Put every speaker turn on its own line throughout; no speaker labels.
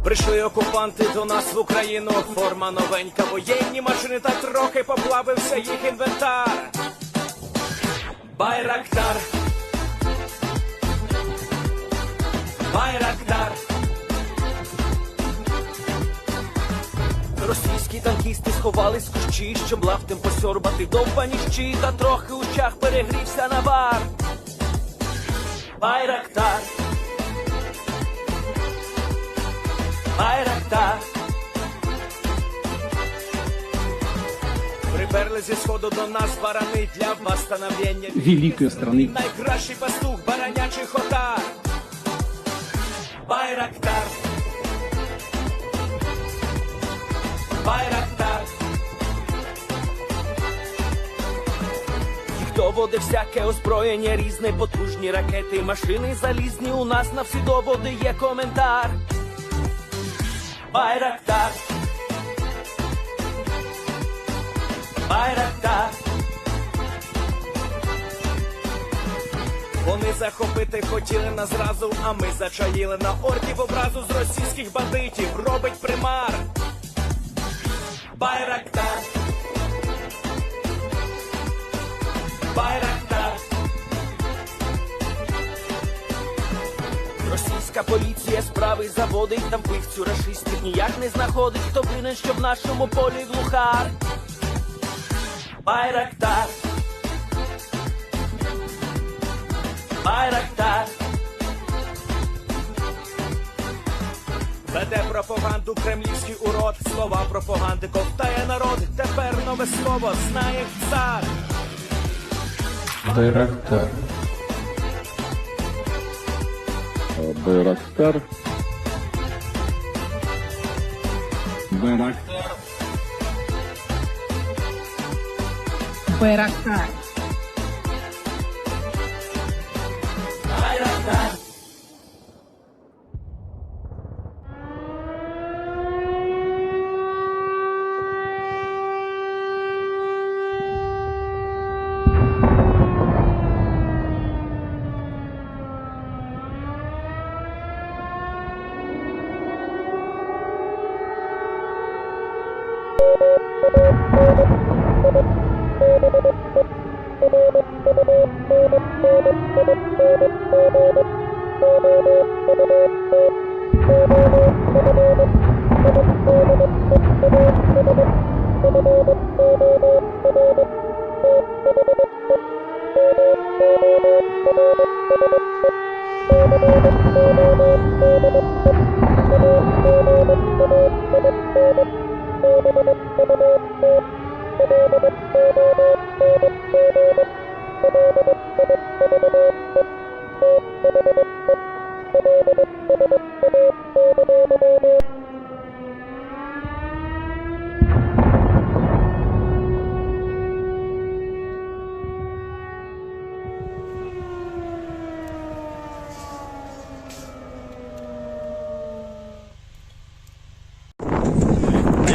Прийшли окупанти до нас в Україну, форма новенька, воєнні машини, та трохи поплавився їх інвентар. Байрактар, Байрактар. Російські танкісти сховались в кущі, щоб лаптем посьорбати довбані щі, та трохи у чах перегрівся навар. Байрактар, Байрактар. Приперли зі сходу до нас барани для восстановлення
великої страни.
Найкращий пастух баранячий хотар. Байрактар, Байрактар. Ті, хто води всяке озброєння різне, потужні ракети, машини залізні, у нас на всі доводи є коментар. Байрактар, Байрактар. Вони захопити хотіли нас зразу, а ми зачаїли на орків образу з російських бандитів. Робить примар. Байрактар, Байрактар. Російська поліція справи заводить, там вбивцю рашистів ніяк не знаходить. Хто винен, що в нашому полі глухар? Байрактар, Байрактар. Веде пропаганду кремлівський урод, слова пропаганди ковтає народ. Тепер нове слово знає цар.
Байрактар.
Байрактар.
Байрактар.
Байрактар.
Байрактар.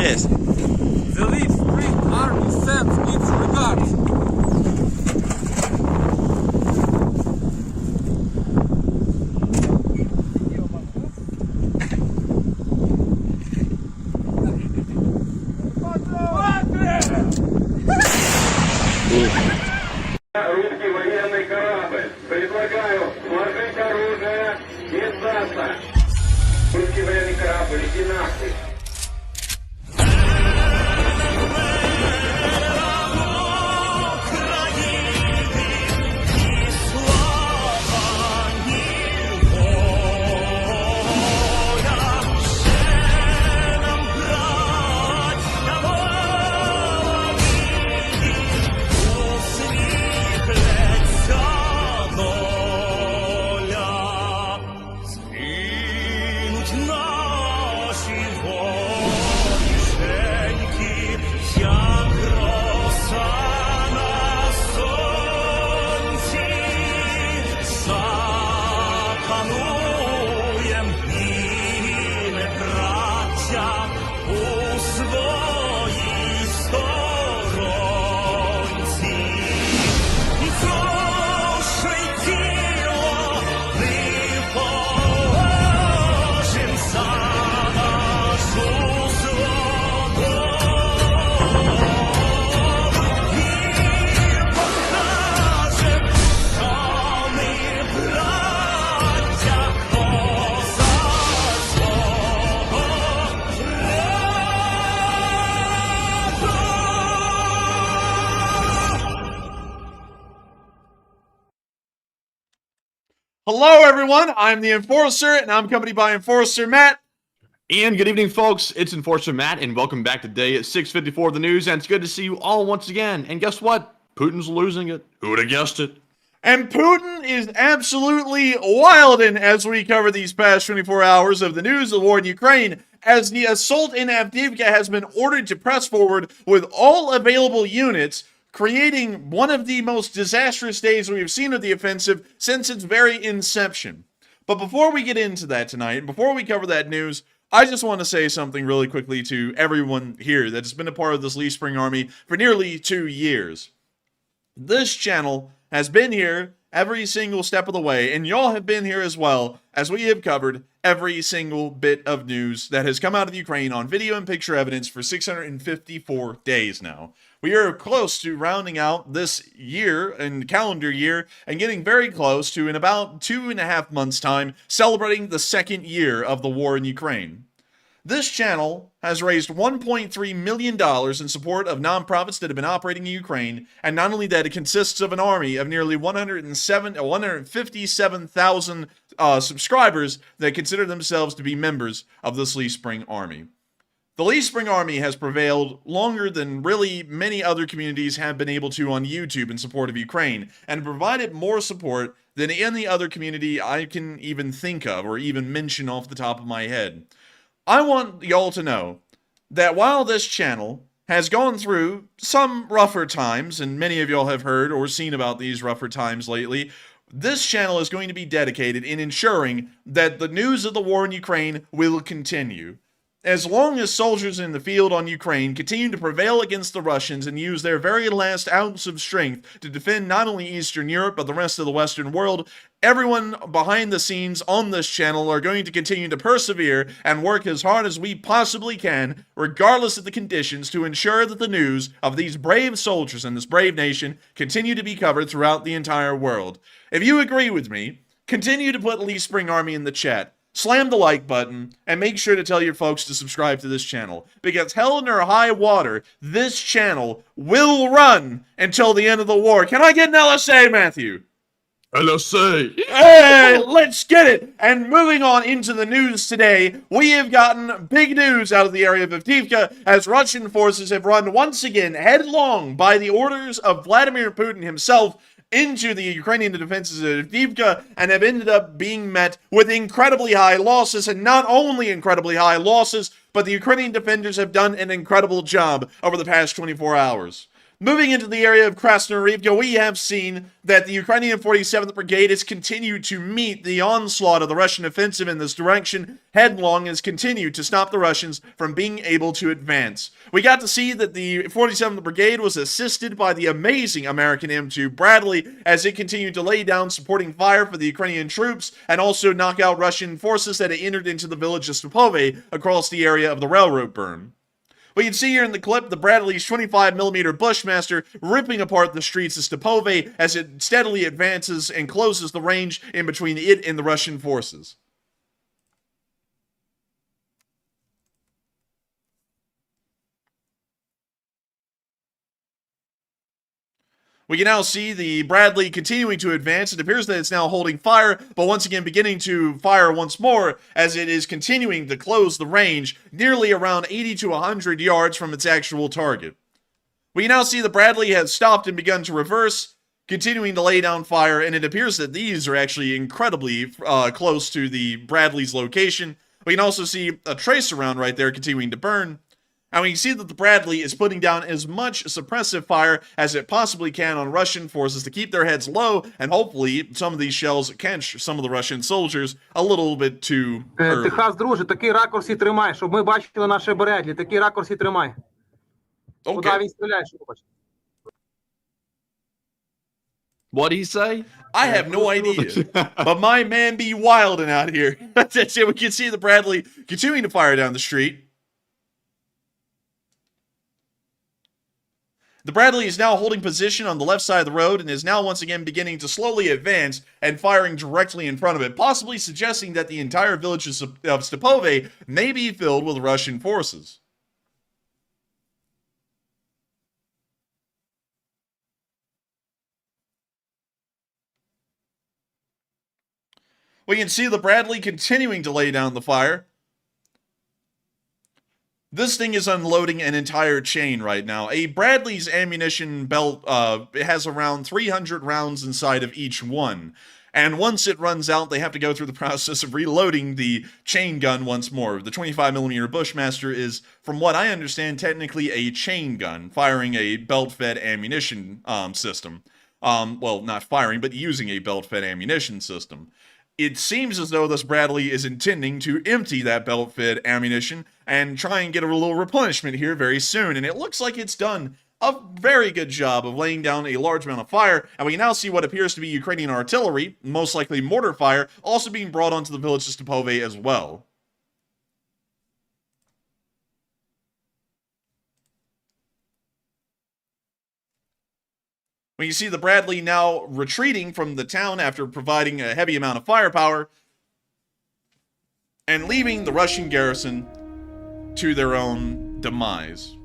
Yes.
The Leaf Spring Army sends its regards.
Русский военный корабль. Предлагаю сложить оружие и сдаться. Русский военный корабль, иди нахуй.
Hello, everyone. I'm the Enforcer, and I'm accompanied by Enforcer Matt.
And good evening, folks. It's Enforcer Matt, and welcome back today at 6:54 of the news. And it's good to see you all once again. And guess what? Putin's losing it. Who would have guessed it?
And Putin is absolutely wilding as we cover these past 24 hours of the news of the war in Ukraine, as the assault in Avdiivka has been ordered to press forward with all available units, creating one of the most disastrous days we've seen of the offensive since its very inception. But before we get into that tonight, before we cover that news, I just want to say something really quickly to everyone here that has been a part of this Lee Spring Army for nearly 2 years. This channel has been here every single step of the way, and y'all have been here as well, as we have covered every single bit of news that has come out of Ukraine on video and picture evidence for 654 days now. We are close to rounding out this year and calendar year and getting very close to, in about 2.5 months' time, celebrating the second year of the war in Ukraine. This channel has raised $1.3 million in support of nonprofits that have been operating in Ukraine, and not only that, it consists of an army of nearly 157,000 subscribers that consider themselves to be members of this Lee Spring Army. The Lee Spring Army has prevailed longer than really many other communities have been able to on YouTube in support of Ukraine, and provided more support than any other community I can even think of or even mention off the top of my head. I want y'all to know that while this channel has gone through some rougher times, and many of y'all have heard or seen about these rougher times lately, this channel is going to be dedicated in ensuring that the news of the war in Ukraine will continue. As long as soldiers in the field on Ukraine continue to prevail against the Russians and use their very last ounce of strength to defend not only Eastern Europe but the rest of the Western world, everyone behind the scenes on this channel are going to continue to persevere and work as hard as we possibly can, regardless of the conditions, to ensure that the news of these brave soldiers and this brave nation continue to be covered throughout the entire world. If you agree with me, continue to put Lee Spring Army in the chat. Slam the like button, and make sure to tell your folks to subscribe to this channel, because hell or high water, this channel will run until the end of the war. Can I get an LSA, Matthew?
LSA.
Hey, let's get it! And moving on into the news today, we have gotten big news out of the area of Avdiivka, as Russian forces have run once again headlong by the orders of Vladimir Putin himself into the Ukrainian defenses of Avdiivka, and have ended up being met with incredibly high losses. And not only incredibly high losses, but the Ukrainian defenders have done an incredible job over the past 24 hours. Moving into the area of Krasnoyarivka, we have seen that the Ukrainian 47th Brigade has continued to meet the onslaught of the Russian offensive in this direction headlong, and has continued to stop the Russians from being able to advance. We got to see that the 47th Brigade was assisted by the amazing American M2 Bradley as it continued to lay down supporting fire for the Ukrainian troops and also knock out Russian forces that had entered into the village of Stepove across the area of the railroad burn. We can see here in the clip the Bradley's 25mm Bushmaster ripping apart the streets of Stepove as it steadily advances and closes the range in between it and the Russian forces. We can now see the Bradley continuing to advance. It appears that it's now holding fire, but once again beginning to fire once more as it is continuing to close the range nearly around 80 to 100 yards from its actual target. We now see the Bradley has stopped and begun to reverse, continuing to lay down fire, and it appears that these are actually incredibly close to the Bradley's location. We can also see a tracer round right there continuing to burn. And we can see that the Bradley is putting down as much suppressive fire as it possibly can on Russian forces to keep their heads low, and hopefully some of these shells catch some of the Russian soldiers a little bit too early.
Техас, друже, такий ракурс і тримай, щоб ми бачили наше Бредлі. Такий ракурс і тримай. Куди він стріляє, щоб побачити?
What'd he say?
I have no idea, but my man be wilding out here. That's it. We can see the Bradley continuing to fire down the street. The Bradley is now holding position on the left side of the road and is now once again beginning to slowly advance and firing directly in front of it, possibly suggesting that the entire village of Stepove may be filled with Russian forces. We can see the Bradley continuing to lay down the fire. This thing is unloading an entire chain right now. A Bradley's ammunition belt has around 300 rounds inside of each one. And once it runs out, they have to go through the process of reloading the chain gun once more. The 25mm Bushmaster is, from what I understand, technically a chain gun, firing a belt-fed ammunition system. Well, not firing, but using a belt-fed ammunition system. It seems as though this Bradley is intending to empty that belt-fed ammunition and try and get a little replenishment here very soon. And it looks like it's done a very good job of laying down a large amount of fire. And we can now see what appears to be Ukrainian artillery, most likely mortar fire, also being brought onto the village of Stepove as well. When you see the Bradley now retreating from the town after providing a heavy amount of firepower and leaving the Russian garrison to their own demise.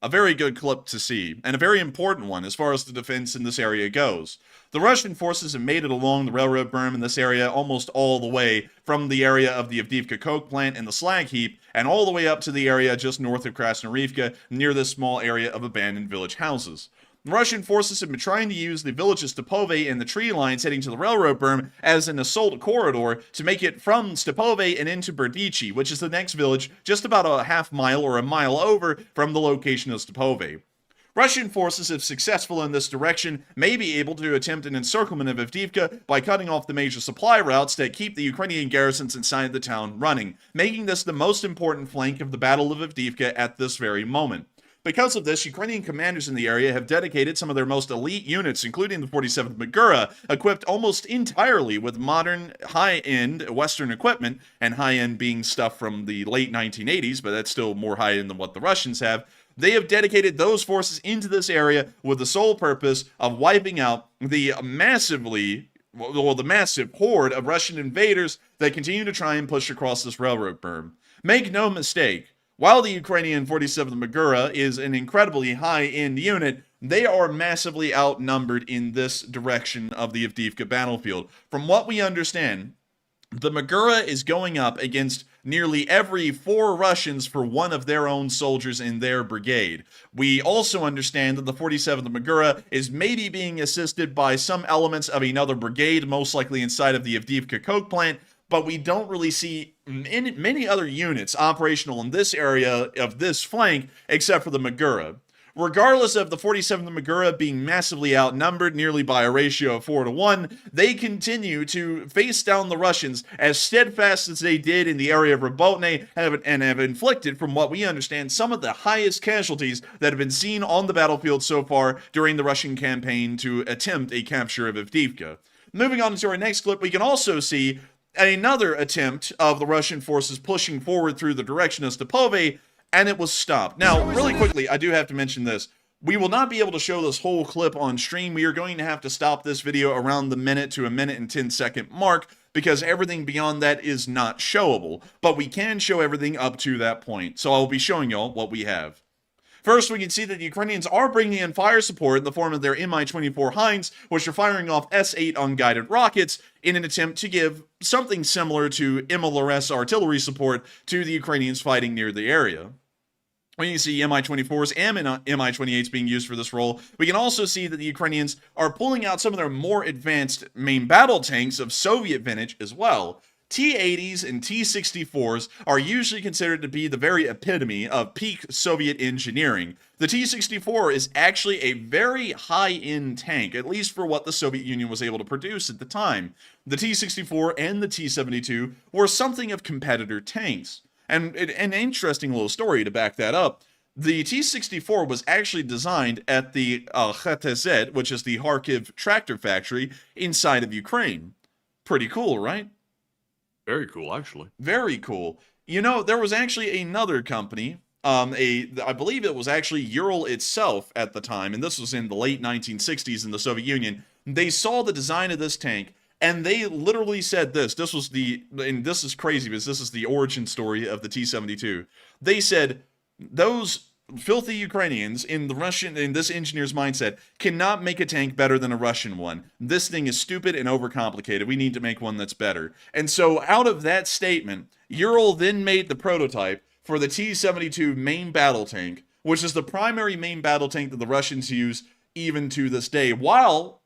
A very good clip to see, and a very important one as far as the defense in this area goes. The Russian forces have made it along the railroad berm in this area almost all the way from the area of the Avdiivka coke plant and the slag heap, and all the way up to the area just north of Krasnorivka, near this small area of abandoned village houses. The Russian forces have been trying to use the village of Stepove and the tree lines heading to the railroad berm as an assault corridor to make it from Stepove and into Berdichi, which is the next village just about a half mile or a mile over from the location of Stepove. Russian forces, if successful in this direction, may be able to attempt an encirclement of Avdiivka by cutting off the major supply routes that keep the Ukrainian garrisons inside the town running, making this the most important flank of the Battle of Avdiivka at this very moment. Because of this, Ukrainian commanders in the area have dedicated some of their most elite units, including the 47th Magura, equipped almost entirely with modern, high-end Western equipment, and high-end being stuff from the late 1980s, but that's still more high-end than what the Russians have. They have dedicated those forces into this area with the sole purpose of wiping out the massive horde of Russian invaders that continue to try and push across this railroad berm. Make no mistake, while the Ukrainian 47th Magura is an incredibly high-end unit, they are massively outnumbered in this direction of the Avdiivka battlefield. From what we understand, the Magura is going up against nearly every 4 Russians for one of their own soldiers in their brigade. We also understand that the 47th Magura is maybe being assisted by some elements of another brigade, most likely inside of the Avdiivka coke plant, but we don't really see many other units operational in this area of this flank except for the Magura. Regardless of the 47th Magura being massively outnumbered, nearly by a ratio of 4-1, they continue to face down the Russians as steadfast as they did in the area of Rabotne and have inflicted, from what we understand, some of the highest casualties that have been seen on the battlefield so far during the Russian campaign to attempt a capture of Avdiivka. Moving on to our next clip, we can also see another attempt of the Russian forces pushing forward through the direction of Stepove, and it was stopped. Now, really quickly, I do have to mention this. We will not be able to show this whole clip on stream. We are going to have to stop this video around the minute to a minute and 10-second mark because everything beyond that is not showable. But we can show everything up to that point. So I'll be showing y'all what we have. First, we can see that the Ukrainians are bringing in fire support in the form of their Mi-24 Hinds, which are firing off S-8 unguided rockets in an attempt to give something similar to MLRS artillery support to the Ukrainians fighting near the area. When you see Mi-24s and Mi-28s being used for this role, we can also see that the Ukrainians are pulling out some of their more advanced main battle tanks of Soviet vintage as well. T-80s and T-64s are usually considered to be the very epitome of peak Soviet engineering. The T-64 is actually a very high-end tank, at least for what the Soviet Union was able to produce at the time. The T-64 and the T-72 were something of competitor tanks. And an interesting little story to back that up, the T-64 was actually designed at the HTZ, which is the Kharkiv tractor factory inside of Ukraine. Pretty cool, right?
Very cool, actually.
Very cool. You know, there was actually another company, I believe it was actually Ural itself at the time, and this was in the late 1960s in the Soviet Union. They saw the design of this tank, and they literally said this. And this is crazy because this is the origin story of the T-72. They said, those filthy Ukrainians in this engineer's mindset cannot make a tank better than a Russian one. This thing is stupid and overcomplicated. We need to make one that's better. And so out of that statement, Ural then made the prototype for the T-72 main battle tank, which is the primary main battle tank that the Russians use even to this day, while,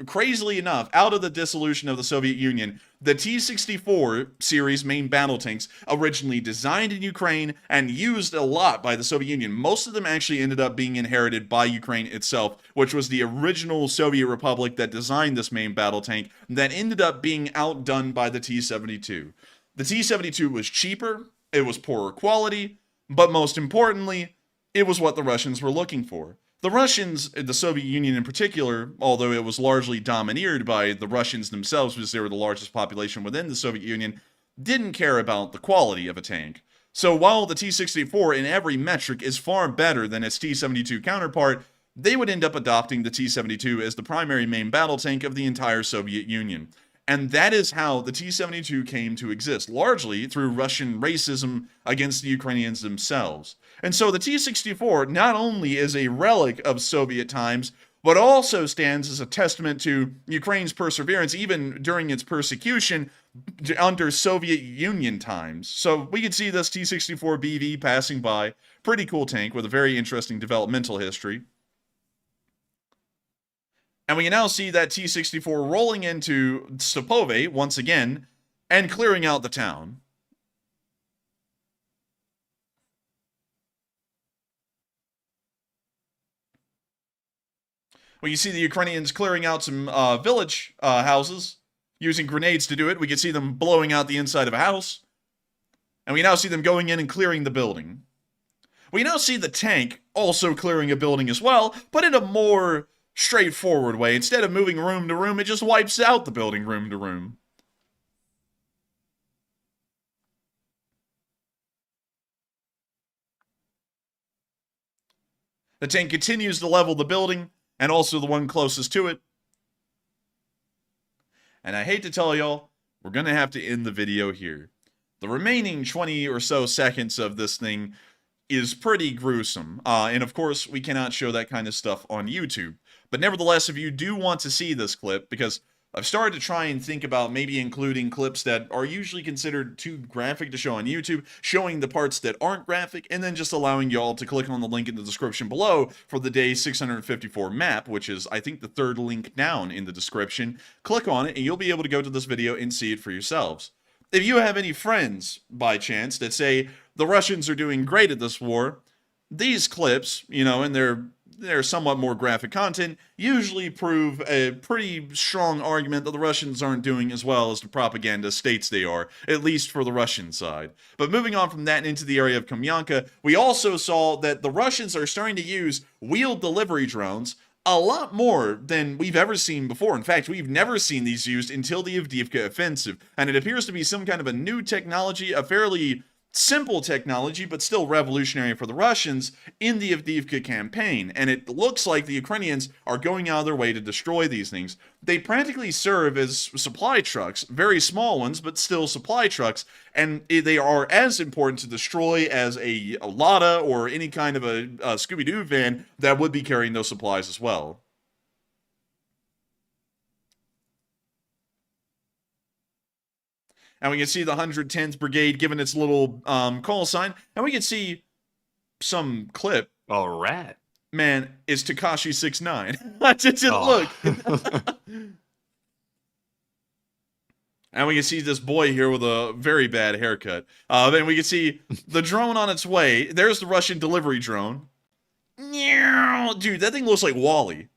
crazily enough, out of the dissolution of the Soviet Union, the T-64 series main battle tanks, originally designed in Ukraine and used a lot by the Soviet Union, most of them actually ended up being inherited by Ukraine itself, which was the original Soviet Republic that designed this main battle tank that ended up being outdone by the T-72. The T-72 was cheaper, it was poorer quality, but most importantly, it was what the Russians were looking for. The Russians, the Soviet Union in particular, although it was largely domineered by the Russians themselves because they were the largest population within the Soviet Union, didn't care about the quality of a tank. So while the T-64 in every metric is far better than its T-72 counterpart, they would end up adopting the T-72 as the primary main battle tank of the entire Soviet Union. And that is how the T-72 came to exist, largely through Russian racism against the Ukrainians themselves. And so the T-64 not only is a relic of Soviet times, but also stands as a testament to Ukraine's perseverance even during its persecution under Soviet Union times. So we can see this T-64 BV passing by. Pretty cool tank with a very interesting developmental history. And we can now see that T-64 rolling into Stepove once again and clearing out the town. We can see the Ukrainians clearing out some village houses using grenades to do it. We can see them blowing out the inside of a house. And we now see them going in and clearing the building. We now see the tank also clearing a building as well, but in a more straightforward way. Instead of moving room to room, it just wipes out the building room to room. The tank continues to level the building, and also the one closest to it. And I hate to tell y'all, we're going to have to end the video here. The remaining 20 or so seconds of this thing is pretty gruesome. And of course, we cannot show that kind of stuff on YouTube. But nevertheless, if you do want to see this clip, because I've started to try and think about maybe including clips that are usually considered too graphic to show on YouTube, showing the parts that aren't graphic, and then just allowing y'all to click on the link in the description below for the day 654 map, which is, I think, the third link down in the description. Click on it, and you'll be able to go to this video and see it for yourselves. If you have any friends, by chance, that say the Russians are doing great at this war, these clips, you know, and they're somewhat more graphic content, usually prove a pretty strong argument that the Russians aren't doing as well as the propaganda states they are, at least for the Russian side. But moving on from that into the area of Kamyanka, we also saw that the Russians are starting to use wheeled delivery drones a lot more than we've ever seen before. In fact, we've never seen these used until the Avdiivka offensive, and it appears to be some kind of a new technology, a fairly simple technology, but still revolutionary for the Russians in the Avdiivka campaign, and it looks like the Ukrainians are going out of their way to destroy these things. They practically serve as supply trucks, very small ones, but still supply trucks, and they are as important to destroy as a Lada or any kind of a Scooby-Doo van that would be carrying those supplies as well. And we can see the 110th Brigade giving its little call sign. And we can see some clip.
All right.
Man, it's Tekashi 6ix9ine. Just look. And we can see this boy here with a very bad haircut. Then we can see the drone on its way. There's the Russian delivery drone. Dude, that thing looks like Wall-E.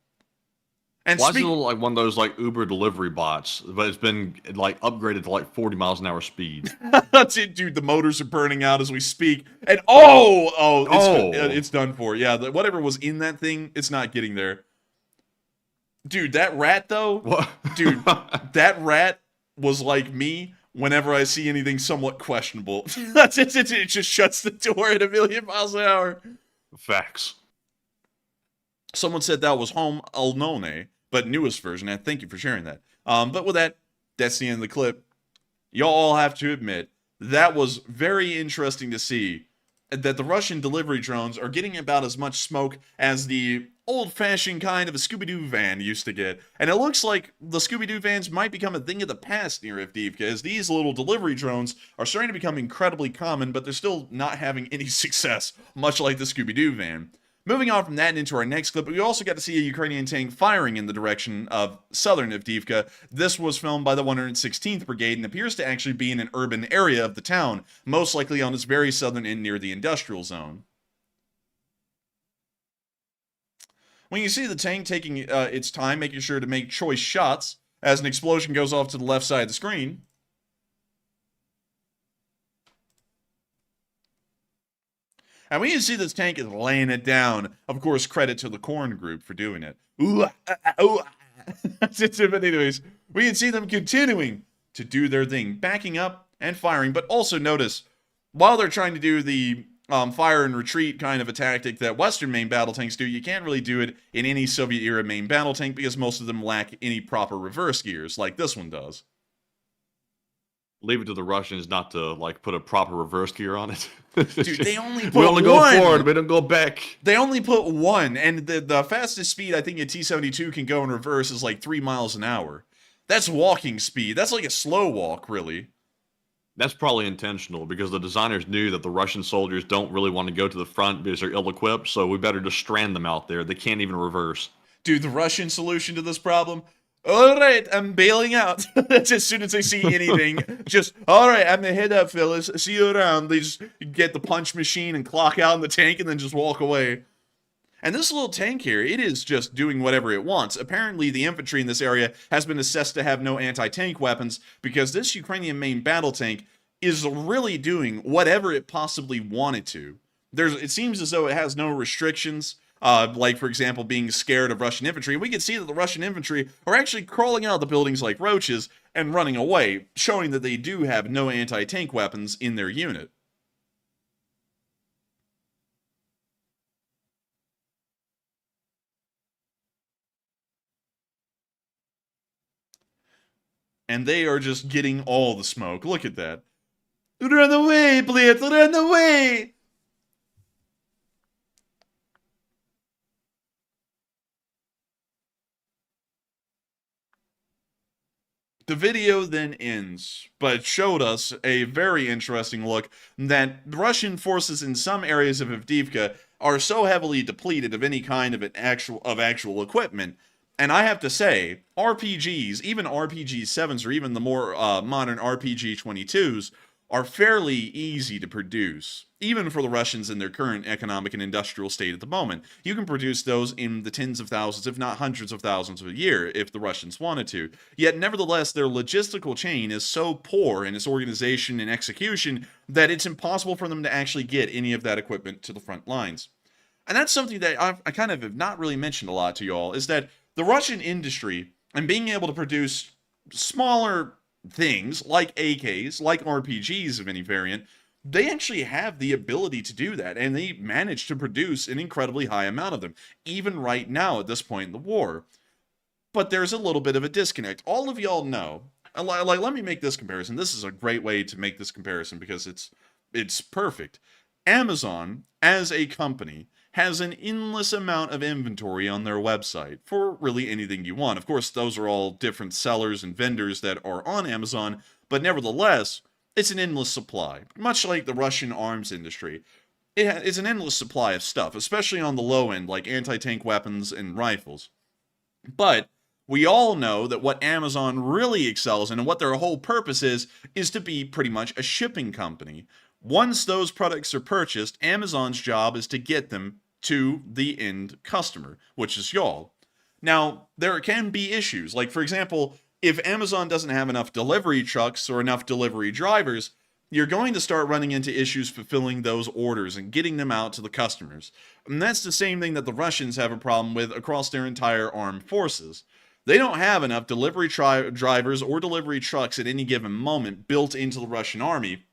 And
why does it look like one of those like Uber delivery bots, but it's been like upgraded to like 40 miles an hour speed?
That's it, dude. The motors are burning out as we speak. And it's done for. Yeah, whatever was in that thing, it's not getting there. Dude, that rat though.
What?
Dude, that rat was like me whenever I see anything somewhat questionable. It just shuts the door at 1,000,000 miles an hour.
Facts.
Someone said that was Home Onon, but newest version, and thank you for sharing that. But with that, that's the end of the clip. Y'all all have to admit, that was very interesting to see that the Russian delivery drones are getting about as much smoke as the old-fashioned kind of a Scooby-Doo van used to get. And it looks like the Scooby-Doo vans might become a thing of the past near Avdiivka, as these little delivery drones are starting to become incredibly common, but they're still not having any success, much like the Scooby-Doo van. Moving on from that and into our next clip, we also got to see a Ukrainian tank firing in the direction of southern Avdiivka. This was filmed by the 116th Brigade and appears to actually be in an urban area of the town, most likely on its very southern end near the industrial zone. When you see the tank taking its time, making sure to make choice shots, as an explosion goes off to the left side of the screen, and when you see this tank is laying it down, of course, credit to the Corn Group for doing it. But anyways, we can see them continuing to do their thing, backing up and firing. But also notice, while they're trying to do the fire and retreat kind of a tactic that Western main battle tanks do, you can't really do it in any Soviet-era main battle tank because most of them lack any proper reverse gears, like this one does.
Leave it to the Russians not to, like, put a proper reverse gear on it.
Dude, they only put
we only
one.
go forward, we don't go back.
They only put one, and the fastest speed I think a T-72 can go in reverse is like 3 miles an hour. That's walking speed. That's like a slow walk, really.
That's probably intentional, because the designers knew that the Russian soldiers don't really want to go to the front because they're ill-equipped, so we better just strand them out there. They can't even reverse.
Dude, the Russian solution to this problem? Alright, I'm bailing out. That's as soon as they see anything. Just, alright, I'm gonna head up, fellas. See you around. They just get the punch machine and clock out in the tank and then just walk away. And this little tank here, it is just doing whatever it wants. Apparently, the infantry in this area has been assessed to have no anti-tank weapons because this Ukrainian main battle tank is really doing whatever it possibly wanted to. It seems as though it has no restrictions. Like, for example, being scared of Russian infantry. We can see that the Russian infantry are actually crawling out of the buildings like roaches and running away, showing that they do have no anti-tank weapons in their unit. And they are just getting all the smoke. Look at that. Run away, Blitz! Run away! The video then ends, but showed us a very interesting look that Russian forces in some areas of Avdiivka are so heavily depleted of any kind of actual equipment. And I have to say, RPGs, even RPG-7s or even the more modern RPG-22s, are fairly easy to produce, even for the Russians in their current economic and industrial state at the moment. You can produce those in the tens of thousands, if not hundreds of thousands a year, if the Russians wanted to. Yet, nevertheless, their logistical chain is so poor in its organization and execution that it's impossible for them to actually get any of that equipment to the front lines. And that's something that I kind of have not really mentioned a lot to y'all, is that the Russian industry and being able to produce smaller things like AKs, like RPGs of any variant, they actually have the ability to do that, and they manage to produce an incredibly high amount of them, even right now at this point in the war. But there's a little bit of a disconnect. All of y'all know, like, let me make this comparison. This is a great way to make this comparison because it's perfect. Amazon, as a company, has an endless amount of inventory on their website for really anything you want. Of course, those are all different sellers and vendors that are on Amazon, but nevertheless, it's an endless supply. Much like the Russian arms industry, it's an endless supply of stuff, especially on the low end, like anti-tank weapons and rifles. But we all know that what Amazon really excels in and what their whole purpose is to be pretty much a shipping company. Once those products are purchased, Amazon's job is to get them to the end customer, which is y'all. Now, there can be issues. Like, for example, if Amazon doesn't have enough delivery trucks or enough delivery drivers, you're going to start running into issues fulfilling those orders and getting them out to the customers. And that's the same thing that the Russians have a problem with across their entire armed forces. They don't have enough delivery drivers or delivery trucks at any given moment built into the Russian army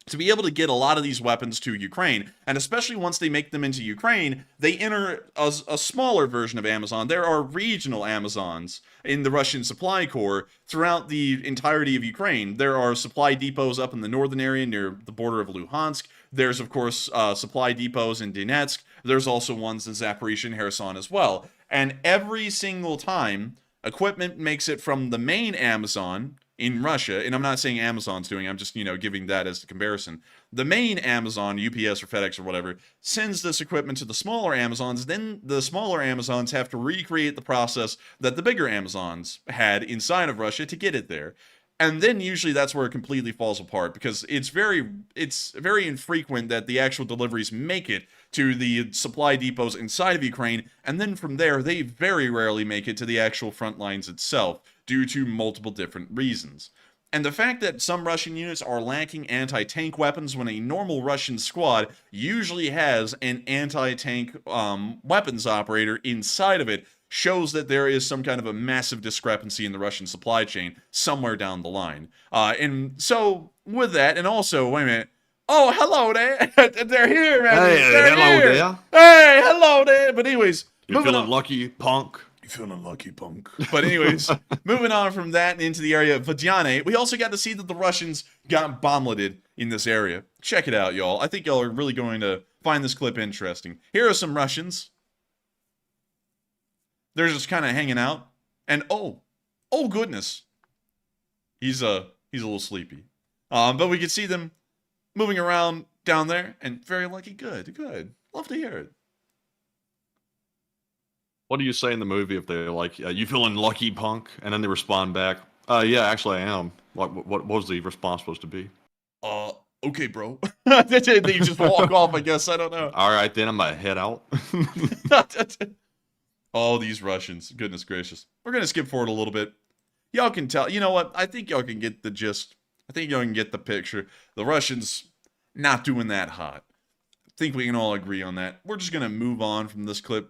to be able to get a lot of these weapons to Ukraine. And especially once they make them into Ukraine, they enter a smaller version of Amazon. There are regional Amazons in the Russian supply corps throughout the entirety of Ukraine. There are supply depots up in the northern area near the border of Luhansk. There's, of course, supply depots in Donetsk. There's also ones in Zaporizhzhia and Kherson as well. And every single time, equipment makes it from the main Amazon in Russia, and I'm not saying Amazon's doing, I'm just, giving that as the comparison. The main Amazon, UPS or FedEx or whatever, sends this equipment to the smaller Amazons. Then the smaller Amazons have to recreate the process that the bigger Amazons had inside of Russia to get it there. And then usually that's where it completely falls apart, because it's very infrequent that the actual deliveries make it to the supply depots inside of Ukraine, and then from there they very rarely make it to the actual front lines itself due to multiple different reasons. And the fact that some Russian units are lacking anti-tank weapons when a normal Russian squad usually has an anti-tank weapons operator inside of it shows that there is some kind of a massive discrepancy in the Russian supply chain somewhere down the line. And so, with that, and also, wait a minute. Oh, hello there. They're here, man.
Hey, hello there.
Hey, hello there. But anyways,
You feeling lucky, punk?
You feeling lucky, punk. But anyways, moving on from that and into the area of Vodyane, we also got to see that the Russians got bombarded in this area. Check it out, y'all. I think y'all are really going to find this clip interesting. Here are some Russians. They're just kind of hanging out, and oh goodness, he's a little sleepy. But we can see them moving around down there, and very lucky. Good. Love to hear it.
What do you say in the movie if they're like, "You feeling lucky, punk?" And then they respond back, "Yeah, actually, I am." What was the response supposed to be?
Okay, bro. They just walk off. I guess I don't know.
All right, then I'm gonna head out.
Oh, these Russians. Goodness gracious. We're going to skip forward a little bit. Y'all can tell. You know what? I think y'all can get the gist. I think y'all can get the picture. The Russians not doing that hot. I think we can all agree on that. We're just going to move on from this clip.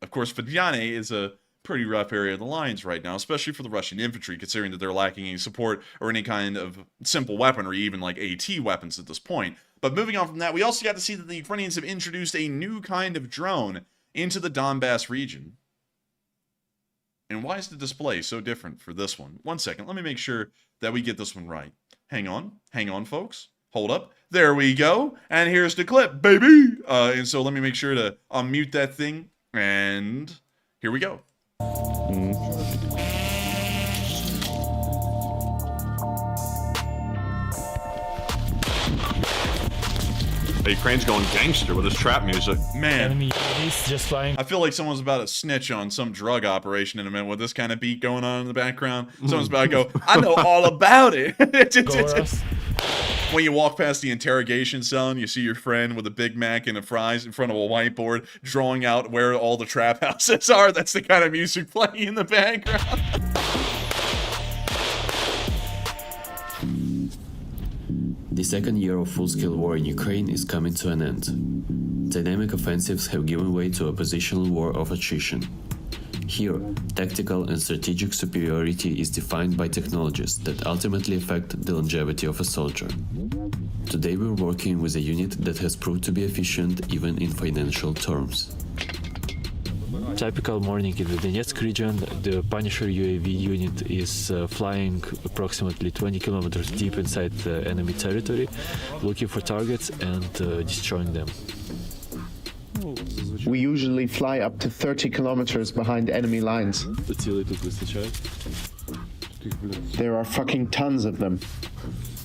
Of course, Vodyane is a pretty rough area of the lines right now, especially for the Russian infantry, considering that they're lacking any support or any kind of simple weaponry, even like AT weapons at this point. But moving on from that, we also got to see that the Ukrainians have introduced a new kind of drone into the Donbass region. And why is the display so different for this one? 1 second, let me make sure that we get this one right. Hang on, folks. Hold up. There we go. And here's the clip, baby. And so let me make sure to unmute that thing. And here we go.
Ukraine's going gangster with his trap music.
Man,
Enemy is just flying.
I feel like someone's about to snitch on some drug operation in a minute with this kind of beat going on in the background. Someone's about to go, I know all about it. When you walk past the interrogation cell and you see your friend with a Big Mac and a fries in front of a whiteboard drawing out where all the trap houses are, that's the kind of music playing in the background.
The second year of full-scale war in Ukraine is coming to an end. Dynamic offensives have given way to a positional war of attrition. Here, tactical and strategic superiority is defined by technologies that ultimately affect the longevity of a soldier. Today we're working with a unit that has proved to be efficient even in financial terms.
Typical morning in the Donetsk region. The Punisher UAV unit is flying approximately 20 kilometers deep inside the enemy territory, looking for targets and destroying them.
We usually fly up to 30 kilometers behind enemy lines. There are fucking tons of them.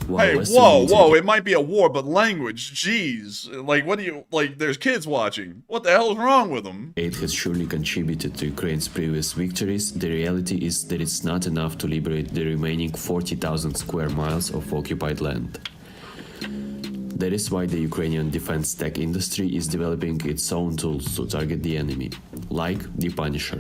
Hey, whoa, it might be a war, but language, jeez. Like, what do you, like, there's kids watching. What the hell is wrong with them?
Aid has surely contributed to Ukraine's previous victories. The reality is that it's not enough to liberate the remaining 40,000 square miles of occupied land. That is why the Ukrainian defense tech industry is developing its own tools to target the enemy, like the Punisher.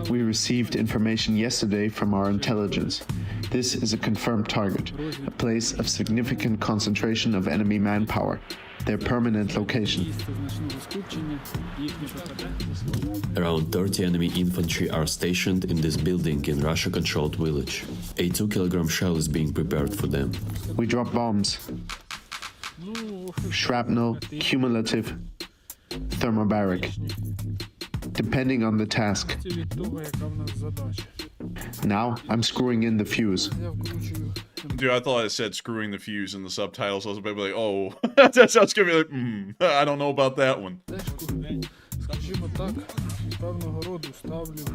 We received information yesterday from our intelligence. This is a confirmed target, a place of significant concentration of enemy manpower, their permanent location.
Around 30 enemy infantry are stationed in this building in Russia-controlled village. A 2-kilogram shell is being prepared for them.
We drop bombs. Shrapnel, cumulative, thermobaric, depending on the task. Now I'm screwing in the fuse.
Dude, I thought it said screwing the fuse in the subtitles. I was about to be like, oh, that sounds gonna be like, I don't know about that one.
Скажімо так, певного роду ставлю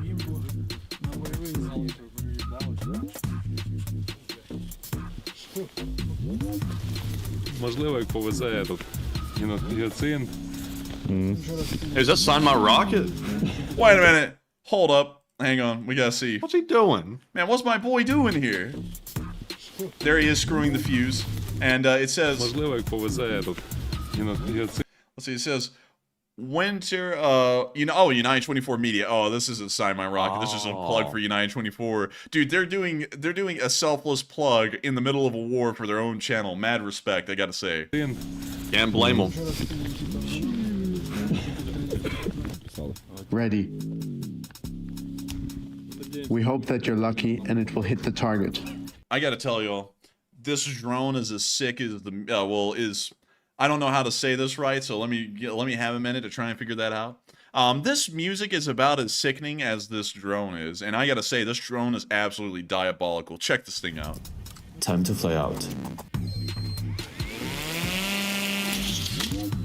імбу на бойовий з'їзд.
Можливо, як повезе тут гіацинт.
Is that Sign My Rocket?
Wait a minute. Hold up. Hang on. We gotta see.
What's he doing?
Man, what's my boy doing here? There he is screwing the fuse. And it says...
Можливо, як повезе тут гіацинт.
Let's see, it says... Winter, United 24 Media. Oh, this isn't Sign My Rocket. This is a plug for United 24. Dude, they're doing a selfless plug in the middle of a war for their own channel. Mad respect, I gotta say.
Can't blame him.
Ready. We hope that you're lucky and it will hit the target.
I gotta tell y'all, this drone is as sick as the I don't know how to say this right, so let me have a minute to try and figure that out. This music is about as sickening as this drone is, and I gotta say, this drone is absolutely diabolical. Check this thing out.
Time to fly out.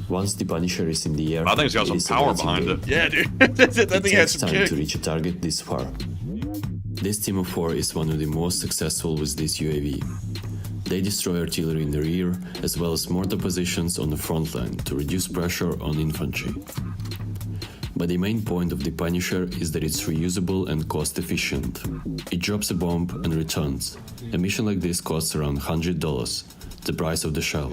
Once the Punisher is in the air,
I think it's got some power behind it.
Yeah, dude. That thing has
It's
some
time
kick.
to reach a target this far. This team of 4 is one of the most successful with this UAV. They destroy artillery in the rear, as well as mortar positions on the front line to reduce pressure on infantry. But the main point of the Punisher is that it's reusable and cost-efficient. It drops a bomb and returns. A mission like this costs around $100, the price of the shell.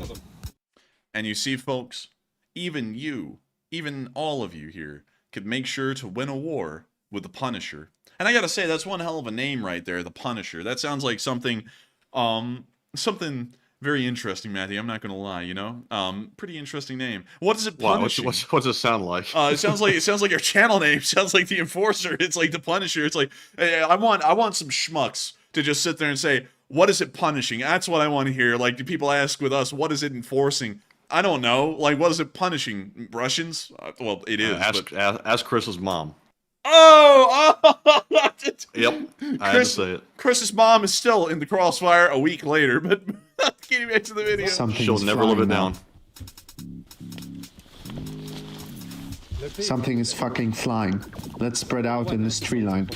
And you see, folks, even all of you here, could make sure to win a war with the Punisher. And I gotta say, that's one hell of a name right there, the Punisher. That sounds like something very interesting, Matthew. I'm not gonna lie, you know. Pretty interesting name. What does it punish?
What's it sound like?
It sounds like your channel name. Sounds like the Enforcer. It's like the Punisher. It's like, hey, I want some schmucks to just sit there and say, what is it punishing? That's what I want to hear. Like, do people ask with us, what is it enforcing? I don't know. Like, what is it punishing? Russians? Well, it is.
Ask Chris's mom.
Oh!
Yep, I had to say it.
Chris's mom is still in the crossfire a week later, but getting back to the video.
She'll never live it down.
Something is fucking flying. Let's spread out in this tree line.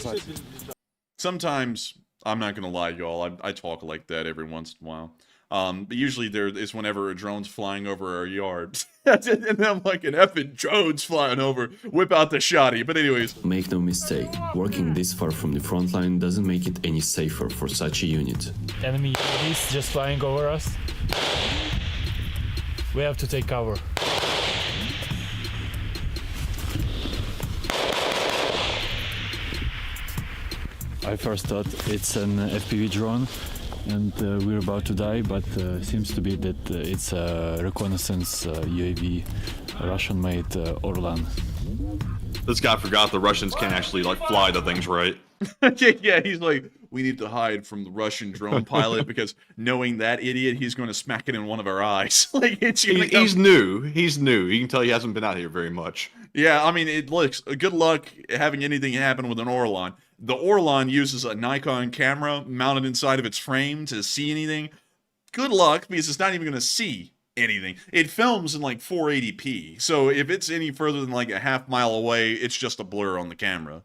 Sometimes, I'm not gonna lie, y'all, I talk like that every once in a while. But usually there is whenever a drone's flying over our yard. And I'm like, an effing drone's flying over. Whip out the shotty. But anyways.
Make no mistake, working this far from the front line doesn't make it any safer for such a unit.
Enemy is just flying over us. We have to take cover. I first thought it's an FPV drone and we're about to die, but seems to be that it's a reconnaissance UAV, Russian-made Onon.
This guy forgot the Russians can't actually like fly the things right.
Yeah, he's like, we need to hide from the Russian drone pilot because knowing that idiot, he's going to smack it in one of our eyes. Like
he's new. He's new. You can tell he hasn't been out here very much.
Yeah, I mean, it looks good luck having anything happen with an Orlan. The Orlan uses a Nikon camera mounted inside of its frame to see anything. Good luck, because it's not even going to see anything. It films in like 480p, so if it's any further than like a half mile away, it's just a blur on the camera.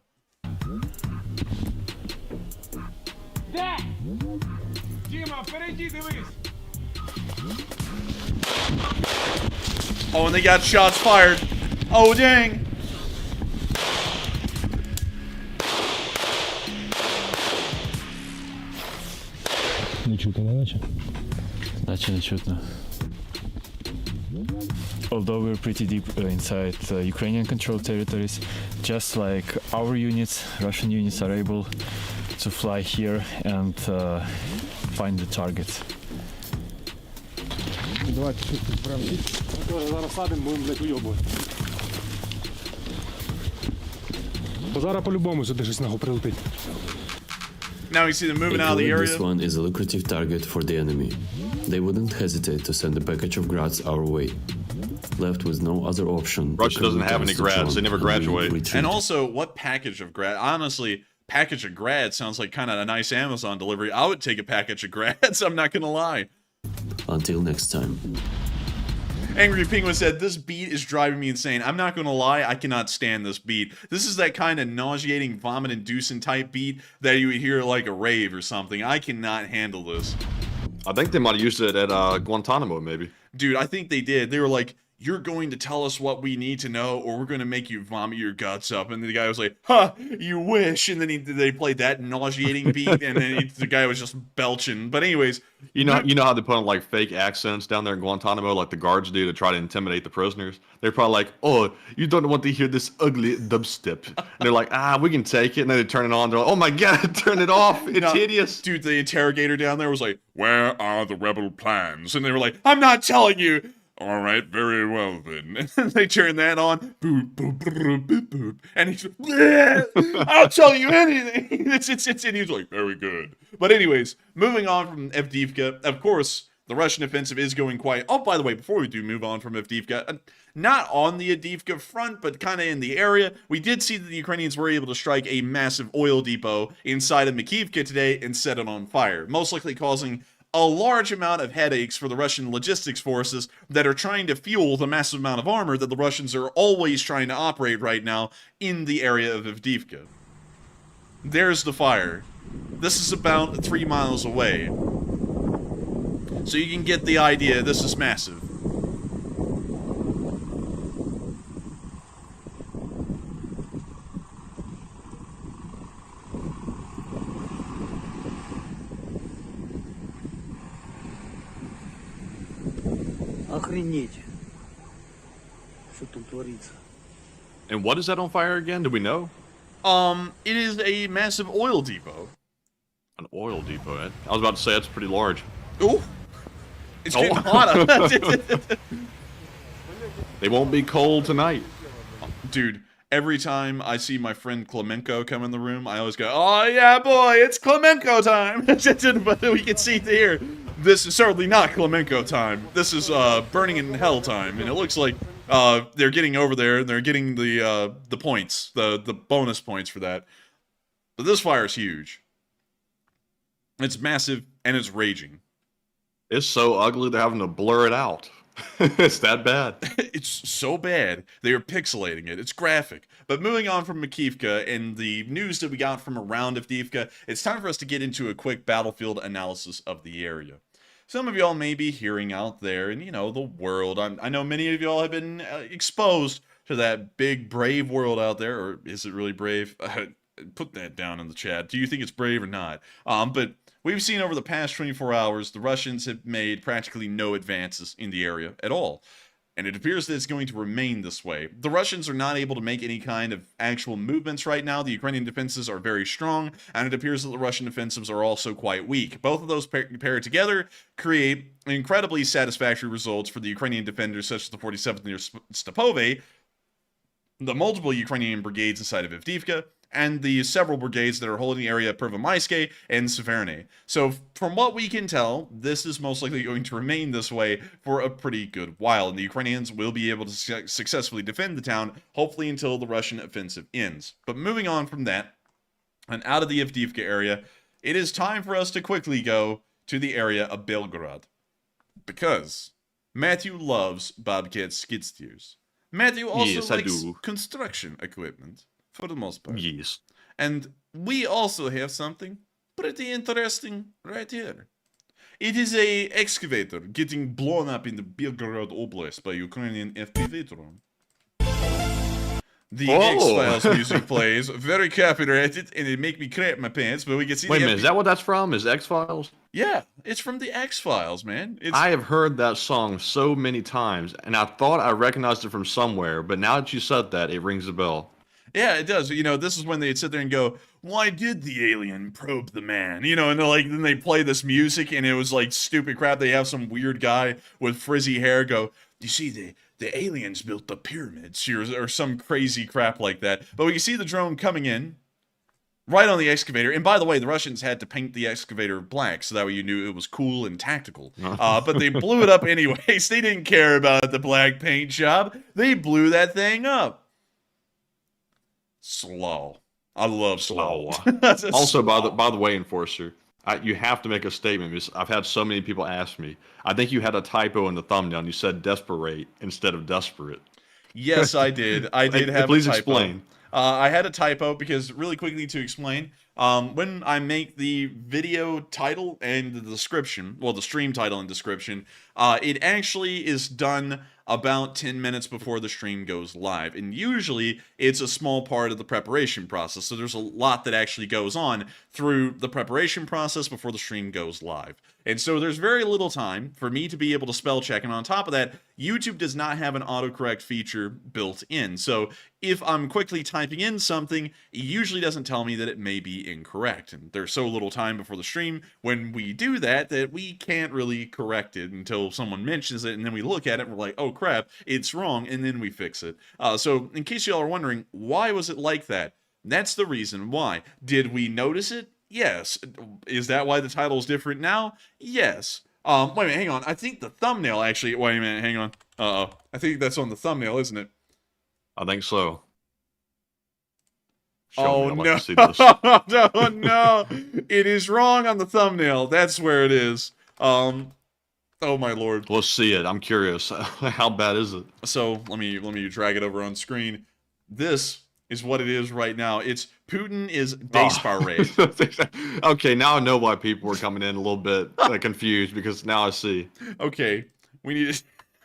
Oh, and they got shots fired. Oh, dang.
Не чутно, наче? Наче не чутно. Although we're pretty deep inside Ukrainian controlled territories, just like our units, Russian units are able to fly here and find the target.
Давайте швидко зберемо. Зараз садимо, будемо, блядь, уйобувати. Бо зараз по-любому сюди щось нахуй прилетить.
Now you see them moving out of the area.
This one is a lucrative target for the enemy. They wouldn't hesitate to send a package of grads our way. Left with no other option.
Russia doesn't have any grads. They never graduate.
And also, what package of grad? Honestly, package of grads sounds like kind of a nice Amazon delivery. I would take a package of grads. I'm not gonna lie.
Until next time.
Angry Penguin said, "This beat is driving me insane. I'm not gonna lie, I cannot stand this beat. This is that kind of nauseating, vomit-inducing type beat that you would hear like a rave or something. I cannot handle this."
I think they might have used it at Guantanamo, maybe.
Dude, I think they did. They were like, "You're going to tell us what we need to know, or we're going to make you vomit your guts up." And the guy was like, "Huh, you wish." And then they played that nauseating beat, and then the guy was just belching. But anyways,
you know how they put on like fake accents down there in Guantanamo, like the guards do to try to intimidate the prisoners. They're probably like, "Oh, you don't want to hear this ugly dubstep." And they're like, "We can take it." And then they turn it on. They're like, "Oh my god, turn it off! It's hideous."
Dude, the interrogator down there was like, "Where are the rebel plans?" And they were like, "I'm not telling you." "All right, very well then." And they turn that on. Boop, boop, boop, boop, boop. And he's like, "I'll tell you anything." And he's like, "Very good." But anyways, moving on from Avdiivka, of course, the Russian offensive is going quite... Oh, by the way, before we do move on from Avdiivka, not on the Avdiivka front, but kind of in the area, we did see that the Ukrainians were able to strike a massive oil depot inside of Makivka today and set it on fire, most likely causing a large amount of headaches for the Russian logistics forces that are trying to fuel the massive amount of armor that the Russians are always trying to operate right now in the area of Avdiivka. There's the fire. This is about 3 miles away. So you can get the idea, this is massive.
Охренеть, что там творится.
And what is that on fire again? Do we know?
It is a massive oil depot.
An oil depot, eh? I was about to say that's pretty large.
Ooh! It's getting hot.
They won't be cold tonight.
Dude, every time I see my friend Klemenko come in the room, I always go, "Oh yeah, boy, it's Klemenko time." But we can see here, this is certainly not Klemenko time. This is burning in hell time, and it looks like they're getting over there and they're getting the points, the bonus points for that. But this fire is huge. It's massive and it's raging.
It's so ugly they're having to blur it out. It's that bad.
It's so bad. They are pixelating it. It's graphic. But moving on from Makivka and the news that we got from around Avdiivka, it's time for us to get into a quick battlefield analysis of the area. Some of y'all may be hearing out there in, the world. I know many of y'all have been exposed to that big, brave world out there. Or is it really brave? Put that down in the chat. Do you think it's brave or not? But we've seen over the past 24 hours, the Russians have made practically no advances in the area at all. And it appears that it's going to remain this way. The Russians are not able to make any kind of actual movements right now. The Ukrainian defenses are very strong, and it appears that the Russian offensives are also quite weak. Both of those paired together create incredibly satisfactory results for the Ukrainian defenders, such as the 47th near Stepove, the multiple Ukrainian brigades inside of Avdiivka, and the several brigades that are holding the area of Pervomaiske and Severne. So from what we can tell, this is most likely going to remain this way for a pretty good while, and the Ukrainians will be able to successfully defend the town, hopefully until the Russian offensive ends. But moving on from that, and out of the Avdiivka area, it is time for us to quickly go to the area of Belgorod. Because Matthew loves Bobcat skid steers. Matthew also likes construction equipment. For the most part.
Yes.
And we also have something pretty interesting right here. It is a excavator getting blown up in the Belgorod Oblast by Ukrainian FPV drone. The X-Files music plays, very copyrighted, and it make me crap my pants, but we can see
Wait a minute, is that what that's from? Is X-Files?
Yeah, it's from the X-Files, man.
I have heard that song so many times, and I thought I recognized it from somewhere, but now that you said that, it rings a bell.
Yeah, it does. This is when they'd sit there and go, "Why did the alien probe the man?" And then they play this music, and it was like stupid crap. They have some weird guy with frizzy hair go, "You see, the aliens built the pyramids," or some crazy crap like that. But we can see the drone coming in, right on the excavator. And by the way, the Russians had to paint the excavator black so that way you knew it was cool and tactical. But they blew it up anyways. They didn't care about the black paint job. They blew that thing up. Slow. I love slow.
Also, by the way, Enforcer, you have to make a statement because I've had so many people ask me. I think you had a typo in the thumbnail and you said desperate instead of desperate.
Yes, I did. I did have
Please
a typo.
explain.
I had a typo because, really quickly to explain, when I make the video title and the description, well, the stream title and description, it actually is done about 10 minutes before the stream goes live. And usually it's a small part of the preparation process. So there's a lot that actually goes on through the preparation process before the stream goes live. And so there's very little time for me to be able to spell check. And on top of that, YouTube does not have an autocorrect feature built in. So if I'm quickly typing in something, it usually doesn't tell me that it may be incorrect. And there's so little time before the stream when we do that we can't really correct it until someone mentions it. And then we look at it and we're like, oh crap, it's wrong. And then we fix it. So in case y'all are wondering, why was it like that? That's the reason why. Did we notice it? Yes. Is that why the title is different now? Yes. Wait a minute, hang on. I think the thumbnail actually, wait a minute, hang on. I think that's on the thumbnail, isn't it?
I think so.
Oh,
me,
no.
like to see this.
No, no. It is wrong on the thumbnail. That's where it is. Oh my lord.
Let's see it. I'm curious. How bad is it?
So, let me drag it over on screen. This is what it is right now. It's Putin is desperate.
Okay, now I know why people were coming in a little bit confused because now I see.
Okay, we need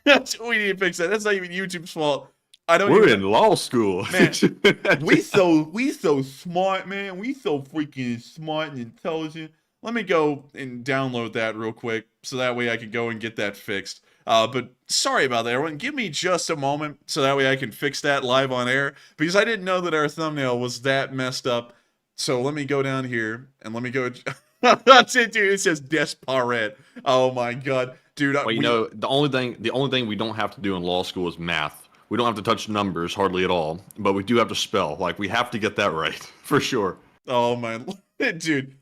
to fix that. That's not even YouTube's fault.
We're in law school.
Man, we so smart, man. We so freaking smart and intelligent. Let me go and download that real quick so that way I can go and get that fixed. But sorry about that, everyone. Give me just a moment so that way I can fix that live on air because I didn't know that our thumbnail was that messed up. So let me go down here and let me go. That's it, dude. It says desperate. Oh my god, dude.
Well, the only thing we don't have to do in law school is math. We don't have to touch numbers hardly at all, but we do have to spell. Like we have to get that right for sure.
Oh my, dude.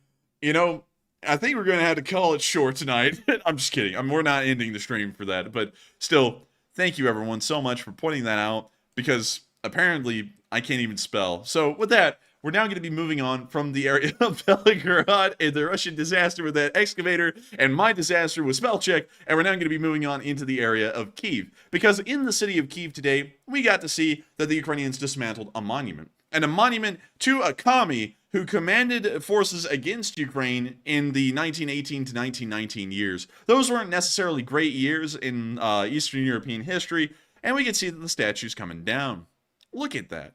I think we're going to have to call it short tonight. I'm just kidding. We're not ending the stream for that. But still, thank you everyone so much for pointing that out because apparently I can't even spell. So with that, we're now going to be moving on from the area of Belgorod and the Russian disaster with that excavator and my disaster with spell check. And we're now going to be moving on into the area of Kyiv. Because in the city of Kyiv today, we got to see that the Ukrainians dismantled a monument. And a monument to a commie who commanded forces against Ukraine in the 1918 to 1919 years. Those weren't necessarily great years in Eastern European history, and we can see that the statue's coming down. Look at that.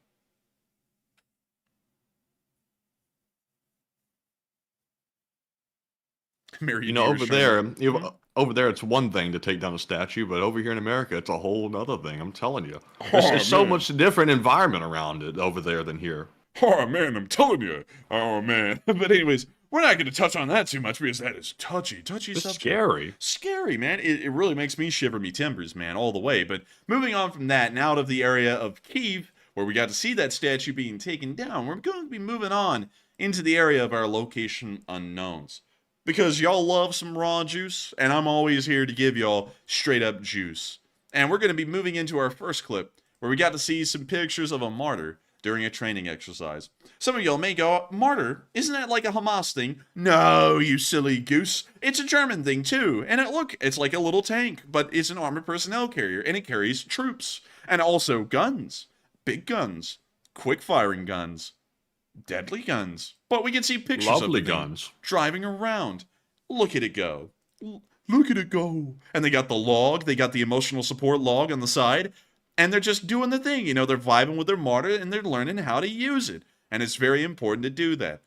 Over there, it's one thing to take down a statue, but over here in America, it's a whole other thing. I'm telling you, there's so much different environment around it over there than here.
Oh man, I'm telling you. Oh man. But anyways, we're not going to touch on that too much because that is touchy
It's
subject. Scary, man. It really makes me shiver me timbers, man, all the way. But moving on from that and out of the area of Kyiv, where we got to see that statue being taken down, we're going to be moving on into the area of our location unknowns. Because y'all love some raw juice, and I'm always here to give y'all straight up juice. And we're going to be moving into our first clip, where we got to see some pictures of a martyr during a training exercise. Some of y'all may go, martyr, isn't that like a Hamas thing? No, you silly goose. It's a German thing too. And it's like a little tank, but it's an armored personnel carrier, and it carries troops. And also guns. Big guns. Quick firing guns. Deadly guns. But we can see pictures of them
guns
driving around. Look at it go. Look at it go. And they got the log. They got the emotional support log on the side. And they're just doing the thing. They're vibing with their martyr and they're learning how to use it. And it's very important to do that.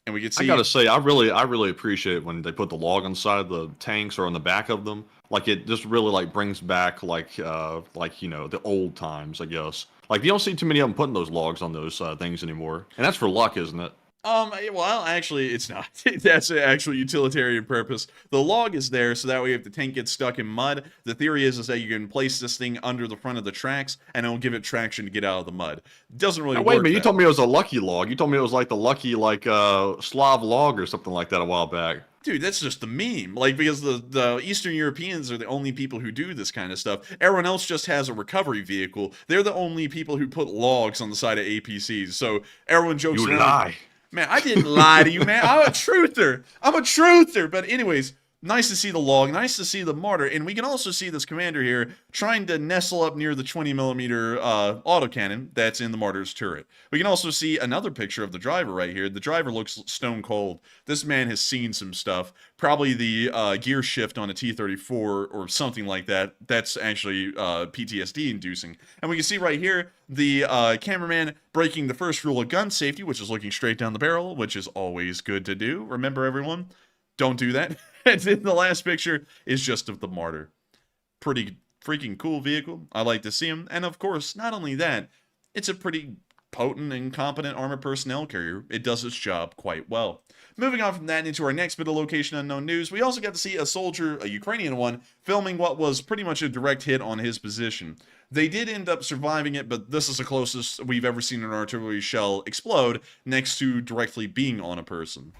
And we can see.
I gotta say, I really appreciate when they put the log on the side of the tanks or on the back of them. Like it just really brings back the old times, I guess. Like you don't see too many of them putting those logs on those things anymore. And that's for luck, isn't it?
Well, actually, it's not. That's an actual utilitarian purpose. The log is there, so that way if the tank gets stuck in mud, the theory is that you can place this thing under the front of the tracks, and it'll give it traction to get out of the mud. Doesn't really work.
Wait a minute, you told me it was a lucky log. You told me it was like the lucky, like, Slav log or something like that a while back.
Dude, that's just the meme. Like, because the Eastern Europeans are the only people who do this kind of stuff. Everyone else just has a recovery vehicle. They're the only people who put logs on the side of APCs. So everyone jokes around.
You lie.
Man, I didn't lie to you, man. I'm a truther. But anyways, nice to see the log. Nice to see the Martyr. And we can also see this commander here trying to nestle up near the 20mm autocannon that's in the Martyr's turret. We can also see another picture of the driver right here. The driver looks stone cold. This man has seen some stuff. Probably the gear shift on a T-34 or something like that. That's actually PTSD inducing. And we can see right here the cameraman breaking the first rule of gun safety, which is looking straight down the barrel, which is always good to do. Remember, everyone, don't do that. And then the last picture is just of the Martyr. Pretty freaking cool vehicle. I like to see him. And of course, not only that, it's a pretty potent and competent armored personnel carrier. It does its job quite well. Moving on from that into our next bit of location unknown news, we also got to see a soldier, a Ukrainian one, filming what was pretty much a direct hit on his position. They did end up surviving it, but this is the closest we've ever seen an artillery shell explode next to directly being on a person.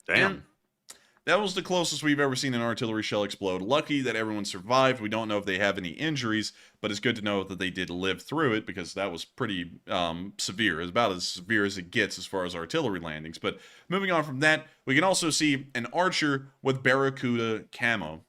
Damn.
That was the closest we've ever seen an artillery shell explode. Lucky that everyone survived. We don't know if they have any injuries, but it's good to know that they did live through it because that was pretty severe. It's about as severe as it gets as far as artillery landings. But moving on from that, we can also see an archer with Barracuda camo.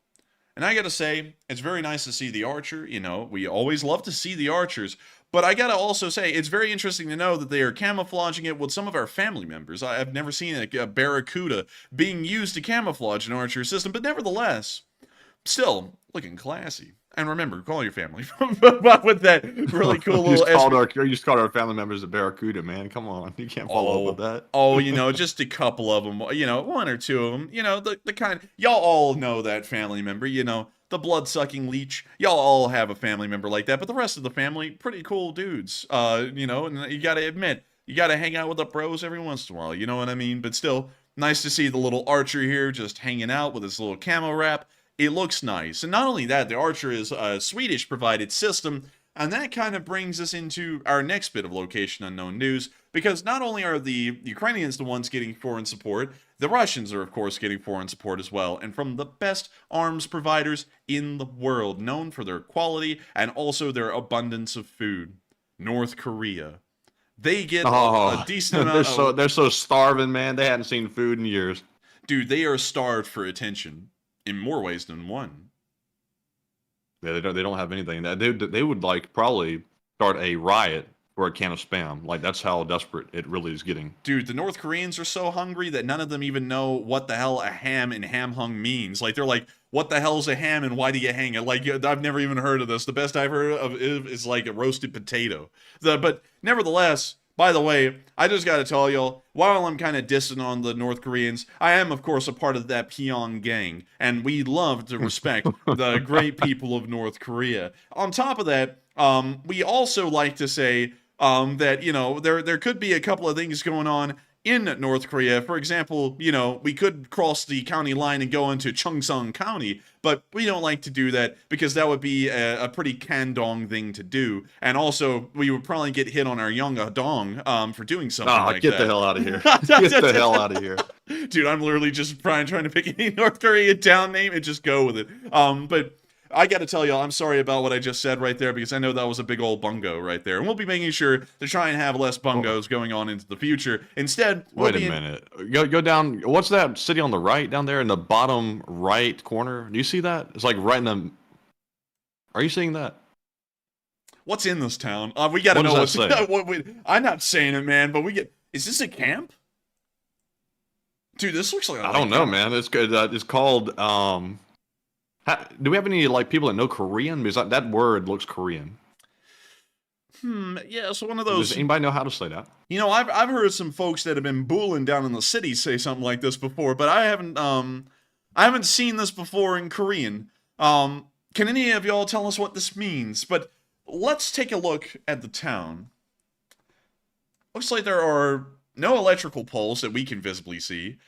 And I gotta say, it's very nice to see the archer. You know, we always love to see the archers. But I gotta also say, it's very interesting to know that they are camouflaging it with some of our family members. I've never seen a Barracuda being used to camouflage an archer system, but nevertheless, still looking classy. And remember, call your family with that really cool little.
You just called our family members a Barracuda, man. Come on, you can't follow up with that.
Oh, you know, just a couple of them. You know, one or two of them. You know, the kind. Y'all all know that family member. You know, the blood-sucking leech. Y'all all have a family member like that. But the rest of the family, pretty cool dudes. You know, and you gotta admit, you gotta hang out with the bros every once in a while. You know what I mean? But still, nice to see the little archer here just hanging out with his little camo wrap. It looks nice. And not only that, the Archer is a Swedish-provided system, and that kind of brings us into our next bit of location unknown news, because not only are the Ukrainians the ones getting foreign support, the Russians are, of course, getting foreign support as well, and from the best arms providers in the world, known for their quality and also their abundance of food. North Korea. They get a decent amount of...
They're so starving, man. They hadn't seen food in years.
Dude, they are starved for attention. In more ways than one.
Yeah, they don't have anything. They would like probably start a riot for a can of Spam. Like that's how desperate it really is getting.
Dude, the North Koreans are so hungry that none of them even know what the hell a ham and ham hung means. Like they're like, what the hell's a ham and why do you hang it? Like I've never even heard of this. The best I've heard of is like a roasted potato. But nevertheless, by the way, I just got to tell y'all, while I'm kind of dissing on the North Koreans, I am, of course, a part of that Pyongyang, and we love to respect the great people of North Korea. On top of that, we also like to say that, you know, there could be a couple of things going on in North Korea. For example, you know, we could cross the county line and go into Cheongsang County, but we don't like to do that because that would be a pretty Kandong thing to do. And also, we would probably get hit on our Yongdong for doing something like that.
Get the hell out of here. Get the hell out of here.
Dude, I'm literally just trying to pick any North Korea town name and just go with it. But I got to tell y'all, I'm sorry about what I just said right there because I know that was a big old bungo right there. And we'll be making sure to try and have less bungos going on into the future. Instead,
wait a minute. Go down. What's that city on the right down there in the bottom right corner? Do you see that? It's like right in the... Are you seeing that?
What's in this town? We got to know what's... I'm not saying it, man, but we get... Is this a camp? Dude, this looks like...
I don't know, man. It's good. It's called... do we have any like people that know Korean? Because that word looks Korean.
Yeah, so one of those...
Does anybody know how to say that?
You know, I've heard some folks that have been booling down in the city say something like this before, but I haven't I haven't seen this before in Korean. Can any of y'all tell us what this means? But let's take a look at the town. Looks like there are no electrical poles that we can visibly see.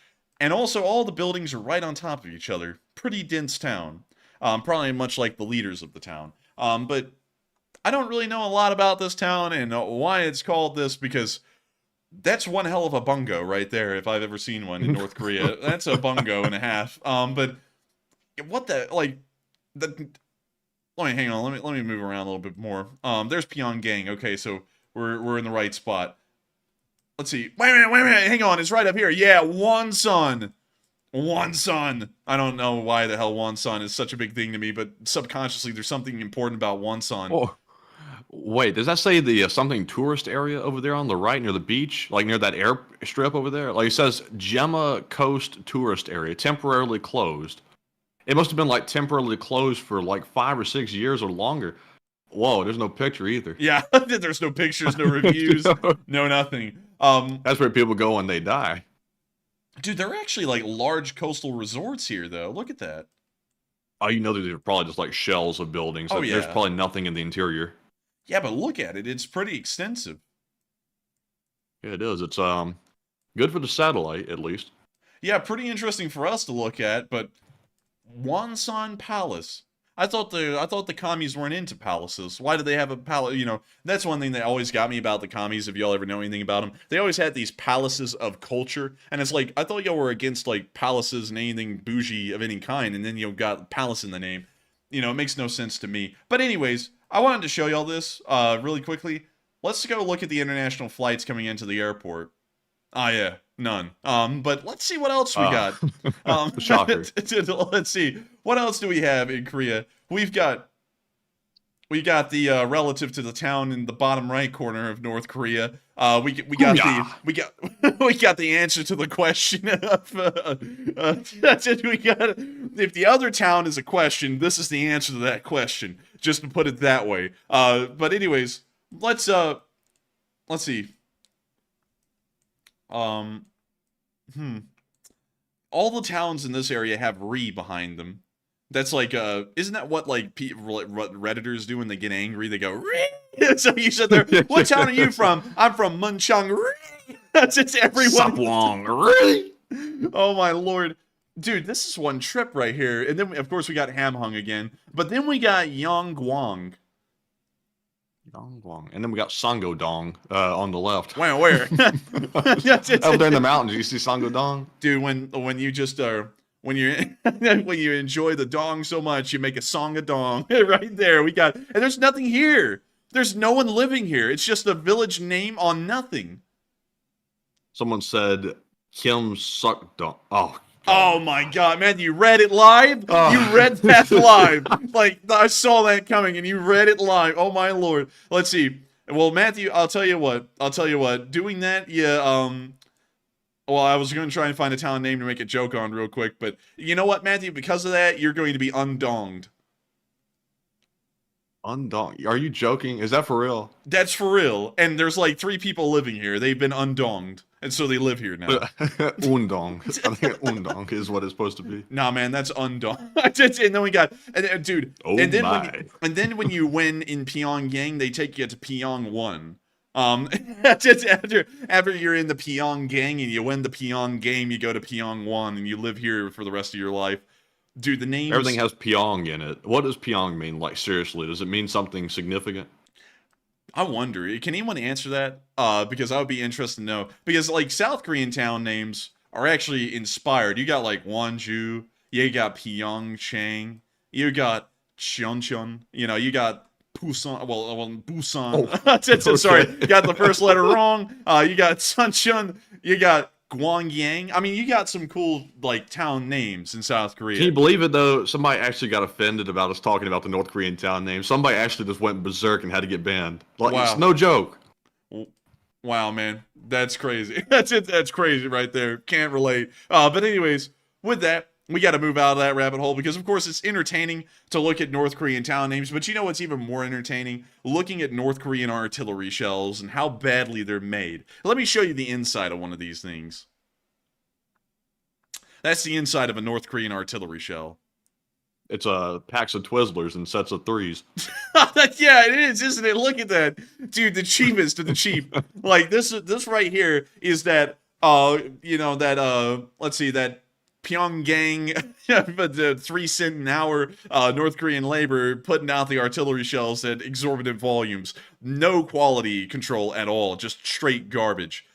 And also, all the buildings are right on top of each other. Pretty dense town. Probably much like the leaders of the town. But I don't really know a lot about this town and why it's called this, because that's one hell of a bungo right there, if I've ever seen one in North Korea. That's a bungo and a half. But what the, like, the... Let me, hang on, let me move around a little bit more. There's Pyongyang. Okay, so we're in the right spot. Let's see. Wait a minute, hang on, it's right up here. Yeah, Wonsan. Wonsan. I don't know why the hell Wonsan is such a big thing to me, but subconsciously there's something important about Wonsan.
Oh, wait, does that say the something tourist area over there on the right near the beach? Like near that airstrip over there? Like it says Gemma Coast Tourist Area, temporarily closed. It must have been like temporarily closed for like 5 or 6 years or longer. Whoa, there's no picture either.
Yeah, there's no pictures, no reviews, no nothing.
That's where people go when they die.
Dude, there are actually like large coastal resorts here, though. Look at that.
Oh, you know, these are probably just like shells of buildings.
Oh, yeah.
There's probably nothing in the interior.
Yeah, but look at it. It's pretty extensive.
Yeah, it is. It's good for the satellite, at least.
Yeah, pretty interesting for us to look at, but Wonsan Palace. I thought the commies weren't into palaces. Why did they have a palace? You know, that's one thing that always got me about the commies, if y'all ever know anything about them. They always had these palaces of culture, and it's like, I thought y'all were against, like, palaces and anything bougie of any kind, and then you got palace in the name. You know, it makes no sense to me. But anyways, I wanted to show y'all this really quickly. Let's go look at the international flights coming into the airport. Ah, yeah, none. But let's see what else we got.
Shocker.
Let's see. What else do we have in Korea? We got the relative to the town in the bottom right corner of North Korea. We got the answer to the question of we got, if the other town is a question, this is the answer to that question. Just to put it that way. But anyways, let's see. All the towns in this area have "re" behind them. That's like, isn't that what, like, what Redditors do when they get angry? They go, "re." So you said there, what town are you from? I'm from Munchong, "re." That's it's everyone.
Sapwong, "re."
Oh my lord. Dude, this is one trip right here. And then, of course, we got Hamhung again. But then we got Yonggwang.
Yonggwang. And then we got Sangodong on the left.
Where? Where?
Up there in the mountains, you see Sangodong?
Dude, when you just when you enjoy the dong so much, you make a song a dong. Right there, we got, and there's nothing here. There's no one living here. It's just a village name on nothing.
Someone said Kim Suk Dong. Oh.
Oh my god, man, you read it live? You read that live. Like, I saw that coming and you read it live. Oh my lord. Let's see. Well, Matthew, I'll tell you what. Doing that, yeah, well, I was going to try and find a town name to make a joke on real quick, but you know what, Matthew? Because of that, you're going to be undonged.
Undonged? Are you joking? Is that for real?
That's for real. And there's like 3 people living here. They've been undonged. And so they live here now.
Undong. I think Undong is what it's supposed to be.
Nah, man, that's undong. And then we got, dude.
Oh
and then
my.
when you win in Pyongyang, they take you to Pyongyang. After you're in the Pyongyang and you win the Pyong game, you go to Pyongyang and you live here for the rest of your life. Dude, the name.
Everything has Pyong in it. What does Pyong mean? Like, seriously, does it mean something significant?
I wonder. Can anyone answer that? Because I would be interested to know. Because, like, South Korean town names are actually inspired. You got, like, Wonju. You got Pyeongchang. You got Cheoncheon. You know, you got Busan. Well, Busan. Oh, okay. Sorry. You got the first letter wrong. You got Suncheon. You got Gwangyang. I mean, you got some cool, like, town names in South Korea.
Can you believe it, though? Somebody actually got offended about us talking about the North Korean town name. Somebody actually just went berserk and had to get banned. Like,
wow.
It's no joke.
Wow, man. That's crazy. That's crazy right there. Can't relate. But anyways, with that, we got to move out of that rabbit hole because, of course, it's entertaining to look at North Korean town names. But you know what's even more entertaining? Looking at North Korean artillery shells and how badly they're made. Let me show you the inside of one of these things. That's the inside of a North Korean artillery shell.
It's packs of Twizzlers and sets of threes.
Yeah, it is, isn't it? Look at that, dude. The cheapest of the cheap. Like this right here is that let's see, that Pyongyang, but the 3 cent an hour North Korean labor putting out the artillery shells at exorbitant volumes. No quality control at all, just straight garbage.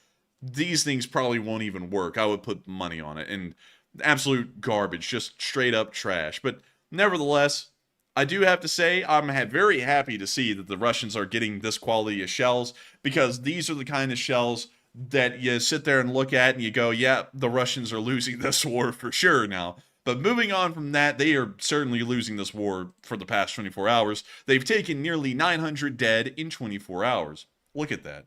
These things probably won't even work. I would put money on it. And absolute garbage, just straight up trash. But nevertheless, I do have to say I'm very happy to see that the Russians are getting this quality of shells, because these are the kind of shells that you sit there and look at and you go, yeah, the Russians are losing this war for sure now. But moving on from that, they are certainly losing this war for the past 24 hours. They've taken nearly 900 dead in 24 hours. Look at that.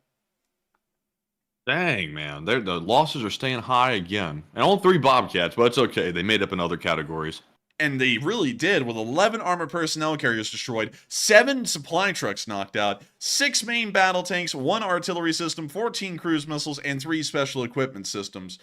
Dang, man. The losses are staying high again. And all 3 Bobcats, but it's okay. They made up in other categories.
And they really did, with 11 armored personnel carriers destroyed, 7 supply trucks knocked out, 6 main battle tanks, 1 artillery system, 14 cruise missiles, and 3 special equipment systems.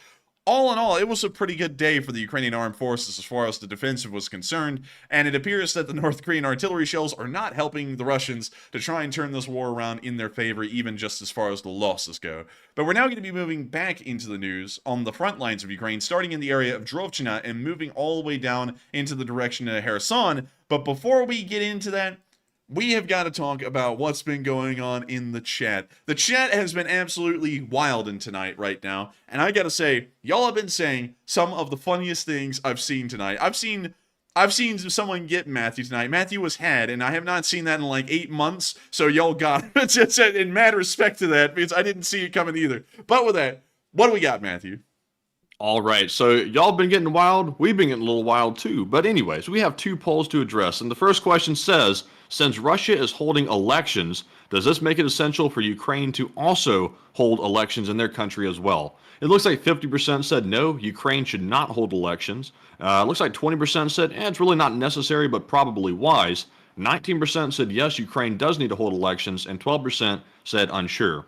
All in all, it was a pretty good day for the Ukrainian armed forces as far as the defensive was concerned, and it appears that the North Korean artillery shells are not helping the Russians to try and turn this war around in their favor, even just as far as the losses go. But we're now going to be moving back into the news on the front lines of Ukraine, starting in the area of Drovchina and moving all the way down into the direction of Kherson. But before we get into that, we have got to talk about what's been going on in the chat. The chat has been absolutely wild in tonight right now, and I gotta say, y'all have been saying some of the funniest things I've seen tonight. I've seen someone get Matthew tonight. Matthew was had, and I have not seen that in like 8 months, so y'all got it. It's in mad respect to that, because I didn't see it coming either. But with that, what do we got, Matthew?
All right, so y'all been getting wild. We've been getting a little wild too. But anyways, we have 2 polls to address. And the first question says, since Russia is holding elections, does this make it essential for Ukraine to also hold elections in their country as well? It looks like 50% said no, Ukraine should not hold elections. It looks like 20% said, it's really not necessary, but probably wise. 19% said yes, Ukraine does need to hold elections, and 12% said unsure.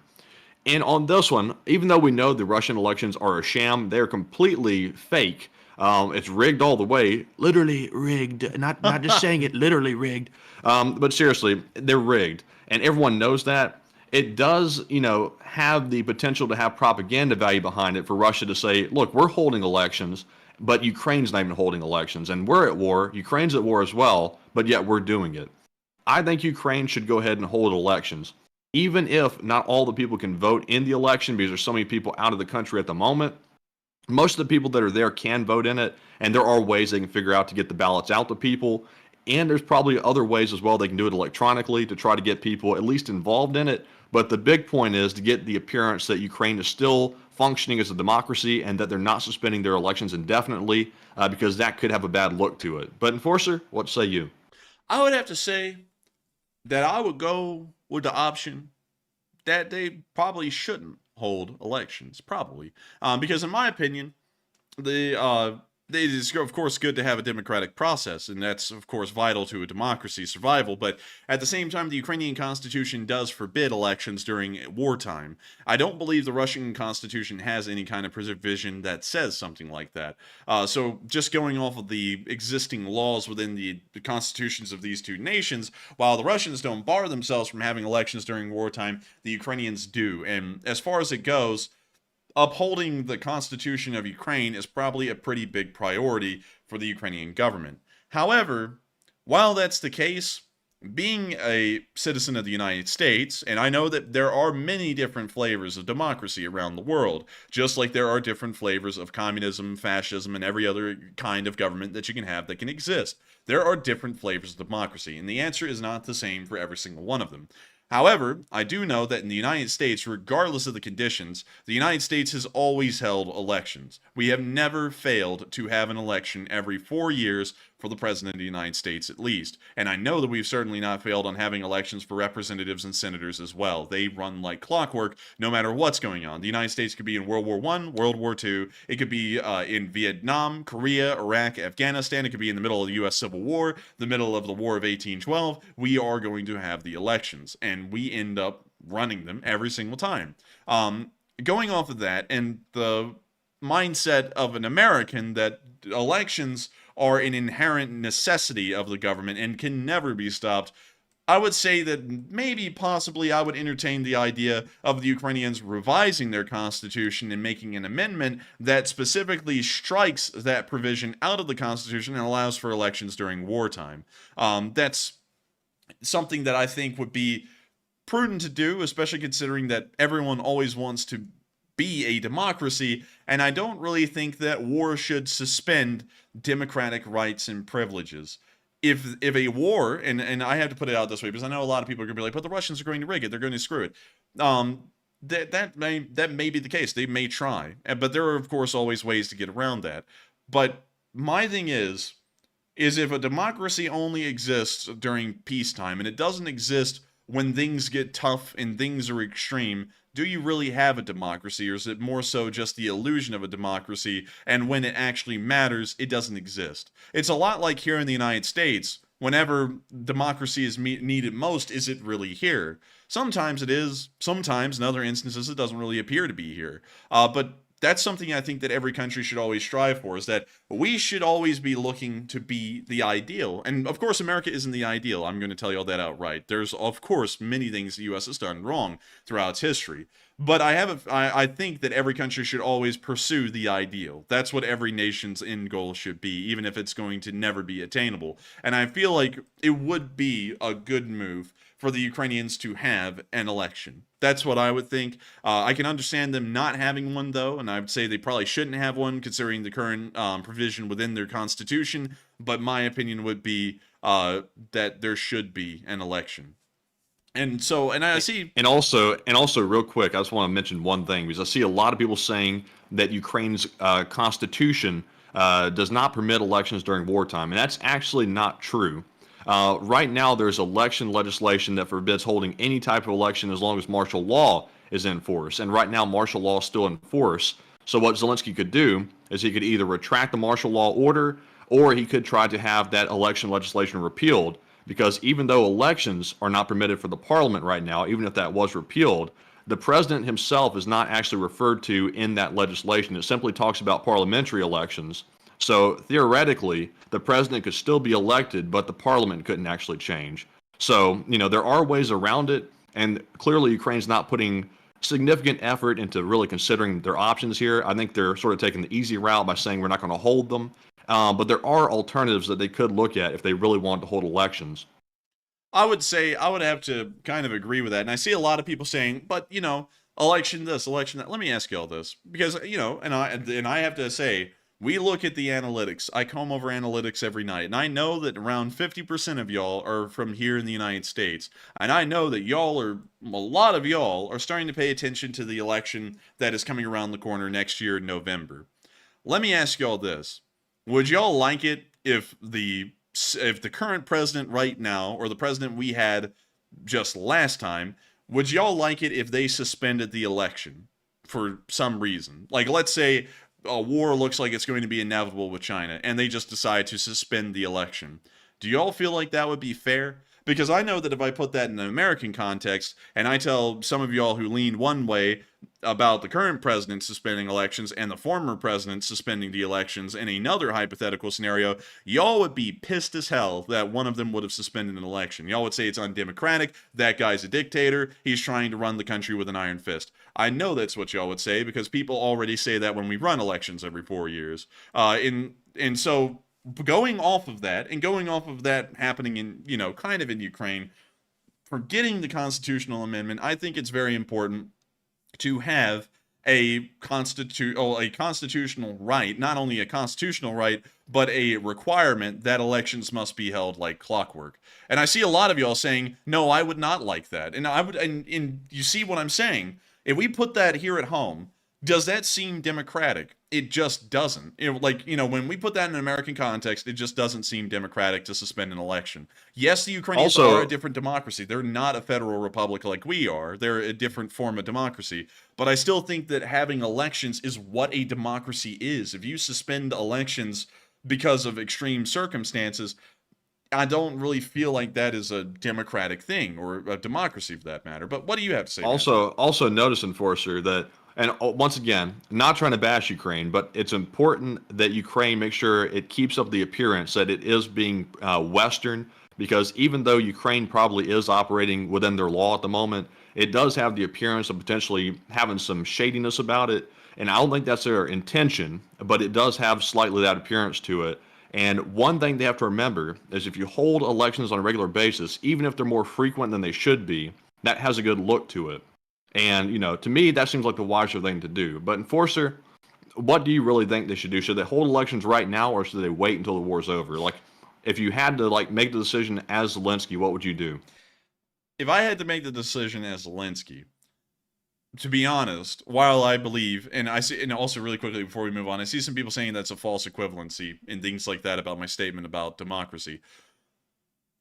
And on this one, even though we know the Russian elections are a sham, they're completely fake. It's rigged all the way, literally rigged, not just saying it, literally rigged. But seriously, they're rigged, and everyone knows that. It does, have the potential to have propaganda value behind it for Russia to say, look, we're holding elections, but Ukraine's not even holding elections, and we're at war, Ukraine's at war as well, but yet we're doing it. I think Ukraine should go ahead and hold elections. Even if not all the people can vote in the election because there's so many people out of the country at the moment, most of the people that are there can vote in it, and there are ways they can figure out to get the ballots out to people, and there's probably other ways as well they can do it electronically to try to get people at least involved in it. But the big point is to get the appearance that Ukraine is still functioning as a democracy and that they're not suspending their elections indefinitely, because that could have a bad look to it. But Enforcer, what say you?
I would have to say that I would go with the option that they probably shouldn't hold elections, probably. Because in my opinion, it is, of course, good to have a democratic process, and that's, of course, vital to a democracy's survival, but at the same time, the Ukrainian constitution does forbid elections during wartime. I don't believe the Russian constitution has any kind of provision that says something like that. So just going off of the existing laws within the constitutions of these two nations, while the Russians don't bar themselves from having elections during wartime, the Ukrainians do. And as far as it goes, upholding the Constitution of Ukraine is probably a pretty big priority for the Ukrainian government. However, while that's the case, being a citizen of the United States, and I know that there are many different flavors of democracy around the world, just like there are different flavors of communism, fascism, and every other kind of government that you can have that can exist. There are different flavors of democracy, and the answer is not the same for every single one of them. However, I do know that in the United States, regardless of the conditions, the United States has always held elections. We have never failed to have an election every 4 years for the President of the United States at least. And I know that we've certainly not failed on having elections for representatives and senators as well. They run like clockwork no matter what's going on. The United States could be in World War I, World War II. It could be in Vietnam, Korea, Iraq, Afghanistan. It could be in the middle of the U.S. Civil War, the middle of the War of 1812. We are going to have the elections, and we end up running them every single time. Going off of that, and the mindset of an American that elections are an inherent necessity of the government and can never be stopped, I would say that maybe possibly I would entertain the idea of the Ukrainians revising their constitution and making an amendment that specifically strikes that provision out of the constitution and allows for elections during wartime. That's something that I think would be prudent to do, especially considering that everyone always wants to be a democracy, and I don't really think that war should suspend democratic rights and privileges. If a war, and I have to put it out this way because I know a lot of people are going to be like, but the Russians are going to rig it, they're going to screw it. That may be the case. They may try, but there are of course always ways to get around that. But my thing is if a democracy only exists during peacetime and it doesn't exist when things get tough and things are extreme, do you really have a democracy, or is it more so just the illusion of a democracy, and when it actually matters, it doesn't exist? It's a lot like here in the United States. Whenever democracy is needed most, is it really here? Sometimes it is. Sometimes, in other instances, it doesn't really appear to be here. But that's something I think that every country should always strive for, is that we should always be looking to be the ideal. And of course, America isn't the ideal. I'm going to tell you all that outright. There's, of course, many things the U.S. has done wrong throughout its history. But I think that every country should always pursue the ideal. That's what every nation's end goal should be, even if it's going to never be attainable. And I feel like it would be a good move for the Ukrainians to have an election. That's what I would think. I can understand them not having one, though, and I would say they probably shouldn't have one considering the current provision within their constitution. But my opinion would be that there should be an election. And so, and I see,
and also, real quick, I just want to mention one thing, because I see a lot of people saying that Ukraine's constitution does not permit elections during wartime, and that's actually not true. Right now, there's election legislation that forbids holding any type of election as long as martial law is in force. And right now, martial law is still in force. So what Zelensky could do is he could either retract the martial law order, or he could try to have that election legislation repealed. Because even though elections are not permitted for the parliament right now, even if that was repealed, the president himself is not actually referred to in that legislation. It simply talks about parliamentary elections. So theoretically, the president could still be elected, but the parliament couldn't actually change. So, there are ways around it, and clearly Ukraine's not putting significant effort into really considering their options here. I think they're sort of taking the easy route by saying we're not going to hold them. But there are alternatives that they could look at if they really want to hold elections.
I would say I would have to kind of agree with that. And I see a lot of people saying, but, election this, election that. Let me ask you all this. Because, and I have to say, we look at the analytics. I comb over analytics every night. And I know that around 50% of y'all are from here in the United States. And I know that a lot of y'all are starting to pay attention to the election that is coming around the corner next year in November. Let me ask y'all this. Would y'all like it if the current president right now, or the president we had just last time, would y'all like it if they suspended the election for some reason? Like, let's say a war looks like it's going to be inevitable with China, and they just decide to suspend the election. Do y'all feel like that would be fair? Because I know that if I put that in an American context, and I tell some of y'all who lean one way about the current president suspending elections and the former president suspending the elections in another hypothetical scenario, y'all would be pissed as hell that one of them would have suspended an election. Y'all would say it's undemocratic, that guy's a dictator, he's trying to run the country with an iron fist. I know that's what y'all would say, because people already say that when we run elections every 4 years. And so going off of that, and going off of that happening in, kind of in Ukraine, forgetting the constitutional amendment, I think it's very important to have a constitutional right, not only a constitutional right, but a requirement that elections must be held like clockwork. And I see a lot of y'all saying, no, I would not like that. And and you see what I'm saying? If we put that here at home, does that seem democratic? It just doesn't. When we put that in an American context, it just doesn't seem democratic to suspend an election. Yes, the Ukrainians are a different democracy. They're not a federal republic like we are. They're a different form of democracy. But I still think that having elections is what a democracy is. If you suspend elections because of extreme circumstances, I don't really feel like that is a democratic thing, or a democracy for that matter. But what do you have to say?
Also notice, Enforcer, that And once again, not trying to bash Ukraine, but it's important that Ukraine make sure it keeps up the appearance that it is being Western, because even though Ukraine probably is operating within their law at the moment, it does have the appearance of potentially having some shadiness about it. And I don't think that's their intention, but it does have slightly that appearance to it. And one thing they have to remember is if you hold elections on a regular basis, even if they're more frequent than they should be, that has a good look to it. And, to me, that seems like the wiser thing to do. But Enforcer, what do you really think they should do? Should they hold elections right now, or should they wait until the war's over? Like, if you had to, make the decision as Zelensky, what would you do?
If I had to make the decision as Zelensky, to be honest, while I believe, and also really quickly before we move on, I see some people saying that's a false equivalency and things like that about my statement about democracy.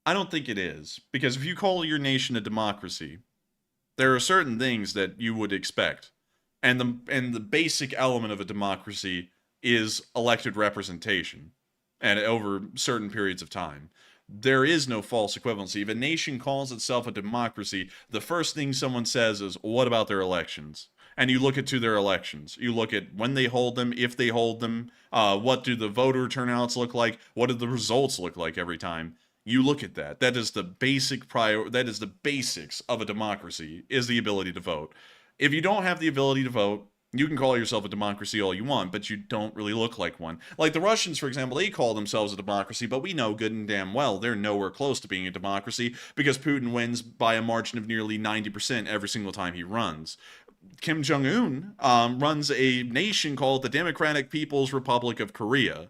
I don't think it is, because if you call your nation a democracy, there are certain things that you would expect, and the basic element of a democracy is elected representation, and over certain periods of time. There is no false equivalency. If a nation calls itself a democracy, the first thing someone says is, what about their elections? And you look at their elections. You look at when they hold them, if they hold them, what do the voter turnouts look like, what do the results look like every time. You look at that. That is the that is the basics of a democracy, is the ability to vote. If you don't have the ability to vote, you can call yourself a democracy all you want, but you don't really look like one. Like the Russians, for example, they call themselves a democracy, but we know good and damn well they're nowhere close to being a democracy because Putin wins by a margin of nearly 90% every single time he runs. Kim Jong-un runs a nation called the Democratic People's Republic of Korea.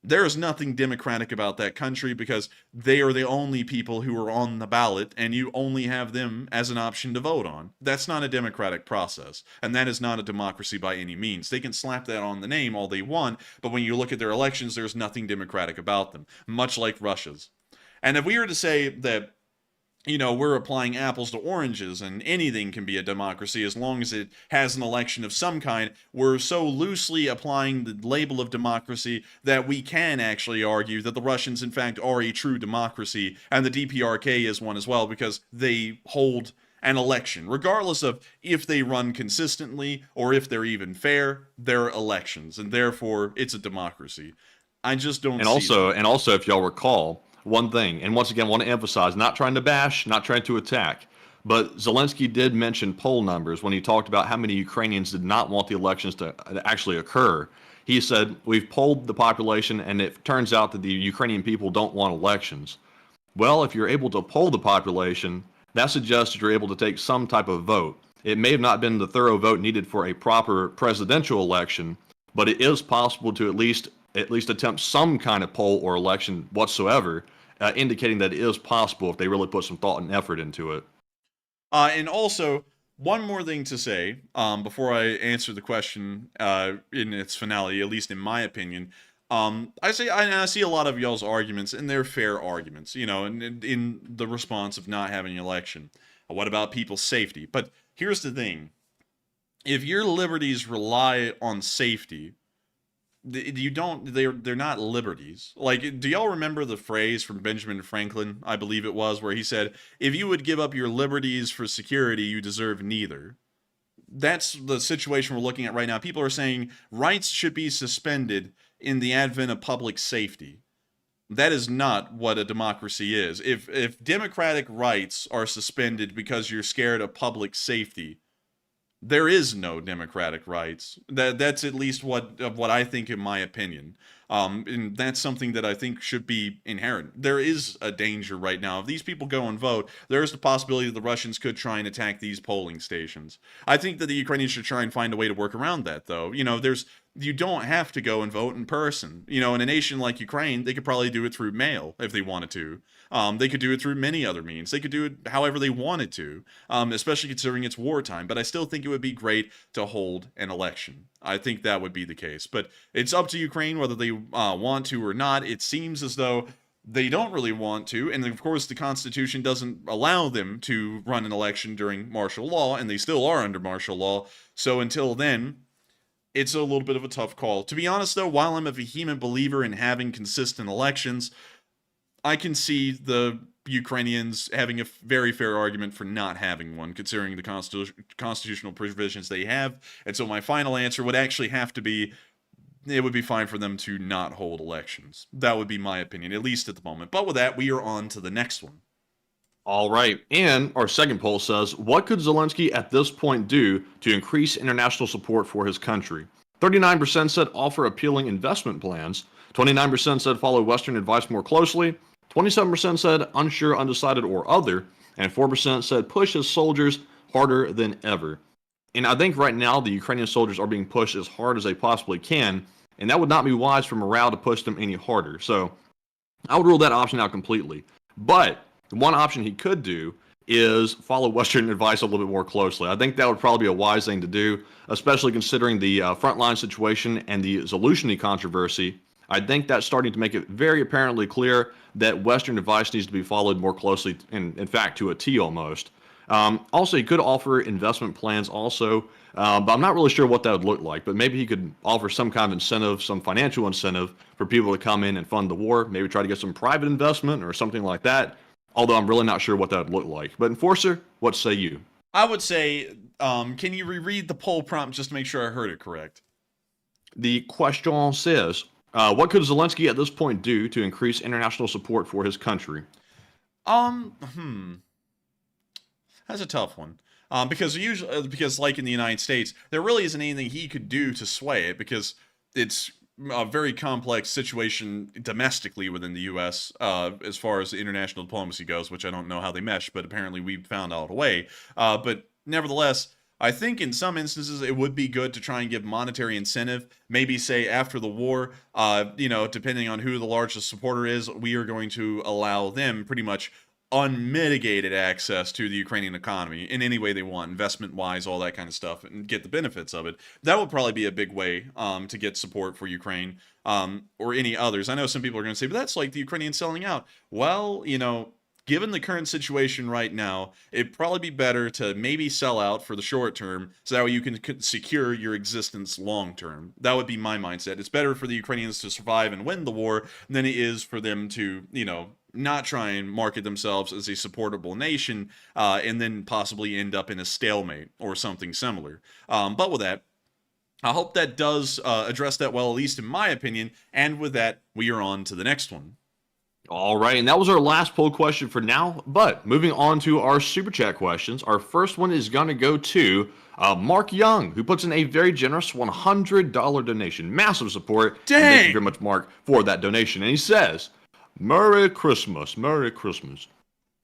There is nothing democratic about that country because they are the only people who are on the ballot and you only have them as an option to vote on. That's not a democratic process, and that is not a democracy by any means. They can slap that on the name all they want, but when you look at their elections, there's nothing democratic about them, much like Russia's. And if we were to say that, we're applying apples to oranges and anything can be a democracy as long as it has an election of some kind, we're so loosely applying the label of democracy that we can actually argue that the Russians, in fact, are a true democracy and the DPRK is one as well because they hold an election. Regardless of if they run consistently or if they're even fair, they're elections, and therefore it's a democracy. I just don't see that.
And also, if y'all recall, one thing, and once again, want to emphasize, not trying to bash, not trying to attack, but Zelensky did mention poll numbers when he talked about how many Ukrainians did not want the elections to actually occur. He said, we've polled the population, and it turns out that the Ukrainian people don't want elections. Well, if you're able to poll the population, that suggests that you're able to take some type of vote. It may have not been the thorough vote needed for a proper presidential election, but it is possible to at least attempt some kind of poll or election whatsoever, indicating that it is possible if they really put some thought and effort into it.
And also, one more thing to say before I answer the question in its finality, at least in my opinion. I see a lot of y'all's arguments, and they're fair arguments, in the response of not having an election. What about people's safety? But here's the thing. If your liberties rely on safety, they're not liberties. Like, do y'all remember the phrase from Benjamin Franklin, I believe it was, where he said, if you would give up your liberties for security, you deserve neither. That's the situation we're looking at right now. People are saying rights should be suspended in the advent of public safety. That is not what a democracy is. If democratic rights are suspended because you're scared of public safety, there is no democratic rights. That's at least what I think, in my opinion. And that's something that I think should be inherent. There is a danger right now. If these people go and vote, there's the possibility that the Russians could try and attack these polling stations. I think that the Ukrainians should try and find a way to work around that, though. You don't have to go and vote in person. In a nation like Ukraine, they could probably do it through mail if they wanted to. They could do it through many other means. They could do it however they wanted to, especially considering it's wartime. But I still think it would be great to hold an election. I think that would be the case. But it's up to Ukraine whether they want to or not. It seems as though they don't really want to. And of course, the Constitution doesn't allow them to run an election during martial law, and they still are under martial law. So until then, it's a little bit of a tough call. To be honest, though, while I'm a vehement believer in having consistent elections, I can see the Ukrainians having a very fair argument for not having one, considering the constitutional provisions they have. And so my final answer would actually have to be, it would be fine for them to not hold elections. That would be my opinion, at least at the moment. But with that, we are on to the next one.
All right. And our second poll says, what could Zelensky at this point do to increase international support for his country? 39% said offer appealing investment plans. 29% said follow Western advice more closely. 27% said unsure, undecided, or other. And 4% said push his soldiers harder than ever. And I think right now the Ukrainian soldiers are being pushed as hard as they possibly can. And that would not be wise for morale to push them any harder. So I would rule that option out completely. But one option he could do is follow Western advice a little bit more closely. I think that would probably be a wise thing to do, especially considering the frontline situation and the Zaluzhny controversy. I think that's starting to make it very apparently clear that Western advice needs to be followed more closely, in fact, to a T almost. Also, he could offer investment plans also, but I'm not really sure what that would look like. But maybe he could offer some kind of incentive, some financial incentive for people to come in and fund the war, maybe try to get some private investment or something like that. Although I'm really not sure what that would look like. But Enforcer, what say you?
I would say, can you reread the poll prompt just to make sure I heard it correct?
The question says, what could Zelensky at this point do to increase international support for his country?
That's a tough one. Because like in the United States, there really isn't anything he could do to sway it, because it's a very complex situation domestically within the U.S. As far as international diplomacy goes, which I don't know how they mesh, but apparently we've found out a way. But nevertheless, I think in some instances it would be good to try and give monetary incentive. Maybe say after the war, depending on who the largest supporter is, we are going to allow them pretty much unmitigated access to the Ukrainian economy in any way they want, investment-wise, all that kind of stuff, and get the benefits of it. That would probably be a big way to get support for Ukraine or any others. I know some people are going to say, but that's like the Ukrainians selling out. Well, given the current situation right now, it'd probably be better to maybe sell out for the short term, so that way you can secure your existence long term. That would be my mindset. It's better for the Ukrainians to survive and win the war than it is for them to, not try and market themselves as a supportable nation and then possibly end up in a stalemate or something similar. But with that, I hope that does address that well, at least in my opinion. And with that, we are on to the next one.
All right, and that was our last poll question for now. But moving on to our Super Chat questions, our first one is going to go to Mark Young, who puts in a very generous $100 donation. Massive support.
Dang!
And thank you very much, Mark, for that donation. And he says, Merry Christmas, Merry Christmas.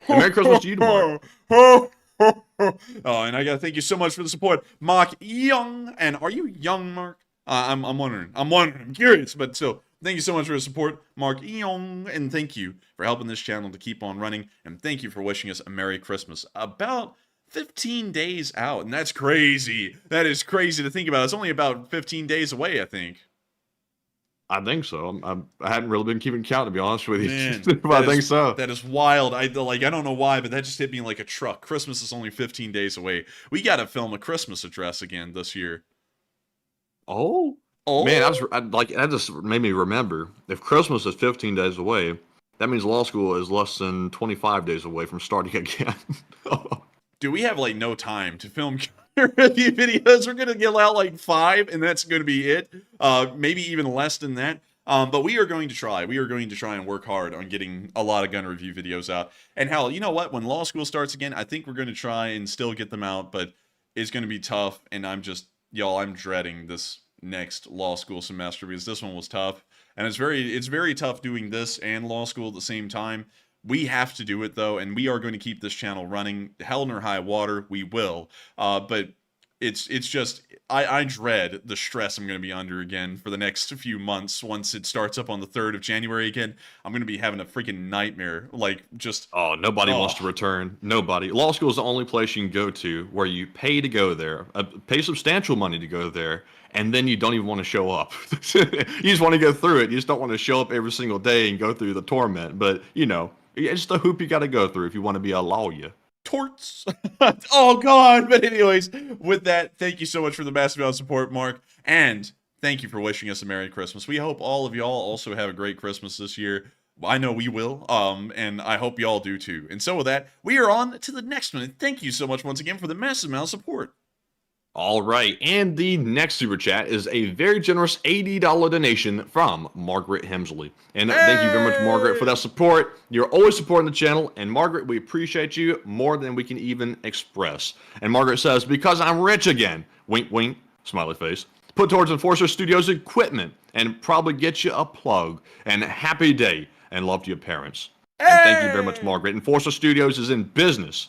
And Merry Christmas to you, Mark.
Oh, and I gotta thank you so much for the support, Mark Young. And are you young, Mark? I'm wondering. I'm curious, but still, thank you so much for the support, Mark Young, and thank you for helping this channel to keep on running. And thank you for wishing us a Merry Christmas. About 15 days out, and that's crazy. That is crazy to think about. It's only about 15 days away, I think.
I think so. I hadn't really been keeping count, to be honest with you.
Man,
but I think so.
That is wild. I don't know why, but that just hit me like a truck. Christmas is only 15 days away. We got to film a Christmas address again this year.
Oh man, that just made me remember. If Christmas is 15 days away, that means law school is less than 25 days away from starting again.
Dude, we have no time to film review videos. We're gonna get out 5, and that's gonna be it. Maybe even less than that. But we are going to try. We are going to try and work hard on getting a lot of gun review videos out. And hell, you know what? When law school starts again, I think we're going to try and still get them out. But it's going to be tough. And I'm dreading this next law school semester because this one was tough. And it's very tough doing this and law school at the same time. We have to do it though, and we are going to keep this channel running. Hell nor high water, we will. But it's just I dread the stress I'm going to be under again for the next few months. Once it starts up on the 3rd of January again, I'm going to be having a freaking nightmare.
Nobody wants to return. Nobody. Law school is the only place you can go to where you pay to go there, pay substantial money to go there, and then you don't even want to show up. You just want to go through it. You just don't want to show up every single day and go through the torment. But it's the hoop you got to go through if you want to be a lawyer.
Torts. Oh, God. But anyways, with that, thank you so much for the massive amount of support, Mark. And thank you for wishing us a Merry Christmas. We hope all of y'all also have a great Christmas this year. I know we will, and I hope y'all do too. And so with that, we are on to the next one. And thank you so much once again for the massive amount of support.
All right, and the next super chat is a very generous $80 donation from Margaret Hemsley. And thank you very much, Margaret, for that support. You're always supporting the channel, and Margaret, we appreciate you more than we can even express. And Margaret says, because I'm rich again, wink, wink, smiley face, put towards Enforcer Studios equipment, and probably get you a plug. And happy day, and love to your parents. And thank you very much, Margaret. Enforcer Studios is in business.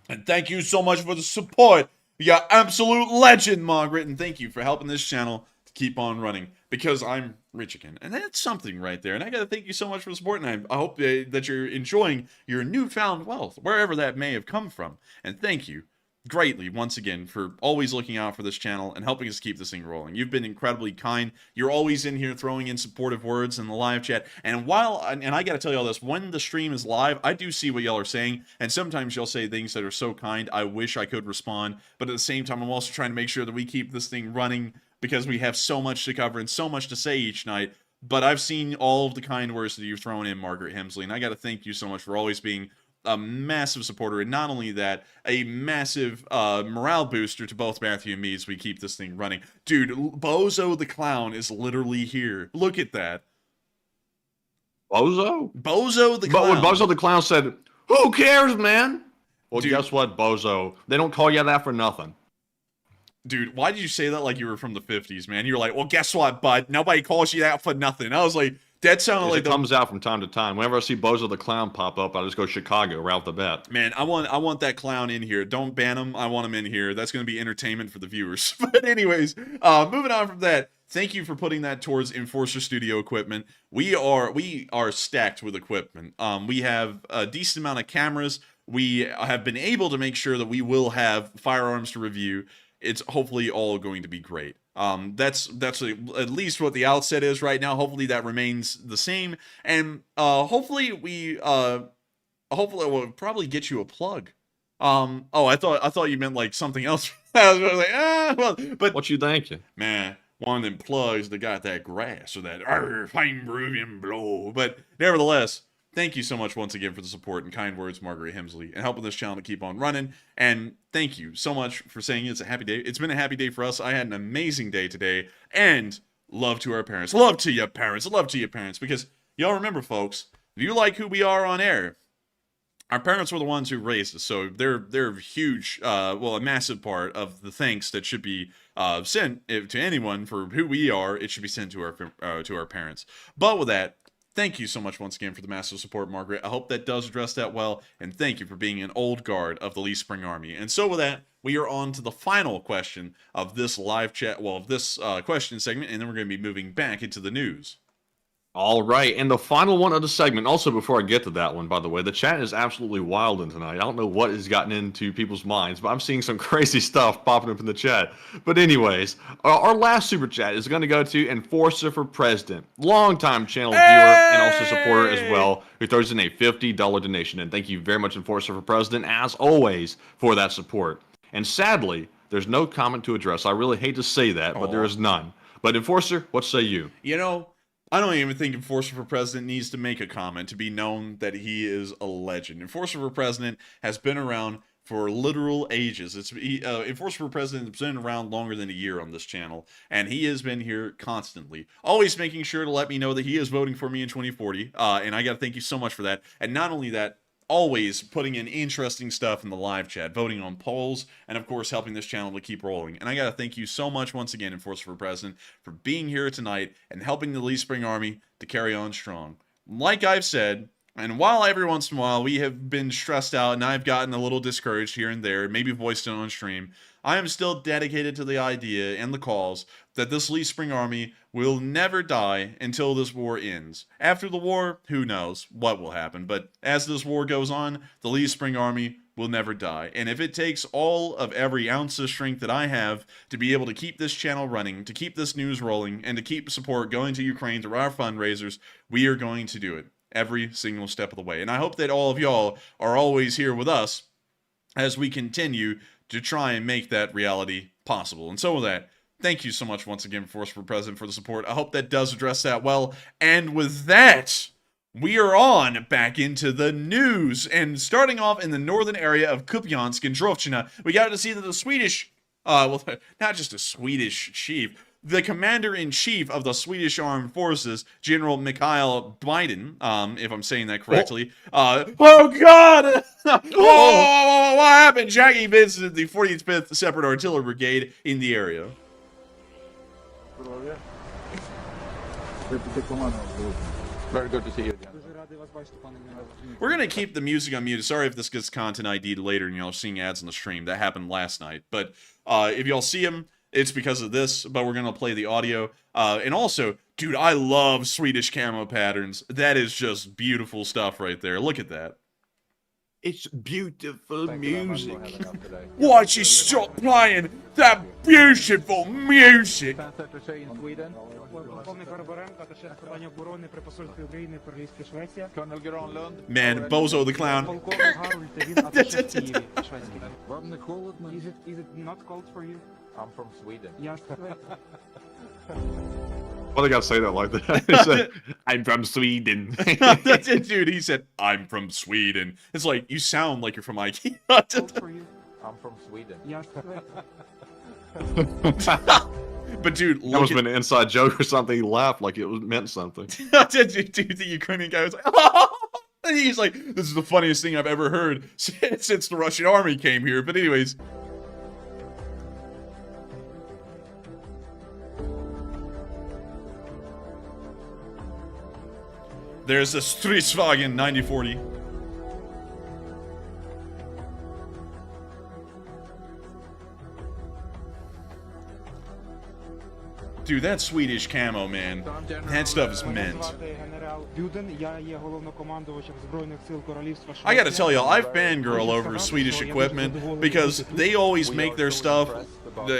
And thank you so much for the support. You're absolute legend, Margaret, and thank you for helping this channel to keep on running, because I'm rich again, and that's something right there. And I gotta thank you so much for the support, and I hope that you're enjoying your newfound wealth, wherever that may have come from. And thank you greatly once again for always looking out for this channel and helping us keep this thing rolling. You've been incredibly kind. You're always in here throwing in supportive words in the live chat. And I gotta tell you all this, when the stream is live, I do see what y'all are saying, and sometimes y'all say things that are so kind I wish I could respond, but at the same time I'm also trying to make sure that we keep this thing running, because we have so much to cover and so much to say each night. But I've seen all of the kind words that you've thrown in, Margaret Hemsley, and I gotta thank you so much for always being a massive supporter, and not only that, a massive morale booster to both Matthew and me as we keep this thing running. Dude, Bozo the Clown is literally here. Look at that.
Bozo?
Bozo the Clown.
But when Bozo the Clown said, who cares, man? Well,
Dude,
guess what, Bozo? They don't call you that for nothing.
Dude, why did you say that like you were from the 50s, man? You were like, well, guess what, bud? Nobody calls you that for nothing. I was like, that sounded like
it comes out from time to time. Whenever I see Bozo the Clown pop up, I just go Chicago right off the bat.
Man, I want that clown in here. Don't ban him. I want him in here. That's going to be entertainment for the viewers. But anyways, moving on from that, thank you for putting that towards Enforcer Studio equipment. We are stacked with equipment. We have a decent amount of cameras. We have been able to make sure that we will have firearms to review. It's hopefully all going to be great. That's at least what the outset is right now. Hopefully that remains the same, and hopefully we'll probably get you a plug. Oh, I thought you meant like something else. I was like, well, but
what you thinking,
man? One of them plugs that got that grass or that fine Peruvian blow. But nevertheless, thank you so much once again for the support and kind words, Margaret Hemsley, and helping this channel to keep on running. And thank you so much for saying it's a happy day. It's been a happy day for us. I had an amazing day today. And love to our parents. Love to your parents. Love to your parents. Because y'all remember, folks, if you like who we are on air, our parents were the ones who raised us. So they're huge, well, a massive part of the thanks that should be sent to anyone for who we are. It should be sent to our parents. But with that, thank you so much once again for the massive support, Margaret. I hope that does address that well, and thank you for being an old guard of the Lee Spring Army. And so with that, we are on to the final question of this live chat, well, of this question segment, and then we're going to be moving back into the news.
All right, and the final one of the segment, also before I get to that one, by the way, the chat is absolutely wild tonight. I don't know what has gotten into people's minds, but I'm seeing some crazy stuff popping up in the chat. But anyways, our last super chat is going to go to Enforcer for President, longtime channel viewer and also supporter as well, who throws in a $50 donation. And thank you very much, Enforcer for President, as always, for that support. And sadly, there's no comment to address. I really hate to say that, but there is none. But Enforcer, what say you?
You know, I don't even think Enforcer for President needs to make a comment to be known that he is a legend. Enforcer for President has been around for literal ages. Enforcer for President has been around longer than a year on this channel, and he has been here constantly, always making sure to let me know that he is voting for me in 2040, and I gotta thank you so much for that. And not only that, always putting in interesting stuff in the live chat, voting on polls, and of course helping this channel to keep rolling. And I gotta thank you so much once again, Enforcer for President, for being here tonight and helping the Lee Spring Army to carry on strong. Like I've said, and while every once in a while we have been stressed out and I've gotten a little discouraged here and there, maybe voiced it on stream, I am still dedicated to the idea and the cause that this Lee Spring Army will never die until this war ends. After the war, who knows what will happen, but as this war goes on, the Lee Spring Army will never die. And if it takes all of every ounce of strength that I have to be able to keep this channel running, to keep this news rolling, and to keep support going to Ukraine through our fundraisers, we are going to do it every single step of the way. And I hope that all of y'all are always here with us as we continue to try and make that reality possible. And so with that, thank you so much once again, Enforcer for President, for the support. I hope that does address that well. And with that, We are on back into the news, and starting off in the northern area of Kupiansk and Drovchina, we got to see that the Swedish, well, not just a Swedish chief, the commander-in-chief of the Swedish Armed Forces, General Mikhail Biden, if I'm saying that correctly. Oh God! What happened? Jackie visited the 45th Separate Artillery Brigade in the area.
Very good to see you again.
We're gonna keep the music unmuted. Sorry if this gets content ID'd later and y'all seeing ads on the stream. That happened last night. But if y'all see them, it's because of this. But we're gonna play the audio. And also, dude, I love Swedish camo patterns. That is just beautiful stuff right there. Look at that.
It's beautiful music.
Why don't you stop playing that beautiful music? Man, Bozo the Clown.
Is it not cold for you? I'm from Sweden. Yes.
Why they gotta say that like that? He said, I'm from Sweden.
That's it, dude. He said, I'm from Sweden. It's like, you sound like you're from IKEA.
I'm from Sweden. Yes.
But dude,
that must have been an inside joke or something. He laughed like it meant something.
Dude, the Ukrainian guy was like, oh! And he's like, this is the funniest thing I've ever heard since the Russian army came here. But anyways. There's a Stridswagen 9040. Dude, that Swedish camo, man. That stuff is mint. I gotta tell y'all, I fangirl over Swedish equipment because they always make their stuff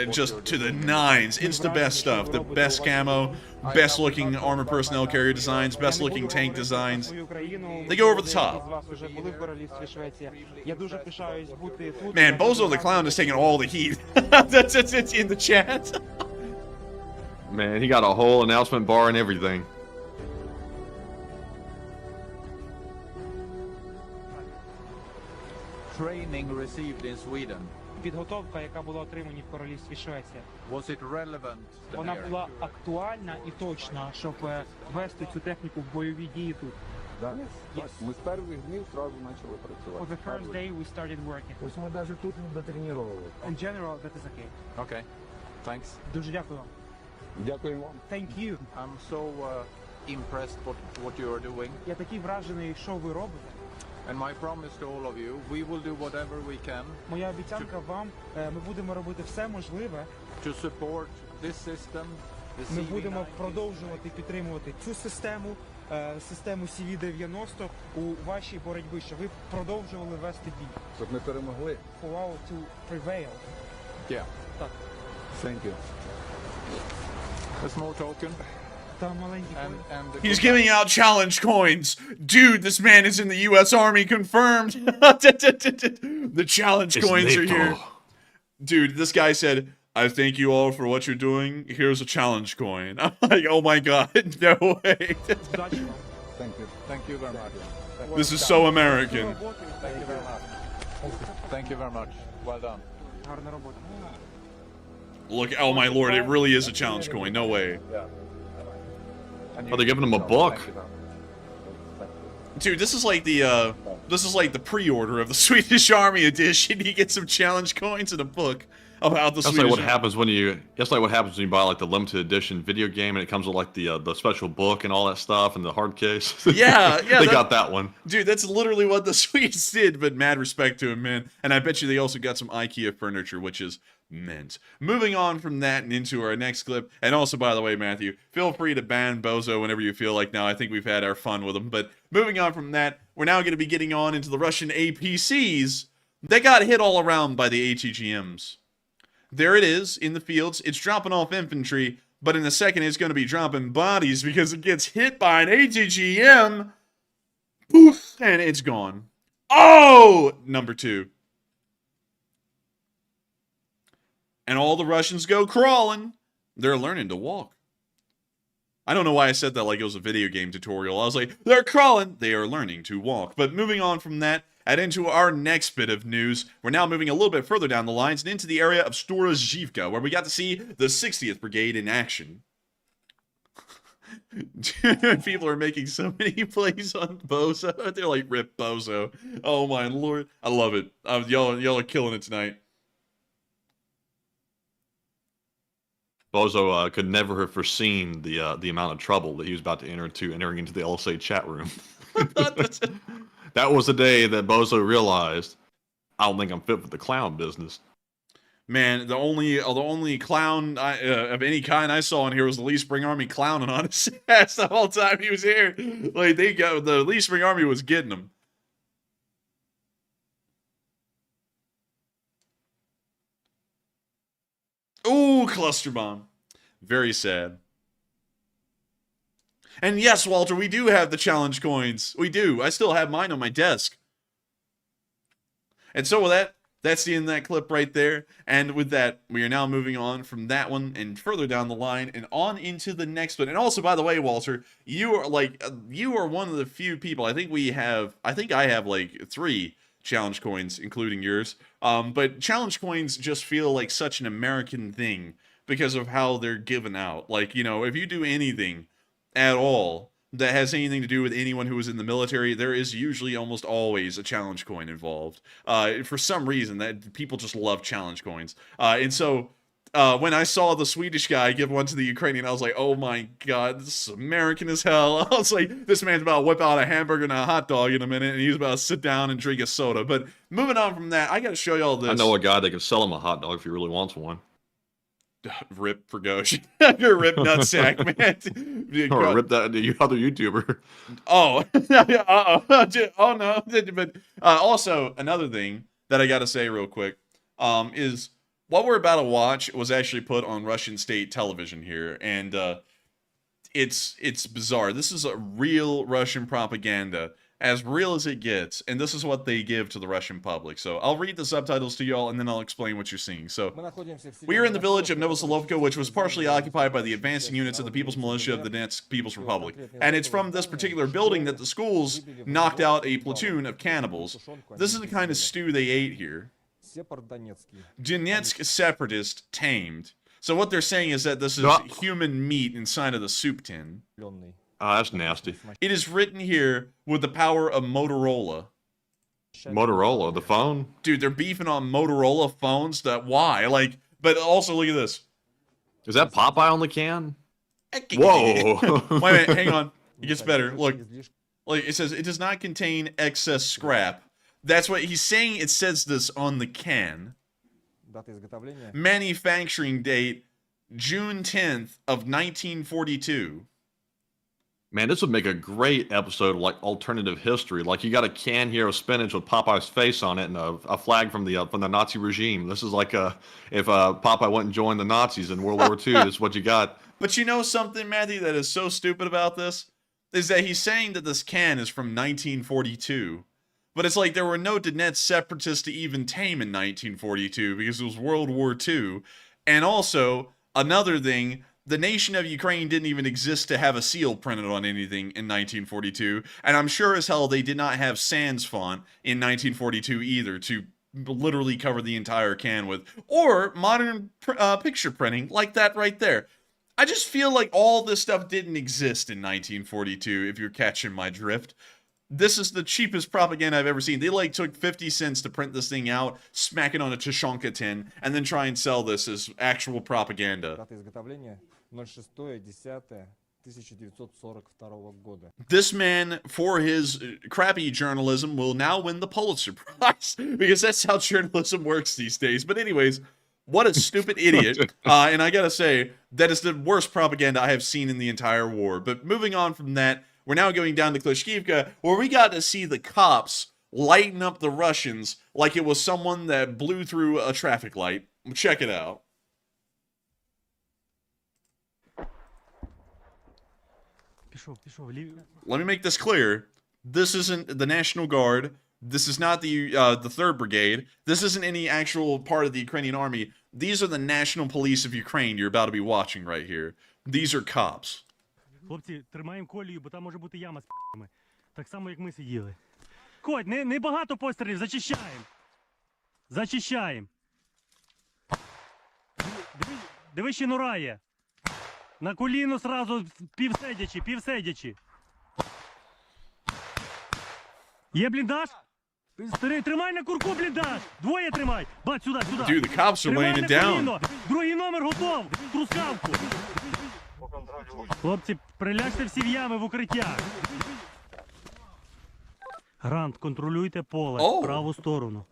just to the nines. It's the best stuff. The best camo, best looking armored personnel carrier designs, best looking tank designs. They go over the top. Man, Bozo the Clown is taking all the heat. That's in the chat.
Man, he got a whole announcement bar and everything.
Training received in Sweden.
Підготовка, яка була отримана в Королівстві Швеція.
Was it relevant?
Вона була актуальна і точна, щоб вести цю техніку в бойові дії тут.
Да. Ми з перших днів одразу почали працювати.
For the first day we started working.
Ось ми навіть тут не дотренували.
In general, that is okay.
Okay. Thanks.
Дуже дякую вам.
Дякую вам.
Thank you.
I'm so impressed what you are doing.
Я такий вражений, що ви робите.
And my promise to all of you, we will do whatever we can.
Моя обіцянка вам, ми будемо робити все можливе.
To support this system.
Ми будемо продовжувати підтримувати цю систему, систему CV-90 у вашій боротьбі, щоб ви продовжували вести бій.
Щоб ми перемогли.
For all to prevail.
Yeah.
Так.
Thank you. A small token.
He's giving out challenge coins. Dude, this man is in the U.S. Army, confirmed. The challenge coins are here. Dude, this guy said, I thank you all for what you're doing. Here's a challenge coin. I'm like, oh my god, no way.
Thank you. Thank you very much.
This is so American.
Thank you very much. Thank you very much. Well done.
Look, oh my lord, it really is a challenge coin. No way.
Oh, they're giving him a book.
Dude, this is like the pre-order of the Swedish Army edition. You get some challenge coins and a book about the Swedish
Army. That's like what happens when you. That's like what happens when you buy like the limited edition video game and it comes with like the special book and all that stuff and the hard case.
Yeah,
they got that one.
Dude, that's literally what the Swedes did. But mad respect to him, man. And I bet you they also got some IKEA furniture, which is mint. Moving on from that and into our next clip. And also, by the way, Matthew, feel free to ban Bozo whenever you feel like now. I think we've had our fun with him. But moving on from that, we're now going to be getting on into the Russian APCs. They got hit all around by the ATGMs. There it is in the fields. It's dropping off infantry, but in a second it's going to be dropping bodies because it gets hit by an ATGM. Poof, and it's gone. Oh, number 2. And all the Russians go crawling. They're learning to walk. I don't know why I said that like it was a video game tutorial. I was like, they're crawling, they are learning to walk. But moving on from that, and into our next bit of news, we're now moving a little bit further down the lines and into the area of Storozhivka, where we got to see the 60th Brigade in action. People are making so many plays on Bozo. They're like, rip Bozo. Oh my lord. I love it. Y'all are killing it tonight.
Bozo could never have foreseen the amount of trouble that he was about to entering into the LSA chat room. That was the day that Bozo realized, I don't think I'm fit for the clown business.
Man, the only clown of any kind I saw in here was the Lee Spring Army clowning on his ass the whole time he was here. Like the Lee Spring Army was getting him. Ooh, cluster bomb. Very sad. And yes, Walter, we do have the challenge coins. We do. I still have mine on my desk. And so with that, that's the end of that clip right there. And with that, we are now moving on from that one and further down the line and on into the next one. And also, by the way, Walter, you are one of the few people. I think I have like 3 challenge coins, including yours. But challenge coins just feel like such an American thing because of how they're given out. Like, you know, if you do anything at all that has anything to do with anyone who was in the military, there is usually almost always a challenge coin involved. For some reason, that people just love challenge coins. And so when I saw the Swedish guy give one to the Ukrainian, I was like, oh my god, this is American as hell. I was like, this man's about to whip out a hamburger and a hot dog in a minute, and he's about to sit down and drink a soda. But moving on from that, I got to show y'all this.
I know a guy that can sell him a hot dog if he really wants one.
Rip for Goshen. You're rip nutsack, man.
Or rip that other YouTuber.
Oh, oh no. But also, another thing that I got to say real quick is what we're about to watch was actually put on Russian state television here, and it's bizarre. This is a real Russian propaganda, as real as it gets, and this is what they give to the Russian public. So I'll read the subtitles to y'all, and then I'll explain what you're seeing. So, we are in the village of Novosolovka, which was partially occupied by the advancing units of the People's Militia of the Donetsk People's Republic. And it's from this particular building that the schools knocked out a platoon of cannibals. This is the kind of stew they ate here. Donetsk separatist tamed. So what they're saying is that this is human meat inside of the soup tin.
Oh, that's nasty.
It is written here with the power of Motorola.
Motorola, the phone?
Dude, they're beefing on Motorola phones. Why? Like, but also look at this.
Is that Popeye on the can? Whoa.
Wait a minute, hang on. It gets better. Look, it says, it does not contain excess scrap. That's what he's saying. It says this on the can. Manufacturing date, June 10th of 1942.
Man, this would make a great episode of, like, alternative history. Like, you got a can here of spinach with Popeye's face on it and a flag from the Nazi regime. This is like if Popeye went and joined the Nazis in World War II, this is what you got.
But you know something, Matthew, that is so stupid about this? Is that he's saying that this can is from 1942. But it's like there were no Donetsk separatists to even tame in 1942 because it was World War II. And also, another thing, the nation of Ukraine didn't even exist to have a seal printed on anything in 1942. And I'm sure as hell they did not have sans font in 1942 either to literally cover the entire can with. Or modern picture printing like that right there. I just feel like all this stuff didn't exist in 1942, if you're catching my drift. This is the cheapest propaganda I've ever seen. They like took 50 cents to print this thing out, smack it on a Tushonka tin, and then try and sell this as actual propaganda. This man, for his crappy journalism, will now win the Pulitzer Prize, because that's how journalism works these days. But anyways, what a stupid idiot. And I gotta say, that is the worst propaganda I have seen in the entire war. But moving on from that, we're now going down to Klishkivka, where we got to see the cops lighten up the Russians like it was someone that blew through a traffic light. Check it out. Let me make this clear. This isn't the National Guard. This is not the 3rd Brigade. This isn't any actual part of the Ukrainian army. These are the National Police of Ukraine you're about to be watching right here. These are cops.
Хлопці, тримаємо колію, бо там може бути яма з п***ми. Так само, як ми сиділи. Ходь, не багато пострілів, зачищаємо. Зачищаємо. Диви, ще нора є. На коліно сразу півсидячи. Є бліндаж? Тримай на курку бліндаж! Двоє тримай! Бать, сюди!
Dude, the cops are laying it down.
Другий номер готов! Трускавку! Хлопці, приляжте всі в ями в укриттях. Грант, контролюйте поле.
Oh.
В праву сторону.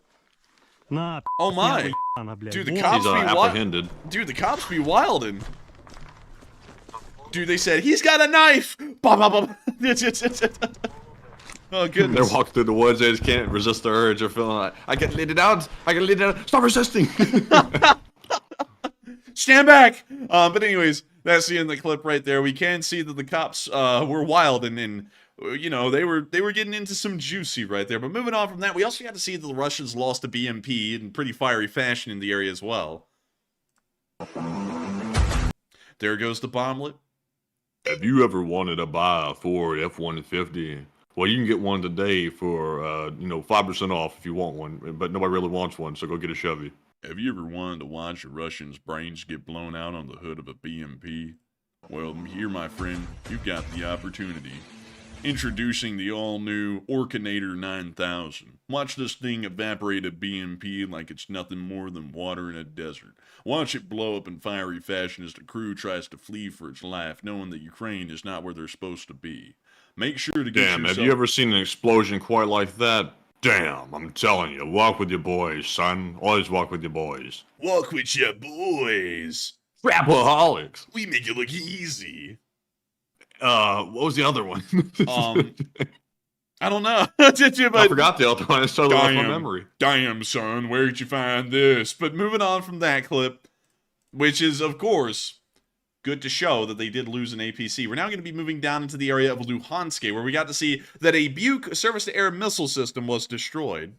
На,
Oh my. Dude, the cops be
apprehended.
Dude, the cops be wildin'. Dude, they said, he's got a knife! Bah, bah, bah. Oh, goodness.
They're walking through the woods, they just can't resist the urge. They're feeling like, I can let it out. Stop resisting.
Stand back! But anyways, that's the end of the clip right there. We can see that the cops were wild and you know, they were getting into some juicy right there. But moving on from that, we also got to see that the Russians lost a BMP in pretty fiery fashion in the area as well. There goes the bomblet.
Have you ever wanted to buy a Ford F-150? Well, you can get one today for, 5% off if you want one, but nobody really wants one, so go get a Chevy.
Have you ever wanted to watch a Russian's brains get blown out on the hood of a BMP? Well, here, my friend, you've got the opportunity. Introducing the all-new Orkinator 9000. Watch this thing evaporate a BMP like it's nothing more than water in a desert. Watch it blow up in fiery fashion as the crew tries to flee for its life, knowing that Ukraine is not where they're supposed to be. Make sure to get yourself...
Have you ever seen an explosion quite like that? Damn, I'm telling you, walk with your boys, son. Always walk with your boys.
Walk with your boys.
Trapaholics.
We make it look easy.
What was the other one?
I don't know.
I forgot the other one. It's totally off my memory.
Damn, son, where'd you find this? But moving on from that clip, which is, of course, good to show that they did lose an APC. We're now going to be moving down into the area of Luhansk, where we got to see that a Buk surface-to-air missile system was destroyed.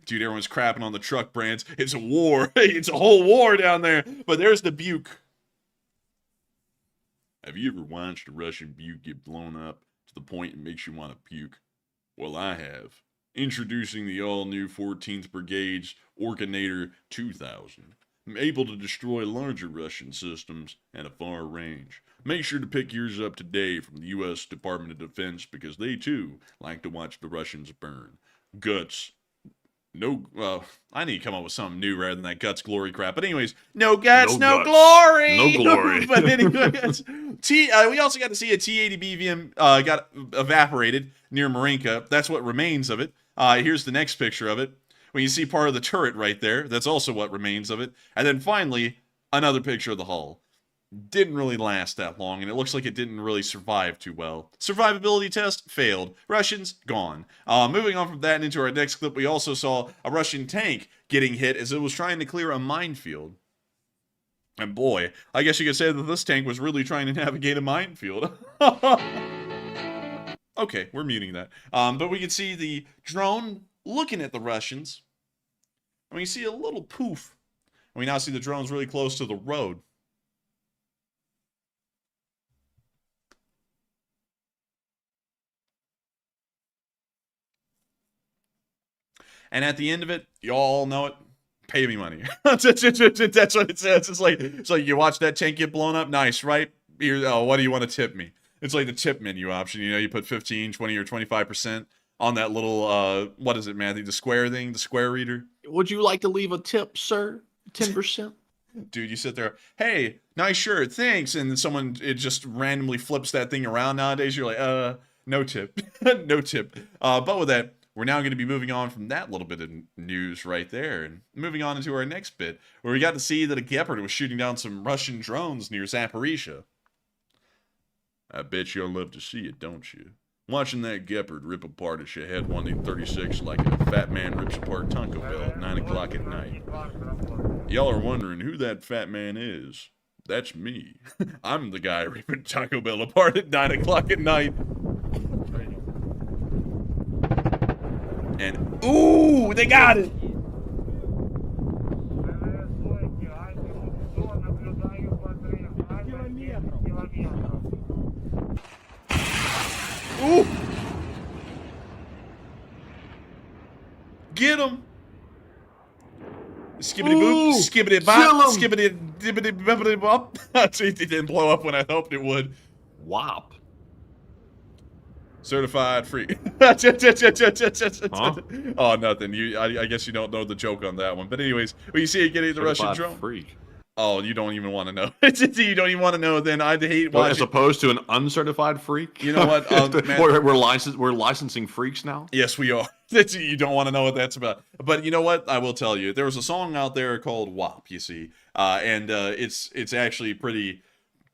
Dude, everyone's crapping on the truck brands. It's a war. It's a whole war down there. But there's the Buk. Have you ever watched a Russian Buk get blown up to the point it makes you want to puke? Well, I have. Introducing the all-new 14th Brigade's Orkinator 2000. Able to destroy larger Russian systems at a far range. Make sure to pick yours up today from the U.S. Department of Defense because they, too, like to watch the Russians burn. Guts. I need to come up with something new rather than that guts glory crap. But anyways, no guts, no glory!
No glory.
But anyways, we also got to see a T-80B VM got evaporated near Marinka. That's what remains of it. Here's the next picture of it. When you see part of the turret right there, that's also what remains of it. And then finally, another picture of the hull. Didn't really last that long, and it looks like it didn't really survive too well. Survivability test failed. Russians gone. Moving on from that and into our next clip, we also saw a Russian tank getting hit as it was trying to clear a minefield. And boy, I guess you could say that this tank was really trying to navigate a minefield. Okay, we're muting that. But we can see the drone looking at the Russians. And we see a little poof. And we now see the drones really close to the road. And at the end of it, you all know it. Pay me money. That's what it says. It's like you watch that tank get blown up. Nice, right? What do you want to tip me? It's like the tip menu option. You know, you put 15, 20, or 25% on that little, what is it, Matthew? The square thing? The square reader?
Would you like to leave a tip, sir? 10%?
Dude, you sit there, hey, nice shirt, thanks. And then it just randomly flips that thing around nowadays. You're like, no tip. No tip. But with that, we're now going to be moving on from that little bit of news right there and moving on into our next bit, where we got to see that a Gepard was shooting down some Russian drones near Zaporizhia. I bet you'll love to see it, don't you? Watching that Gepard rip apart a Shahed 136 like a fat man rips apart Taco Bell at 9 o'clock at night. Y'all are wondering who that fat man is. That's me. I'm the guy ripping Taco Bell apart at 9 o'clock at night. And, ooh, they got it! Ooh! Get him! Skibbity boop, skibbity bop, skibbity dibbity bibbity bop. It didn't blow up when I hoped it would.
Wop.
Certified free.
Huh?
Oh, nothing. I guess you don't know the joke on that one. But anyways, when you see it getting the Russian drone.
Freak.
Oh, you don't even want to know. You don't even want to know. Then I'd hate watching.
As opposed to an uncertified freak.
You know what? Man,
we're licensing freaks now.
yes, we are. You don't want to know what that's about. But you know what? I will tell you. There was a song out there called WAP. You see, and it's actually pretty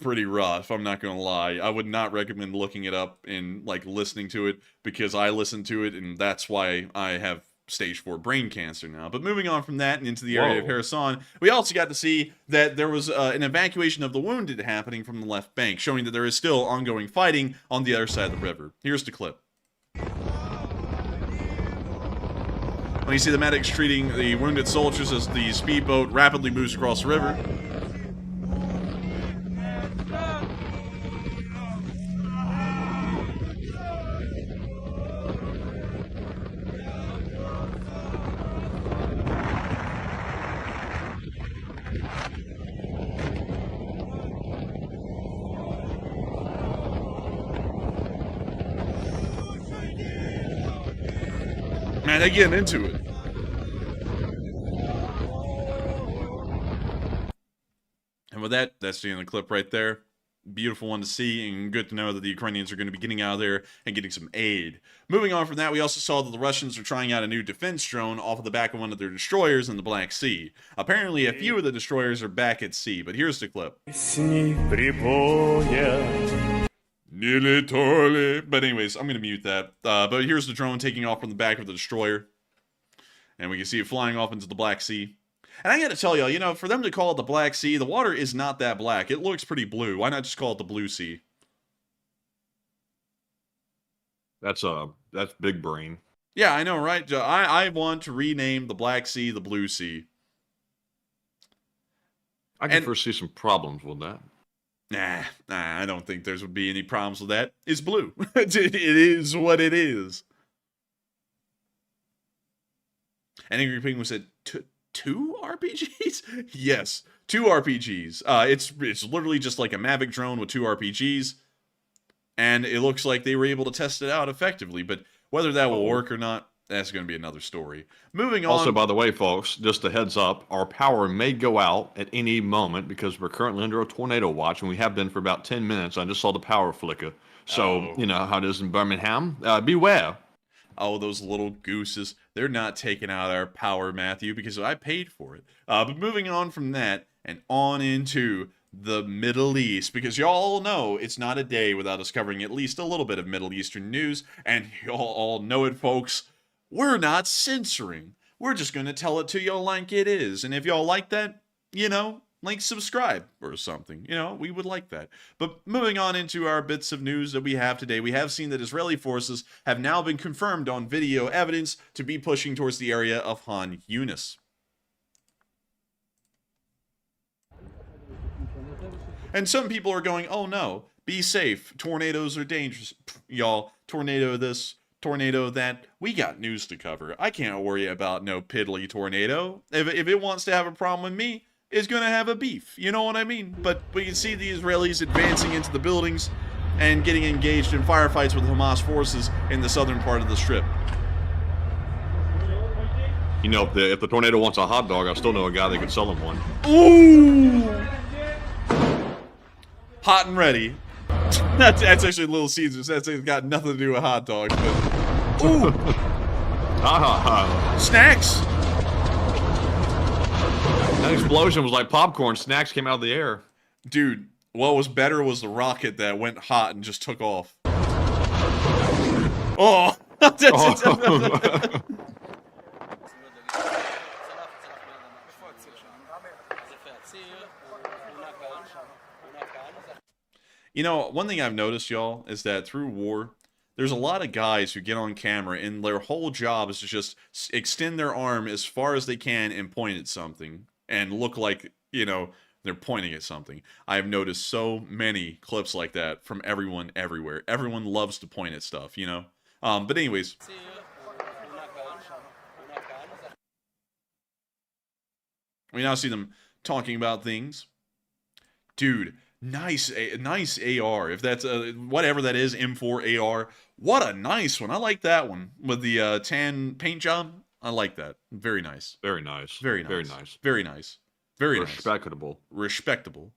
rough. I'm not gonna lie. I would not recommend looking it up and like listening to it because I listened to it and that's why I have stage 4 brain cancer now. But moving on from that and into the area of Kherson, we also got to see that there was an evacuation of the wounded happening from the left bank, showing that there is still ongoing fighting on the other side of the river. Here's the clip. When you see the medics treating the wounded soldiers as the speedboat rapidly moves across the river. Man, they're getting into it. And with that, that's the end of the clip right there. Beautiful one to see, and good to know that the Ukrainians are going to be getting out of there and getting some aid. Moving on from that, we also saw that the Russians are trying out a new defense drone off of the back of one of their destroyers in the Black Sea. Apparently, a few of the destroyers are back at sea, but here's the clip. But anyways, I'm going to mute that. But here's the drone taking off from the back of the destroyer. And we can see it flying off into the Black Sea. And I got to tell y'all, you know, for them to call it the Black Sea, the water is not that black. It looks pretty blue. Why not just call it the Blue Sea?
That's big brain.
Yeah, I know, right? I want to rename the Black Sea the Blue Sea.
I can foresee some problems with that.
Nah, I don't think there would be any problems with that. It's blue. It is what it is. And Angry Penguin said, two RPGs? Yes, 2 RPGs. It's literally just like a Mavic drone with 2 RPGs. And it looks like they were able to test it out effectively. But whether that will work or not, that's going to be another story. Moving on.
Also, by the way, folks, just a heads up, our power may go out at any moment because we're currently under a tornado watch, and we have been for about 10 minutes. I just saw the power flicker. So, you know how it is in Birmingham. Beware.
Oh, those little gooses. They're not taking out our power, Matthew, because I paid for it. But moving on from that and on into the Middle East, because y'all all know it's not a day without us covering at least a little bit of Middle Eastern news, and y'all all know it, folks. We're not censoring. We're just going to tell it to y'all like it is. And if y'all like that, you know, like subscribe or something. You know, we would like that. But moving on into our bits of news that we have today, we have seen that Israeli forces have now been confirmed on video evidence to be pushing towards the area of Han Yunis. And some people are going, oh no, be safe. Tornadoes are dangerous. Y'all, tornado this, tornado that. We got news to cover. I can't worry about no piddly tornado. If it wants to have a problem with me, it's going to have a beef. You know what I mean? But we can see the Israelis advancing into the buildings and getting engaged in firefights with Hamas forces in the southern part of the strip.
You know, if the tornado wants a hot dog, I still know a guy that could sell him one.
Ooh! Hot and ready. That's actually Little Caesars. That's got nothing to do with hot dogs, but ooh! Snacks.
That explosion was like popcorn. Snacks came out of the air.
Dude, what was better was the rocket that went hot and just took off. Oh! You know, one thing I've noticed, y'all, is that through war, there's a lot of guys who get on camera and their whole job is to just extend their arm as far as they can and point at something and look like, you know, They're pointing at something. I have noticed so many clips like that from everyone everywhere. Everyone loves to point at stuff, you know? But anyways. We now see them talking about things. Dude, nice AR. If that's whatever that is, M4 AR. What a nice one. I like that one with the tan paint job. I like that. Very nice.
Very nice.
Very nice.
Very nice.
Very nice. Very
respectable.
Nice. Respectable.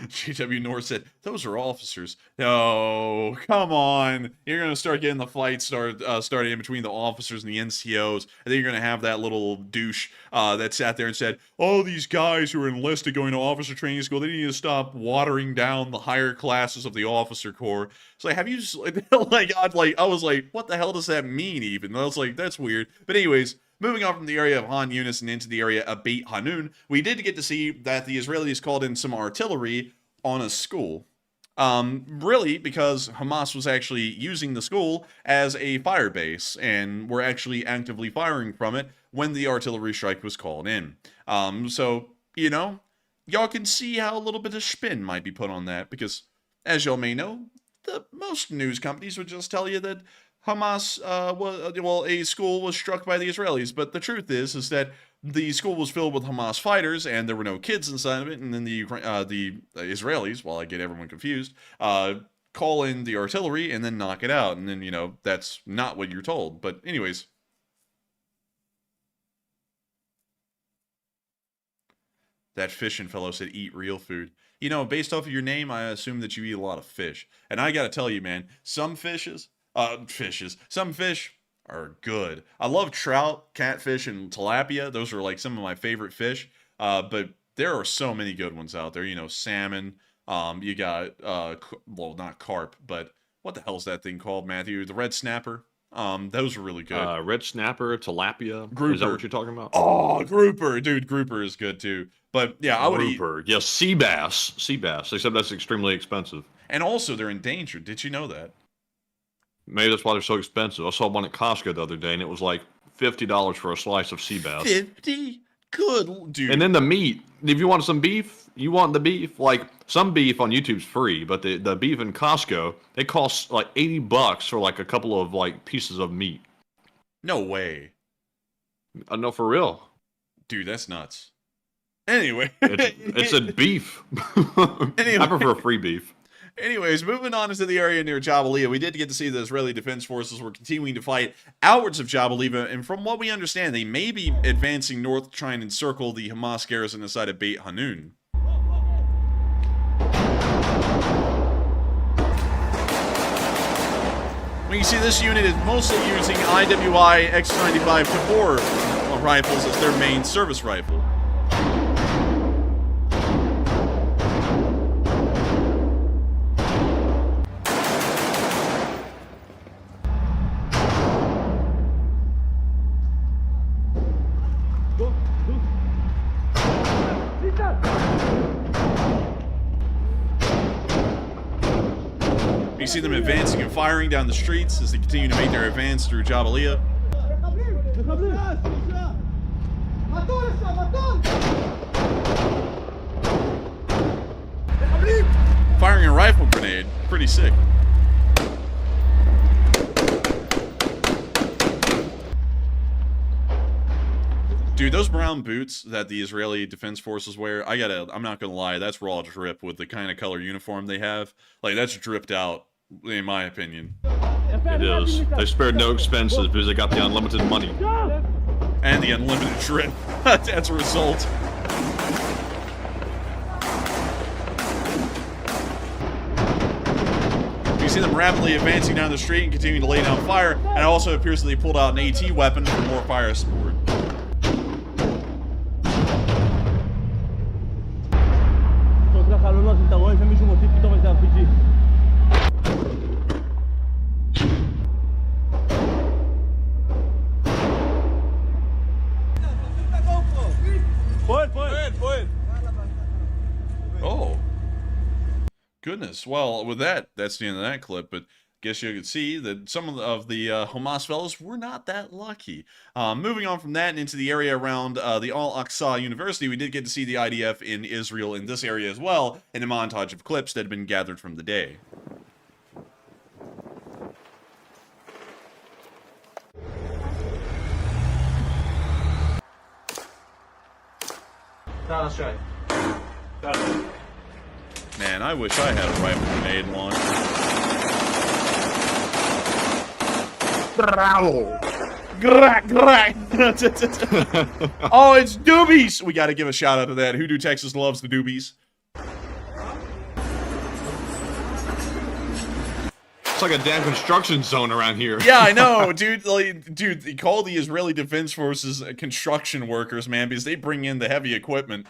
GW North said, those are officers. No, come on. You're going to start getting the fight started in between the officers and the NCOs. And then you're going to have that little douche that sat there and said, oh, these guys who are enlisted going to officer training school, they need to stop watering down the higher classes of the officer corps. It's like, have you just, I was like, what the hell does that mean even? I was like, that's weird. But anyways, moving on from the area of Han Yunis and into the area of Beit Hanun, we did get to see that the Israelis called in some artillery on a school. Really, because Hamas was actually using the school as a fire base and were actually actively firing from it when the artillery strike was called in. So, you know, y'all can see how a little bit of spin might be put on that because, as y'all may know, most news companies would just tell you that Hamas, a school was struck by the Israelis, but the truth is that the school was filled with Hamas fighters, and there were no kids inside of it, and then the Israelis, while I get everyone confused, call in the artillery and then knock it out, and then, you know, that's not what you're told. But anyways. That fishing fellow said, eat real food. You know, based off of your name, I assume that you eat a lot of fish. And I gotta tell you, man, some fish are good. I love trout, catfish, and tilapia. Those are like some of my favorite fish. But there are so many good ones out there. You know, salmon. You got, well, not carp, but what the hell is that thing called, Matthew? The red snapper. Those are really good.
Red snapper, tilapia.
Grouper.
Is that what you're talking about?
Oh, grouper. Dude, grouper is good too. But yeah, I would eat.
Grouper. Yeah, sea bass. Sea bass. Except that's extremely expensive.
And also, they're endangered. Did you know that?
Maybe that's why they're so expensive. I saw one at Costco the other day, and it was like $50 for a slice of sea bass.
50? Good, dude.
And then the meat. If you want some beef, you want the beef. Like, some beef on YouTube's free, but the beef in Costco, it costs like $80 for like a couple of like pieces of meat.
No way.
No, for real.
Dude, that's nuts. Anyway.
It's a beef.
Anyway.
I prefer free beef.
Anyways, moving on into the area near Jabalia, we did get to see the Israeli Defense Forces were continuing to fight outwards of Jabalia, and from what we understand, they may be advancing north to try and encircle the Hamas garrison inside of Beit Hanun. When you see this unit is mostly using IWI X95 Tabor rifles as their main service rifle. You see them advancing and firing down the streets as they continue to make their advance through Jabalia. Firing a rifle grenade. Pretty sick. Dude, those brown boots that the Israeli Defense Forces wear, I'm not gonna lie, that's raw drip with the kind of color uniform they have. Like, that's dripped out, in my opinion.
It is. They spared no expenses because they got the unlimited money.
And the unlimited drip. That's a result. You see them rapidly advancing down the street and continuing to lay down fire, and it also appears that they pulled out an AT weapon for more fire support. Oh. Goodness. Well, with that, that's the end of that clip, but guess you could see that some of the Hamas fellows were not that lucky. Moving on from that and into the area around the Al-Aqsa University, we did get to see the IDF in Israel in this area as well, in a montage of clips that had been gathered from the day. Man, I wish I had a rifle grenade launcher. Oh, it's doobies! We gotta give a shout out to that. Hoodoo, Texas loves the doobies.
It's like a damn construction zone around here.
Yeah, I know, dude. Dude, call the Israeli Defense Forces construction workers, man, because they bring in the heavy equipment.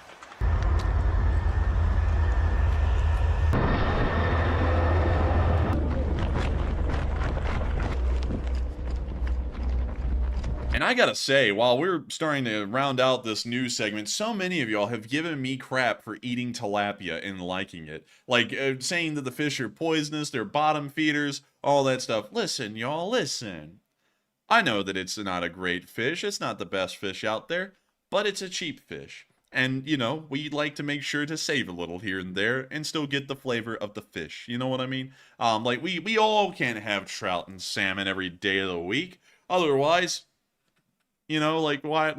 And I gotta say, while we're starting to round out this news segment, so many of y'all have given me crap for eating tilapia and liking it. Like, saying that the fish are poisonous, they're bottom feeders, all that stuff. Listen, y'all, listen. I know that it's not a great fish, it's not the best fish out there, but it's a cheap fish. And, you know, we like to make sure to save a little here and there and still get the flavor of the fish. You know what I mean? Like, we all can't have trout and salmon every day of the week. Otherwise, you know, like, why,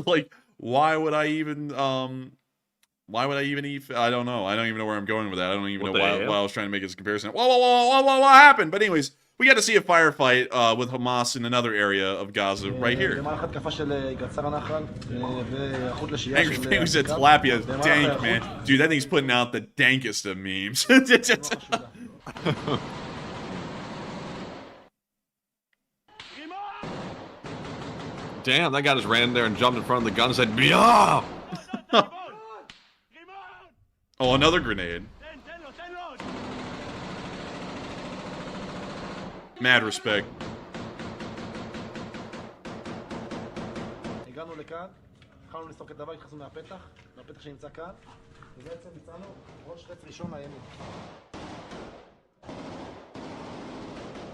like, why would I even eat, I don't know. I don't even know where I'm going with that. I don't even know why I was trying to make this comparison. Whoa, what happened? But anyways, we got to see a firefight with Hamas in another area of Gaza right here. Angry Penguin said tilapia is dank, man. Dude, that thing's putting out the dankest of memes.
Damn, that guy just ran in there and jumped in front of the gun and said, "Yeah!"
Oh, another grenade. Mad respect.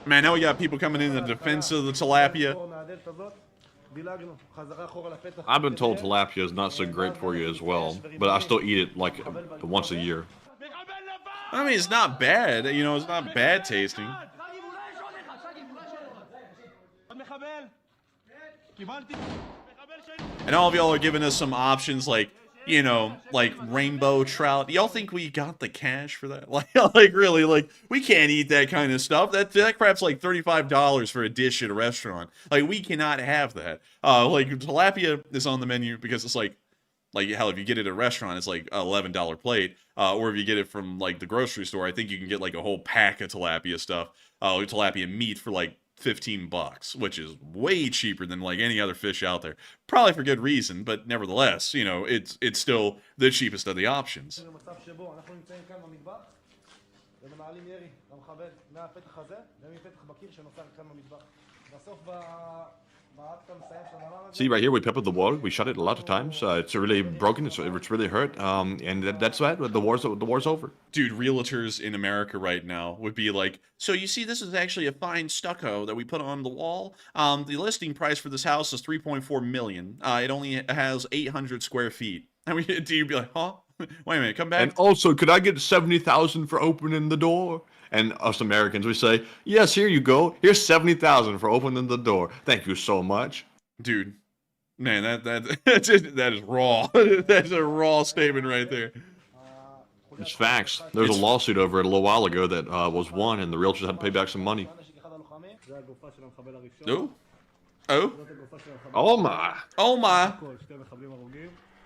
Man, now we got people coming in the defense of the tilapia.
I've been told tilapia is not so great for you as well, but I still eat it like once a year.
I mean, it's not bad. You know, it's not bad tasting. And all of y'all are giving us some options like, you know, like rainbow trout. Y'all think we got the cash for that? Like really, like, we can't eat that kind of stuff. That crap's like $35 for a dish at a restaurant. Like, we cannot have that. Like, tilapia is on the menu because it's like hell, if you get it at a restaurant, it's like $11 plate. Or if you get it from like the grocery store, I think you can get like a whole pack of tilapia stuff, tilapia meat for like $15, which is way cheaper than like any other fish out there. Probably for good reason, but nevertheless, you know, it's still the cheapest of the options.
See right here, we peppered the wall. We shot it a lot of times. It's really broken. It's really hurt. And that's that. The war's over.
Dude, realtors in America right now would be like, so you see, this is actually a fine stucco that we put on the wall. The listing price for this house is $3.4 million. It only has 800 square feet. I mean, do you be like, huh? Wait a minute, come back.
And also, could I get $70,000 for opening the door? And us Americans, we say, yes, here you go. Here's $70,000 for opening the door. Thank you so much.
Dude, man, that is raw. That's a raw statement right there.
It's facts. There was a lawsuit over it a little while ago that was won, and the realtors had to pay back some money.
Oh? Oh?
Oh my.
Oh my.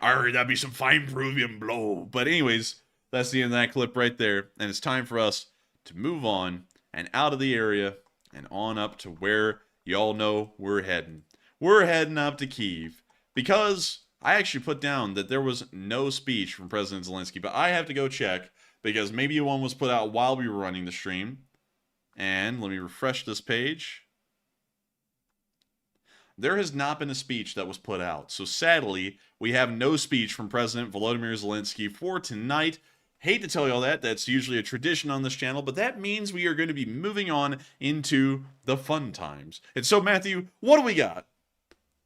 I heard that'd be some fine Peruvian blow. But anyways, that's the end of that clip right there. And it's time for us to move on and out of the area and on up to where y'all know we're heading. We're heading up to Kyiv because I actually put down that there was no speech from President Zelensky, but I have to go check because maybe one was put out while we were running the stream. And let me refresh this page. There has not been a speech that was put out. So sadly, we have no speech from President Volodymyr Zelensky for tonight. Hate to tell you all that. That's usually a tradition on this channel, but that means we are going to be moving on into the fun times. And so, Matthew, what do we got?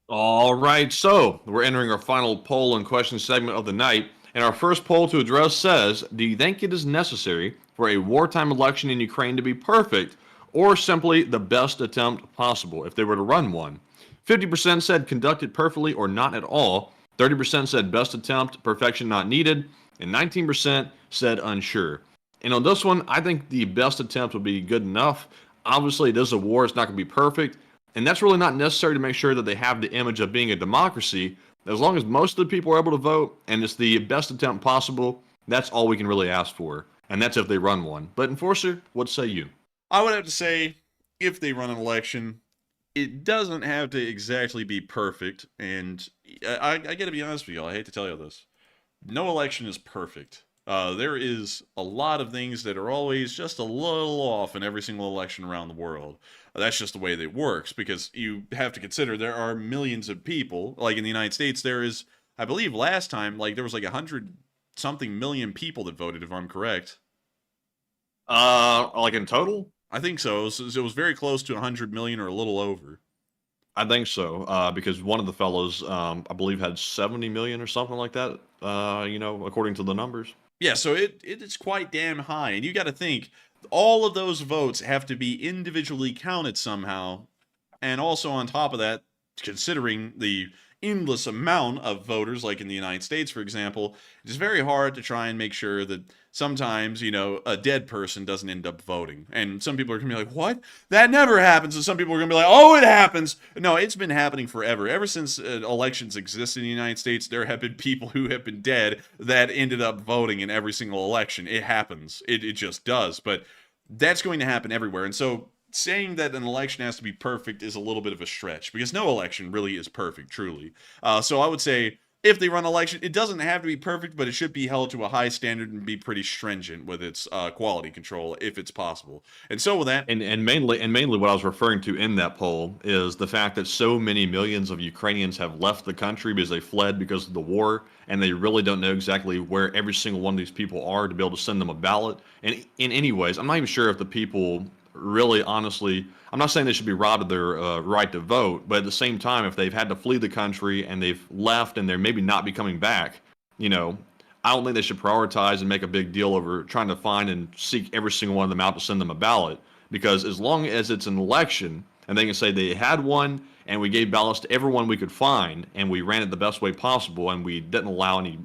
All right, so we're entering our final poll and question segment of the night. And our first poll to address says, do you think it is necessary for a wartime election in Ukraine to be perfect, or simply the best attempt possible if they were to run one? 50% said conducted perfectly or not at all. 30% said best attempt, perfection not needed. And 19% said unsure. And on this one, I think the best attempt would be good enough. Obviously, it is a war. It's not going to be perfect. And that's really not necessary to make sure that they have the image of being a democracy. As long as most of the people are able to vote and it's the best attempt possible, that's all we can really ask for. And that's if they run one. But Enforcer, what say you?
I would have to say, if they run an election, it doesn't have to exactly be perfect. And I got to be honest with you, I hate to tell you this. No election is perfect. There is a lot of things that are always just a little off in every single election around the world. That's just the way that it works, because you have to consider there are millions of people. Like in the United States, there is, I believe last time, like there was like 100-something million people that voted, if I'm correct.
Like in total?
I think so. It was very close to 100 million or a little over.
I think so, because one of the fellows, I believe, had 70 million or something like that, according to the numbers.
Yeah, so it is quite damn high. And you got to think, all of those votes have to be individually counted somehow. And also on top of that, considering the endless amount of voters, like in the United States, for example, it's very hard to try and make sure that sometimes, a dead person doesn't end up voting. And some people are going to be like, what? That never happens. And some people are going to be like, oh, it happens. No, it's been happening forever. Ever since elections exist in the United States, there have been people who have been dead that ended up voting in every single election. It happens. It just does. But that's going to happen everywhere. And so saying that an election has to be perfect is a little bit of a stretch, because no election really is perfect, truly. So I would say, if they run an election, it doesn't have to be perfect, but it should be held to a high standard and be pretty stringent with its quality control, if it's possible. And so with that,
and mainly what I was referring to in that poll is the fact that so many millions of Ukrainians have left the country because they fled because of the war, and they really don't know exactly where every single one of these people are to be able to send them a ballot. And in any ways, I'm not even sure if the people really, honestly, I'm not saying they should be robbed of their right to vote, but at the same time, if they've had to flee the country and they've left and they're maybe not be coming back, I don't think they should prioritize and make a big deal over trying to find and seek every single one of them out to send them a ballot. Because as long as it's an election and they can say they had one and we gave ballots to everyone we could find and we ran it the best way possible and we didn't allow any,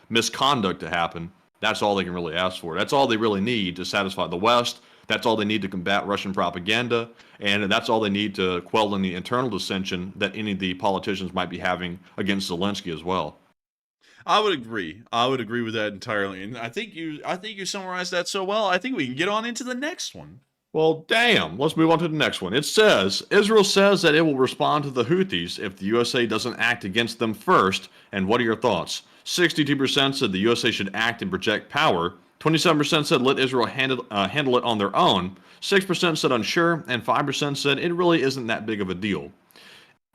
misconduct to happen, that's all they can really ask for. That's all they really need to satisfy the West. That's all they need to combat Russian propaganda, and that's all they need to quell any internal dissension that any of the politicians might be having against Zelensky as well.
I would agree. I would agree with that entirely, and I think you summarized that so well. I think we can get on into the next one.
Well, damn. Let's move on to the next one. It says, Israel says that it will respond to the Houthis if the USA doesn't act against them first. And what are your thoughts? 62% said the USA should act and project power. 27% said let Israel handle it on their own. 6% said unsure, and 5% said it really isn't that big of a deal.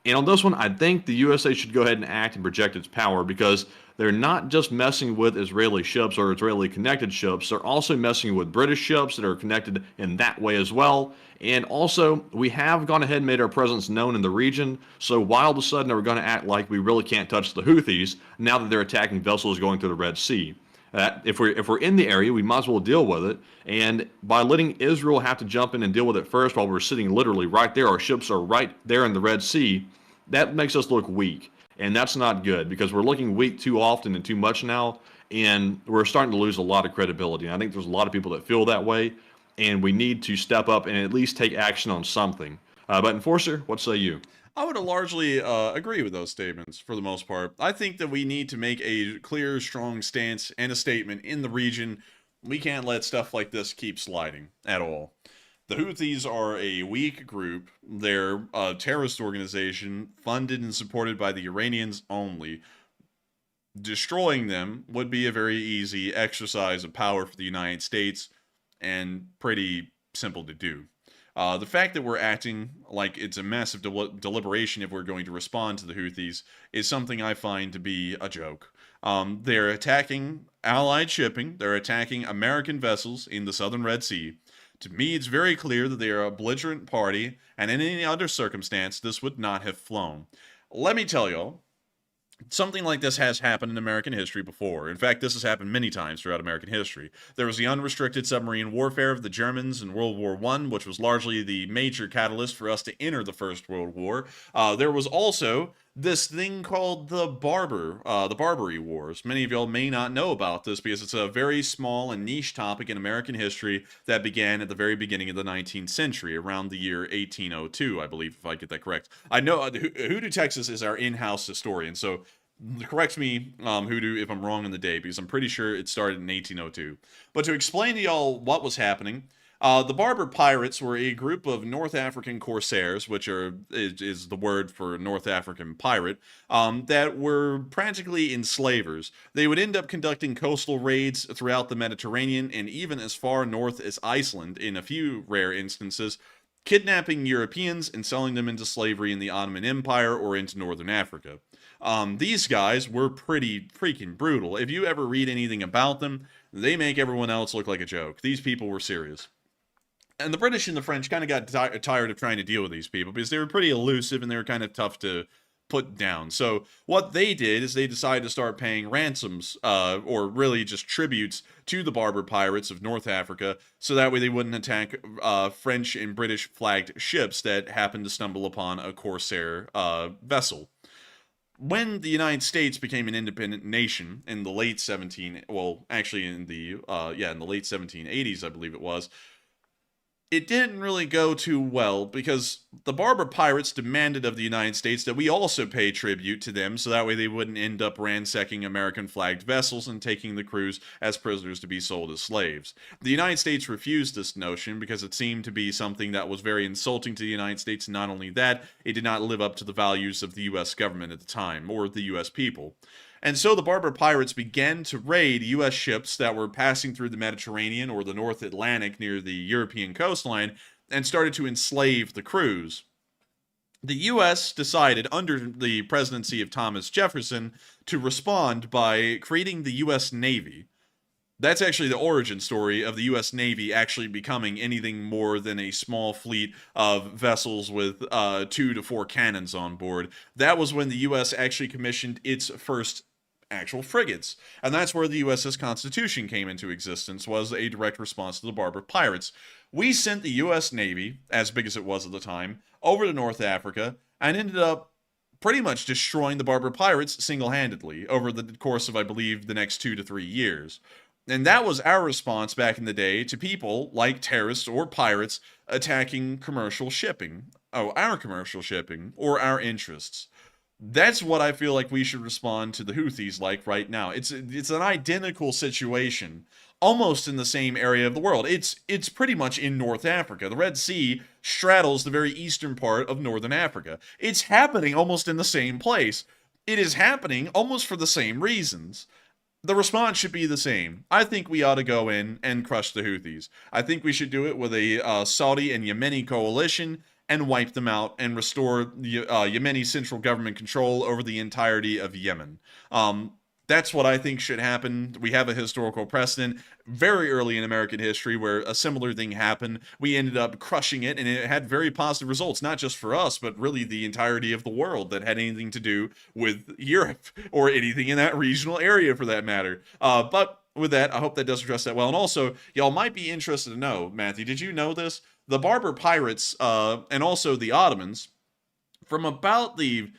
And on this one, I think the USA should go ahead and act and project its power, because they're not just messing with Israeli ships or Israeli-connected ships. They're also messing with British ships that are connected in that way as well. And also, we have gone ahead and made our presence known in the region. So why all of a sudden are we going to act like we really can't touch the Houthis now that they're attacking vessels going through the Red Sea? If we're in the area, we might as well deal with it. And by letting Israel have to jump in and deal with it first while we're sitting literally right there, our ships are right there in the Red Sea, that makes us look weak. And that's not good, because we're looking weak too often and too much now, and we're starting to lose a lot of credibility. And I think there's a lot of people that feel that way, and we need to step up and at least take action on something. But Enforcer, what say you?
I would largely agree with those statements for the most part. I think that we need to make a clear, strong stance and a statement in the region. We can't let stuff like this keep sliding at all. The Houthis are a weak group. They're a terrorist organization funded and supported by the Iranians only. Destroying them would be a very easy exercise of power for the United States and pretty simple to do. The fact that we're acting like it's a massive deliberation if we're going to respond to the Houthis is something I find to be a joke. They're attacking Allied shipping. They're attacking American vessels in the southern Red Sea. To me, it's very clear that they are a belligerent party, and in any other circumstance, this would not have flown. Let me tell y'all, something like this has happened in American history before. In fact, this has happened many times throughout American history. There was the unrestricted submarine warfare of the Germans in World War I, which was largely the major catalyst for us to enter the First World War. There was also this thing called the Barbary Wars. Many of y'all may not know about this because it's a very small and niche topic in American history that began at the very beginning of the 19th century, around the year 1802, I believe, if I get that correct. I know Hoodoo Texas is our in-house historian, so correct me, Hoodoo, if I'm wrong on the day, because I'm pretty sure it started in 1802. But to explain to y'all what was happening, the Berber pirates were a group of North African corsairs, which is the word for North African pirate, that were practically enslavers. They would end up conducting coastal raids throughout the Mediterranean and even as far north as Iceland in a few rare instances, kidnapping Europeans and selling them into slavery in the Ottoman Empire or into northern Africa. These guys were pretty freaking brutal. If you ever read anything about them, they make everyone else look like a joke. These people were serious. And the British and the French kind of got tired of trying to deal with these people because they were pretty elusive and they were kind of tough to put down. So what they did is they decided to start paying ransoms, or really just tributes, to the Berber pirates of North Africa, so that way they wouldn't attack French and British flagged ships that happened to stumble upon a corsair vessel. When the United States became an independent nation in the late in the late 1780s, I believe it was, it didn't really go too well because the Berber pirates demanded of the United States that we also pay tribute to them so that way they wouldn't end up ransacking American flagged vessels and taking the crews as prisoners to be sold as slaves. The United States refused this notion because it seemed to be something that was very insulting to the United States. Not only that, it did not live up to the values of the U.S. government at the time, or the U.S. people. And so the Berber pirates began to raid U.S. ships that were passing through the Mediterranean or the North Atlantic near the European coastline and started to enslave the crews. The U.S. decided, under the presidency of Thomas Jefferson, to respond by creating the U.S. Navy. That's actually the origin story of the U.S. Navy actually becoming anything more than a small fleet of vessels with 2 to 4 cannons on board. That was when the U.S. actually commissioned its first actual frigates. And that's where the USS Constitution came into existence, was a direct response to the Berber pirates. We sent the U.S. Navy, as big as it was at the time, over to North Africa and ended up pretty much destroying the Berber pirates single-handedly over the course of, I believe, the next 2 to 3 years. And that was our response back in the day to people like terrorists or pirates attacking commercial shipping. Oh, our commercial shipping, or our interests. That's what I feel like we should respond to the Houthis like right now. It's an identical situation, almost in the same area of the world. It's pretty much in North Africa. The Red Sea straddles the very eastern part of northern Africa. It's happening almost in the same place. It is happening almost for the same reasons. The response should be the same. I think we ought to go in and crush the Houthis. I think we should do it with a Saudi and Yemeni coalition and wipe them out and restore the Yemeni central government control over the entirety of Yemen. That's what I think should happen. We have a historical precedent very early in American history where a similar thing happened. We ended up crushing it, and it had very positive results, not just for us, but really the entirety of the world that had anything to do with Europe or anything in that regional area for that matter. But with that, I hope that does address that well. And also, y'all might be interested to know, Matthew, did you know this? The Berber pirates and also the Ottomans, from about the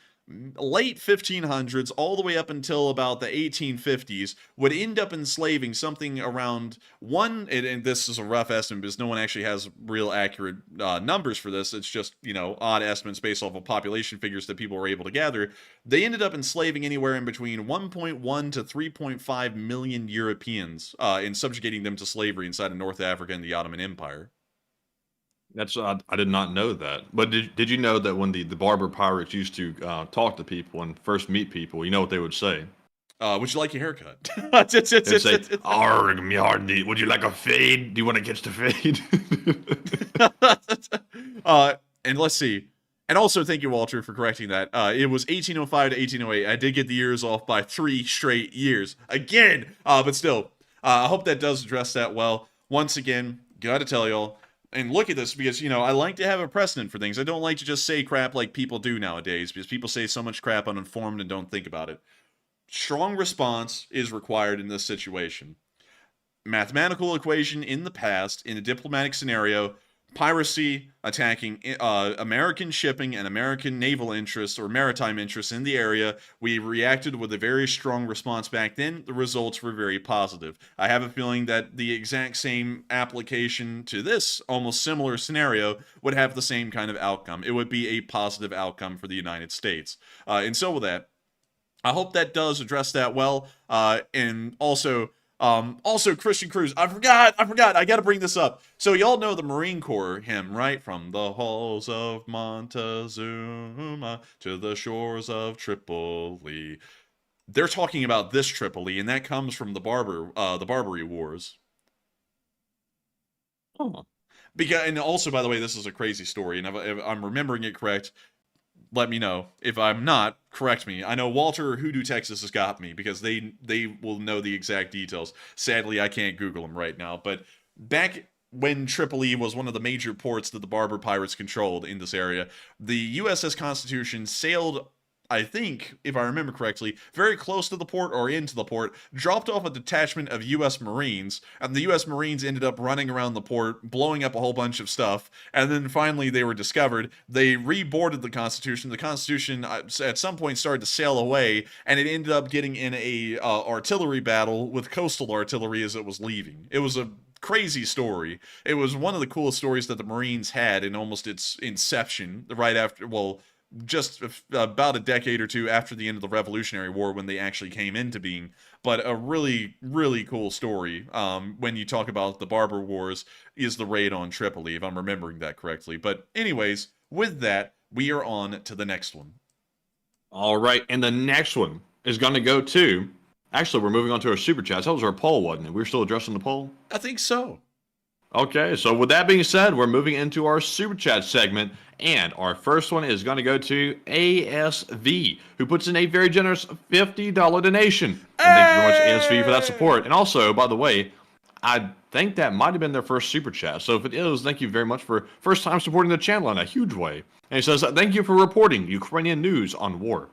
late 1500s all the way up until about the 1850s, would end up enslaving something around and this is a rough estimate because no one actually has real accurate numbers for this. It's just, odd estimates based off of population figures that people were able to gather. They ended up enslaving anywhere in between 1.1 to 3.5 million Europeans and subjugating them to slavery inside of North Africa and the Ottoman Empire.
That's I did not know that. But did you know that when the Berber pirates used to talk to people and first meet people, you know what they would say?
Would you like your haircut?
They'd say, "Arg, Mjardi, would you like a fade? Do you want to catch the fade?"
And let's see. And also, thank you, Walter, for correcting that. It was 1805 to 1808. I did get the years off by 3 straight years. Again! But still, I hope that does address that well. Once again, gotta tell y'all, and look at this, because, I like to have a precedent for things. I don't like to just say crap like people do nowadays, because people say so much crap uninformed and don't think about it. Strong response is required in this situation. Mathematical equation in the past, in a diplomatic scenario, piracy attacking American shipping and American naval interests or maritime interests in the area. We reacted with a very strong response back then. The results were very positive. I have a feeling that the exact same application to this almost similar scenario would have the same kind of outcome. It would be a positive outcome for the United States. And so with that, I hope that does address that well. And also, Christian Cruz, I forgot, I gotta bring this up. So y'all know the Marine Corps hymn, right? From the halls of Montezuma to the shores of Tripoli. They're talking about this Tripoli, and that comes from the Barbary Wars. Oh. And also, by the way, this is a crazy story, and if I'm remembering it correct, let me know. If I'm not, correct me. I know Walter or Hoodoo Texas has got me, because they will know the exact details. Sadly, I can't Google them right now. But back when Tripoli was one of the major ports that the Berber pirates controlled in this area, the USS Constitution sailed, I think, if I remember correctly, very close to the port or into the port, dropped off a detachment of U.S. Marines, and the U.S. Marines ended up running around the port, blowing up a whole bunch of stuff, and then finally they were discovered. They reboarded the Constitution. The Constitution at some point started to sail away, and it ended up getting in a artillery battle with coastal artillery as it was leaving. It was a crazy story. It was one of the coolest stories that the Marines had in almost its inception, right after, just about a decade or two after the end of the Revolutionary War, when they actually came into being. But a really, really cool story, when you talk about the Barber Wars, is the raid on Tripoli, if I'm remembering that correctly. But anyways, with that, we are on to the next one.
All right, and the next one is going to go to... Actually, we're moving on to our Super Chats. That was our poll, wasn't it? We were still addressing the poll?
I think so.
Okay, so with that being said, we're moving into our Super Chat segment, and our first one is going to go to ASV, who puts in a very generous $50 donation. And thank you very much, ASV, for that support. And also, by the way, I think that might have been their first Super Chat. So if it is, thank you very much for first time supporting the channel in a huge way. And he says, thank you for reporting Ukrainian news on war.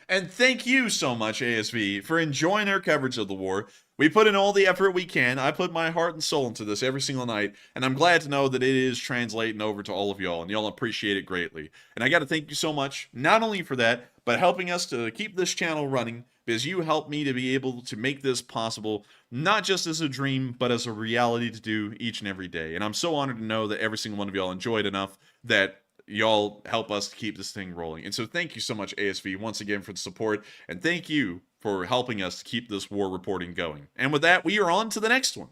And thank you so much, ASV, for enjoying our coverage of the war. We put in all the effort we can. I put my heart and soul into this every single night, and I'm glad to know that it is translating over to all of y'all, and y'all appreciate it greatly. And I got to thank you so much, not only for that, but helping us to keep this channel running, because you helped me to be able to make this possible, not just as a dream, but as a reality to do each and every day. And I'm so honored to know that every single one of y'all enjoyed enough that y'all help us to keep this thing rolling. And so thank you so much, ASV, once again for the support, and thank you for helping us to keep this war reporting going. And with that, we are on to the next one.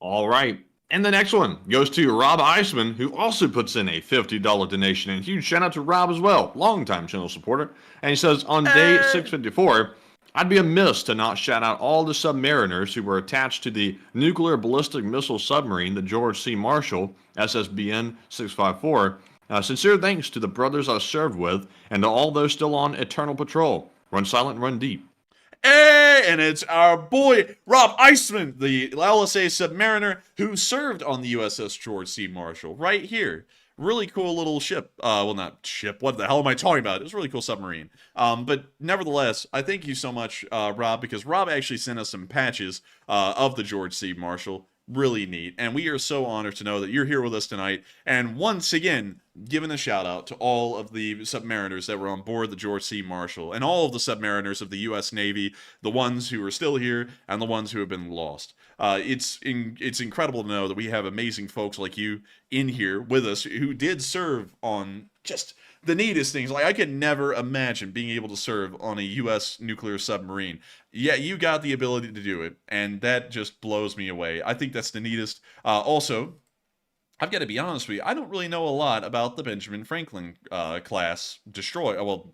All right. And the next one goes to Rob Eisman, who also puts in a $50 donation. And huge shout out to Rob as well, longtime channel supporter. And he says, on day 654, I'd be amiss to not shout out all the submariners who were attached to the nuclear ballistic missile submarine, the George C. Marshall, SSBN 654. Sincere thanks to the brothers I served with, and to all those still on eternal patrol. Run silent, run deep.
Hey, and it's our boy, Rob Eisman, the LSA submariner who served on the USS George C. Marshall, right here. Really cool little ship. Well, not ship. What the hell am I talking about? It was a really cool submarine. But nevertheless, I thank you so much, Rob, because Rob actually sent us some patches of the George C. Marshall. Really neat, and we are so honored to know that you're here with us tonight, and once again giving a shout out to all of the submariners that were on board the George C. Marshall, and all of the submariners of the U.S. Navy, the ones who are still here and the ones who have been lost. It's incredible to know that we have amazing folks like you in here with us who did serve on just the neatest things. Like, I could never imagine being able to serve on a U.S. nuclear submarine. Yeah, you got the ability to do it, and that just blows me away. I think that's the neatest. Also, I've got to be honest with you, I don't really know a lot about the Benjamin Franklin class destroyer. Well,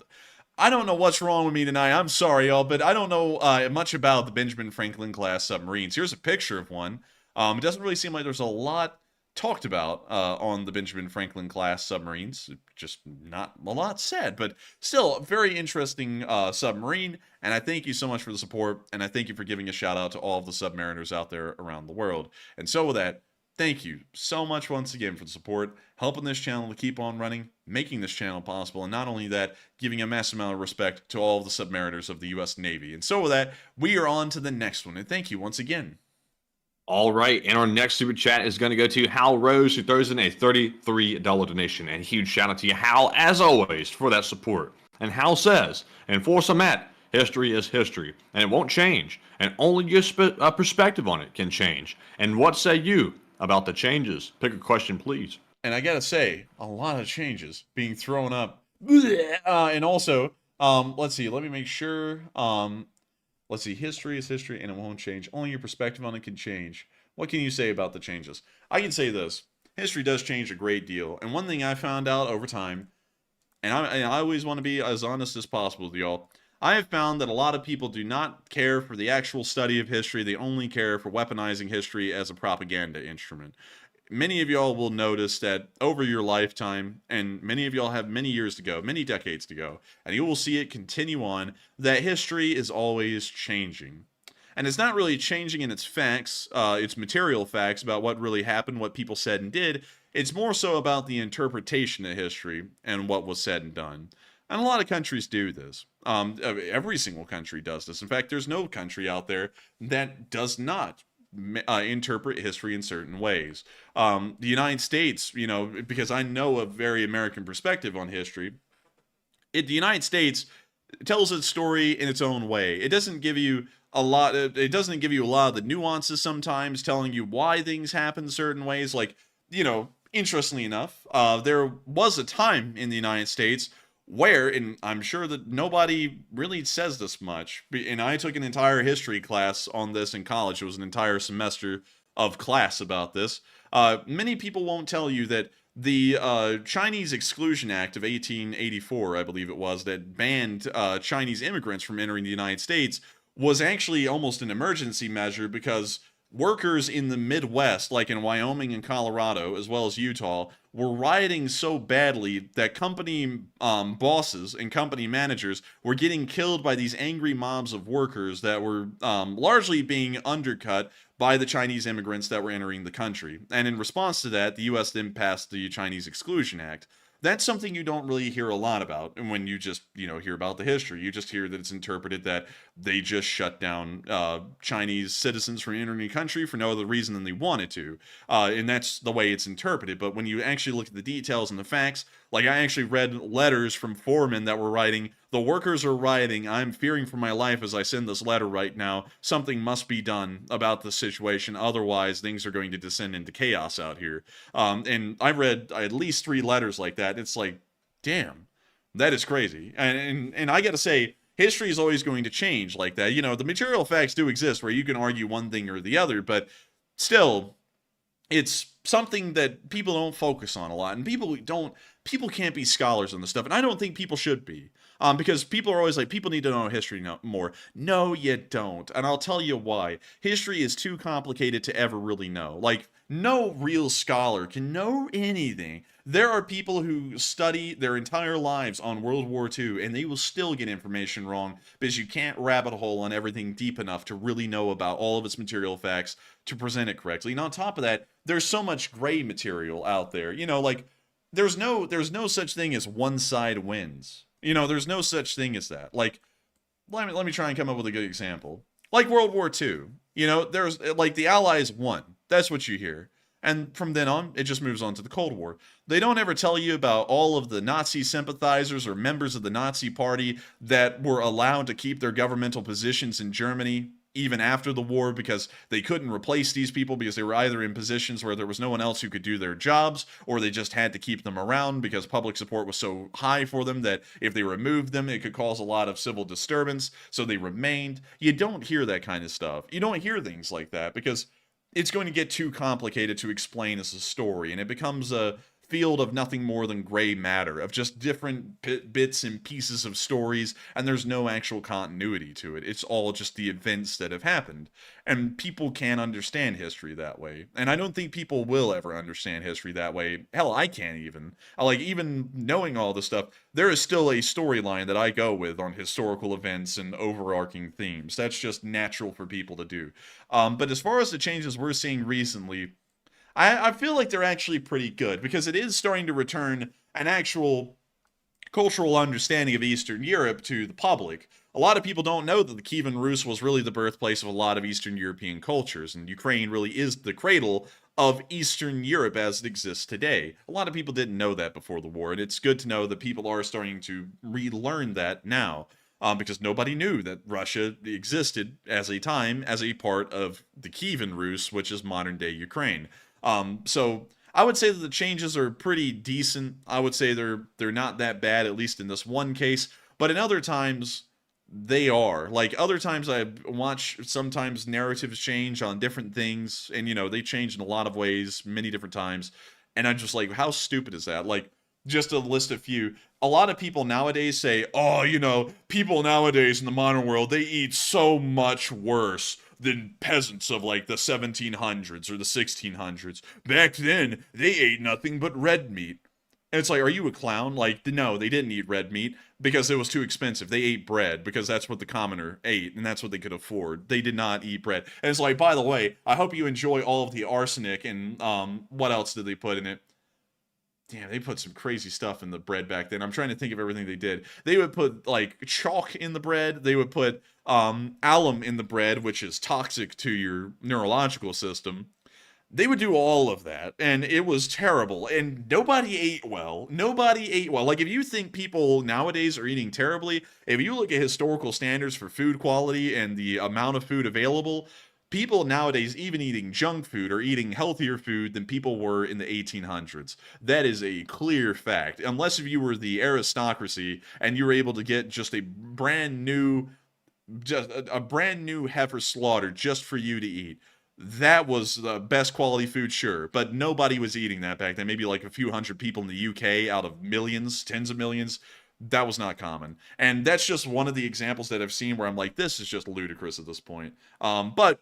I don't know what's wrong with me tonight. I'm sorry, y'all, but I don't know much about the Benjamin Franklin class submarines. Here's a picture of one. It doesn't really seem like there's a lot talked about on the Benjamin Franklin class submarines. Just not a lot said, but still a very interesting submarine. And I thank you so much for the support, and I thank you for giving a shout out to all of the submariners out there around the world. And so with that, thank you so much once again for the support, helping this channel to keep on running, making this channel possible, and not only that, giving a massive amount of respect to all of the submariners of the U.S. Navy. And so with that, we are on to the next one, and thank you once again.
All right, and our next super chat is going to go to Hal Rose, who throws in a $33 donation. And huge shout out to you, Hal, as always, for that support. And Hal says, and for some Matt, history is history, and it won't change. And only your perspective on it can change. And what say you about the changes? Pick a question, please.
And I gotta say, a lot of changes being thrown up. And also, let's see, let me make sure. Let's see, history is history and it won't change. Only your perspective on it can change. What can you say about the changes? I can say this. History does change a great deal. And one thing I found out over time, and I always want to be as honest as possible with y'all, I have found that a lot of people do not care for the actual study of history. They only care for weaponizing history as a propaganda instrument. Many of y'all will notice that over your lifetime, and many of y'all have many years to go, many decades to go, and you will see it continue on, that history is always changing. And it's not really changing in its facts, its material facts about what really happened, what people said and did. It's more so about the interpretation of history and what was said and done. And a lot of countries do this. Every single country does this. In fact, there's no country out there that does not interpret history in certain ways. The United States, you know, because I know a very American perspective on history, the United States tells its story in its own way. It doesn't give you a lot. It doesn't give you a lot of the nuances sometimes, telling you why things happen certain ways. Like, you know, interestingly enough, there was a time in the United States where, and I'm sure that nobody really says this much, and I took an entire history class on this in college. It was an entire semester of class about this. Many people won't tell you that the Chinese Exclusion Act of 1884, I believe it was, that banned Chinese immigrants from entering the United States was actually almost an emergency measure because workers in the Midwest, like in Wyoming and Colorado, as well as Utah, were rioting so badly that company bosses and company managers were getting killed by these angry mobs of workers that were largely being undercut by the Chinese immigrants that were entering the country. And in response to that, the U.S. then passed the Chinese Exclusion Act. That's something you don't really hear a lot about. And when you just, you know, hear about the history, you just hear that it's interpreted that they just shut down Chinese citizens from entering the country for no other reason than they wanted to. And that's the way it's interpreted. But when you actually look at the details and the facts, like I actually read letters from foremen that were writing, the workers are rioting. I'm fearing for my life as I send this letter right now. Something must be done about the situation. Otherwise, things are going to descend into chaos out here. And I read at least 3 letters like that. It's like, damn, that is crazy. And I got to say, history is always going to change like that. You know, the material facts do exist where you can argue one thing or the other, but still, it's something that people don't focus on a lot. And people can't be scholars on this stuff. And I don't think people should be. Because people are always like, people need to know history more. No, you don't. And I'll tell you why. History is too complicated to ever really know. Like, no real scholar can know anything. There are people who study their entire lives on World War II, and they will still get information wrong because you can't rabbit hole on everything deep enough to really know about all of its material facts to present it correctly. And on top of that, there's so much gray material out there. You know, like, there's no such thing as one side wins. You know, there's no such thing as that. Like, let me try and come up with a good example. Like World War II. You know, there's, like, the Allies won. That's what you hear. And from then on, it just moves on to the Cold War. They don't ever tell you about all of the Nazi sympathizers or members of the Nazi Party that were allowed to keep their governmental positions in Germany even after the war because they couldn't replace these people because they were either in positions where there was no one else who could do their jobs, or they just had to keep them around because public support was so high for them that if they removed them, it could cause a lot of civil disturbance, so they remained. You don't hear that kind of stuff. You don't hear things like that because it's going to get too complicated to explain as a story, and it becomes a field of nothing more than gray matter, of just different bits and pieces of stories, and there's no actual continuity to it. It's all just the events that have happened. And people can't understand history that way. And I don't think people will ever understand history that way. Hell, I can't even. Like, even knowing all this stuff, there is still a storyline that I go with on historical events and overarching themes. That's just natural for people to do. But as far as the changes we're seeing recently, I feel like they're actually pretty good, because it is starting to return an actual cultural understanding of Eastern Europe to the public. A lot of people don't know that the Kievan Rus was really the birthplace of a lot of Eastern European cultures, and Ukraine really is the cradle of Eastern Europe as it exists today. A lot of people didn't know that before the war, and it's good to know that people are starting to relearn that now. Because nobody knew that Russia existed as a time as a part of the Kievan Rus, which is modern-day Ukraine. So I would say that the changes are pretty decent. I would say they're not that bad, at least in this one case. But in other times, they are. Like, other times I watch sometimes narratives change on different things. And, they change in a lot of ways, many different times. And I'm just like, how stupid is that? Like, just to list a few. A lot of people nowadays say, oh, people nowadays in the modern world, they eat so much worse than peasants of like the 1700s or the 1600s. Back then, they ate nothing but red meat. And it's like, are you a clown? Like, no, they didn't eat red meat because it was too expensive. They ate bread because that's what the commoner ate and that's what they could afford. They did not eat bread. And it's like, by the way, I hope you enjoy all of the arsenic and what else did they put in it? Damn, they put some crazy stuff in the bread back then. I'm trying to think of everything they did. They would put, like, chalk in the bread. They would put alum in the bread, which is toxic to your neurological system. They would do all of that, and it was terrible. And nobody ate well. Nobody ate well. Like, if you think people nowadays are eating terribly, if you look at historical standards for food quality and the amount of food available, people nowadays, even eating junk food, are eating healthier food than people were in the 1800s. That is a clear fact. Unless if you were the aristocracy and you were able to get just a brand new heifer slaughtered just for you to eat. That was the best quality food, sure, but nobody was eating that back then. Maybe like a few hundred people in the UK out of millions, tens of millions. That was not common. And that's just one of the examples that I've seen where I'm like, this is just ludicrous at this point. But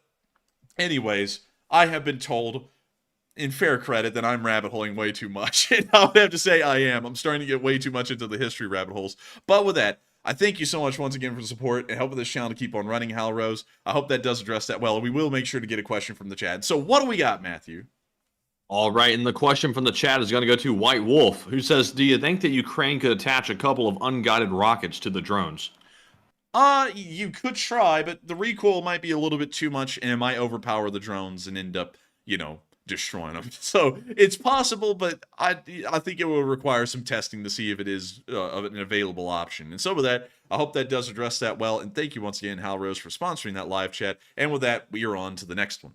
anyways, I have been told, in fair credit, that I'm rabbit holing way too much. And I would have to say I am. I'm starting to get way too much into the history rabbit holes. But with that, I thank you so much once again for the support and helping this channel to keep on running, Hal Rose. I hope that does address that well. We will make sure to get a question from the chat. So what do we got, Matthew?
All right, and the question from the chat is going to go to White Wolf, who says, do you think that Ukraine could attach a couple of unguided rockets to the drones?
You could try, but the recoil might be a little bit too much, and it might overpower the drones and end up, destroying them. So it's possible, but I think it will require some testing to see if it is an available option. And so with that, I hope that does address that well. And thank you once again, Hal Rose, for sponsoring that live chat. And with that, we are on to the next one.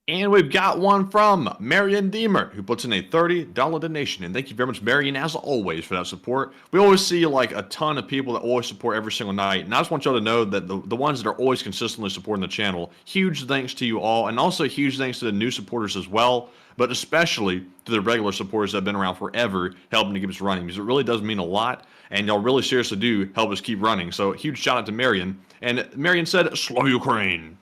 And we've got one from Marion Deemer, who puts in a $30 donation. And thank you very much, Marion, as always, for that support. We always see like a ton of people that always support every single night. And I just want y'all to know that the ones that are always consistently supporting the channel, huge thanks to you all. And also huge thanks to the new supporters as well. But especially to the regular supporters that have been around forever, helping to keep us running. Because it really does mean a lot. And y'all really seriously do help us keep running. So huge shout out to Marion. And Marion said, "Slow Ukraine."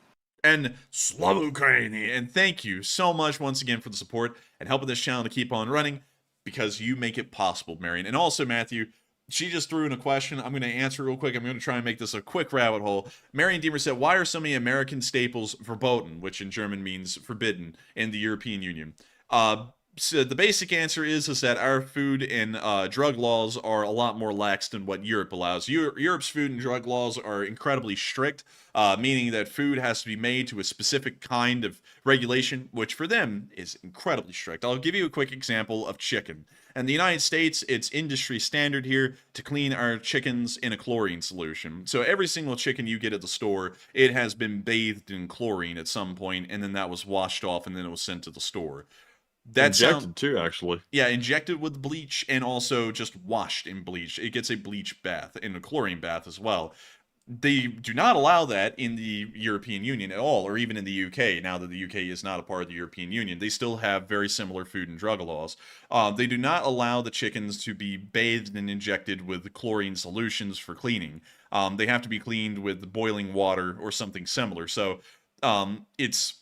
And Slava Ukraine. And thank you so much once again for the support and helping this channel to keep on running, because you make it possible, Marion. And also, Matthew, she just threw in a question. I'm going to answer real quick. I'm going to try and make this a quick rabbit hole. Marion Deemer said, why are so many American staples verboten, which in German means forbidden, in the European Union? So the basic answer is that our food and drug laws are a lot more lax than what Europe allows. Europe's food and drug laws are incredibly strict, meaning that food has to be made to a specific kind of regulation, which for them is incredibly strict. I'll give you a quick example of chicken. In the United States, it's industry standard here to clean our chickens in a chlorine solution. So every single chicken you get at the store, it has been bathed in chlorine at some point, and then that was washed off, and then it was sent to the store.
Injected too, actually.
Yeah, injected with bleach and also just washed in bleach. It gets a bleach bath and a chlorine bath as well. they do not allow that in the European Union at all, or even in the UK, now that the UK is not a part of the European Union. They still have very similar food and drug laws. They do not allow the chickens to be bathed and injected with chlorine solutions for cleaning. They have to be cleaned with boiling water or something similar. So it's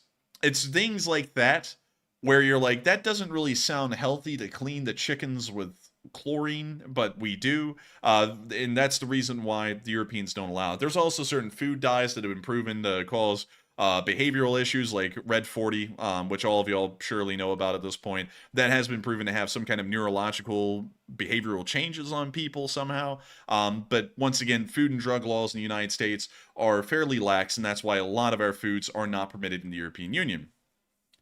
things like that where you're like, that doesn't really sound healthy to clean the chickens with chlorine, but we do, and that's the reason why the Europeans don't allow it. There's also certain food dyes that have been proven to cause behavioral issues like Red 40, which all of y'all surely know about at this point. That has been proven to have some kind of neurological behavioral changes on people somehow. But once again, food and drug laws in the United States are fairly lax, and that's why a lot of our foods are not permitted in the European Union.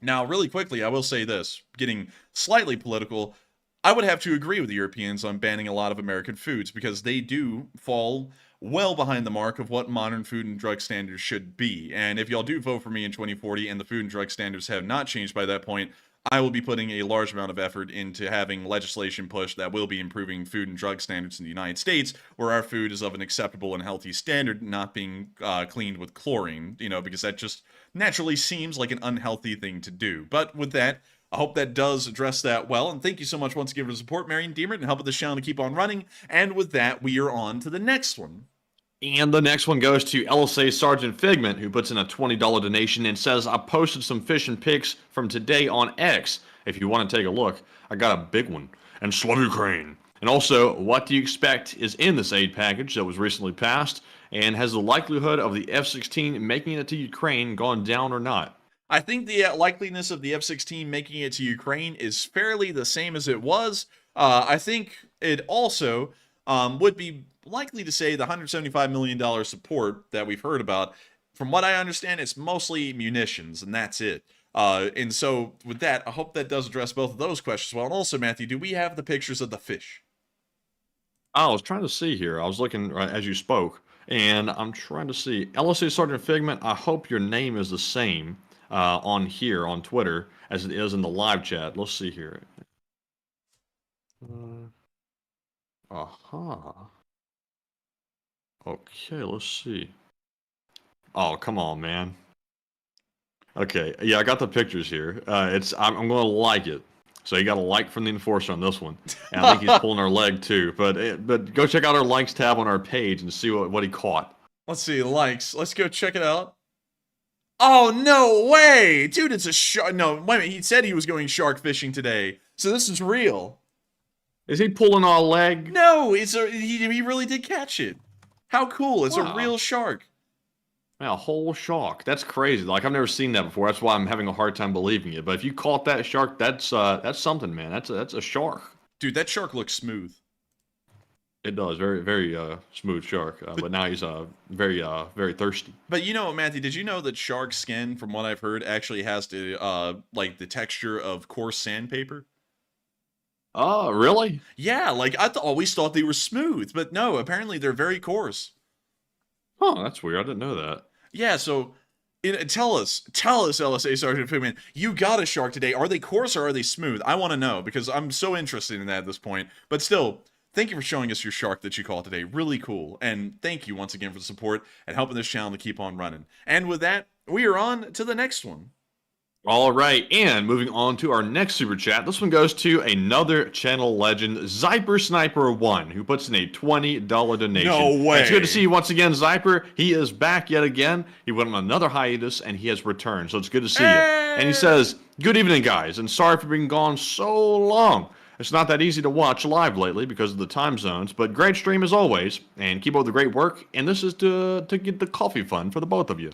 Now, really quickly, I will say this, getting slightly political, I would have to agree with the Europeans on banning a lot of American foods because they do fall well behind the mark of what modern food and drug standards should be. And if y'all do vote for me in 2040 and the food and drug standards have not changed by that point, I will be putting a large amount of effort into having legislation pushed that will be improving food and drug standards in the United States, where our food is of an acceptable and healthy standard, not being cleaned with chlorine, because that just naturally seems like an unhealthy thing to do. But with that, I hope that does address that well, and thank you so much once again for the support, Marion Deemer, and helping this channel to keep on running. And with that, we are on to the next one.
And the next one goes to LSA Sergeant Figment, who puts in a $20 donation and says, I posted some fishing pics from today on X. If you want to take a look, I got a big one. And Slum Ukraine. And also, what do you expect is in this aid package that was recently passed? And has the likelihood of the F-16 making it to Ukraine gone down or not?
I think the likeliness of the F-16 making it to Ukraine is fairly the same as it was. I think it also would be likely to say the $175 million support that we've heard about. From what I understand, it's mostly munitions, and that's it. And so with that, I hope that does address both of those questions well. And also, Matthew, do we have the pictures of the fish?
I was trying to see here. I was looking right as you spoke, and I'm trying to see. LSA Sergeant Figment, I hope your name is the same on here on Twitter as it is in the live chat. Let's see here. Okay, let's see. Oh, come on, man. Okay, yeah, I got the pictures here. I'm going to like it. So you got a like from the enforcer on this one. And I think he's pulling our leg too. But go check out our likes tab on our page and see what he caught.
Let's see, likes. Let's go check it out. Oh, no way! Dude, it's a shark. No, wait a minute. He said he was going shark fishing today. So this is real.
Is he pulling our leg?
No, he really did catch it. How cool. It's a real shark.
Man, a whole shark. That's crazy. Like, I've never seen that before. That's why I'm having a hard time believing it. But if you caught that shark, that's something, man. That's a shark.
Dude, that shark looks smooth.
It does. Very, very smooth shark. But now he's very, very thirsty.
But you know, Matthew, did you know that shark skin, from what I've heard, actually has like the texture of coarse sandpaper?
Oh, really?
Yeah, like I always thought they were smooth, but no, apparently they're very coarse.
Oh, that's weird. I didn't know that.
Yeah, so tell us, LSA Sergeant Figment, you got a shark today. Are they coarse or are they smooth? I want to know because I'm so interested in that at this point. But still, thank you for showing us your shark that you caught today. Really cool. And thank you once again for the support and helping this channel to keep on running. And with that, we are on to the next one.
All right, and moving on to our next super chat. This one goes to another channel legend, Zyper Sniper 1, who puts in a $20 donation.
No way.
It's good to see you once again, Zyper. He is back yet again. He went on another hiatus, and he has returned, so it's good to see you. And he says, good evening, guys, and sorry for being gone so long. It's not that easy to watch live lately because of the time zones, but great stream as always, and keep up the great work. And this is to get the coffee fund for the both of you.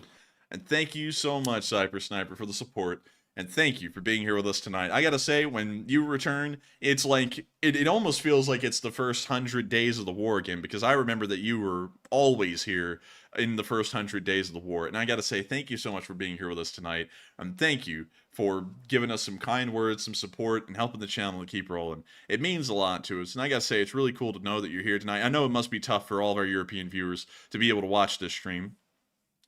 And thank you so much, Zyper Sniper, for the support. And thank you for being here with us tonight. I gotta say, when you return, it's like, it almost feels like it's the first 100 days of the war again, because I remember that you were always here in the first 100 days of the war. And I gotta say, thank you so much for being here with us tonight. And thank you for giving us some kind words, some support, and helping the channel to keep rolling. It means a lot to us. And I gotta say, it's really cool to know that you're here tonight. I know it must be tough for all of our European viewers to be able to watch this stream.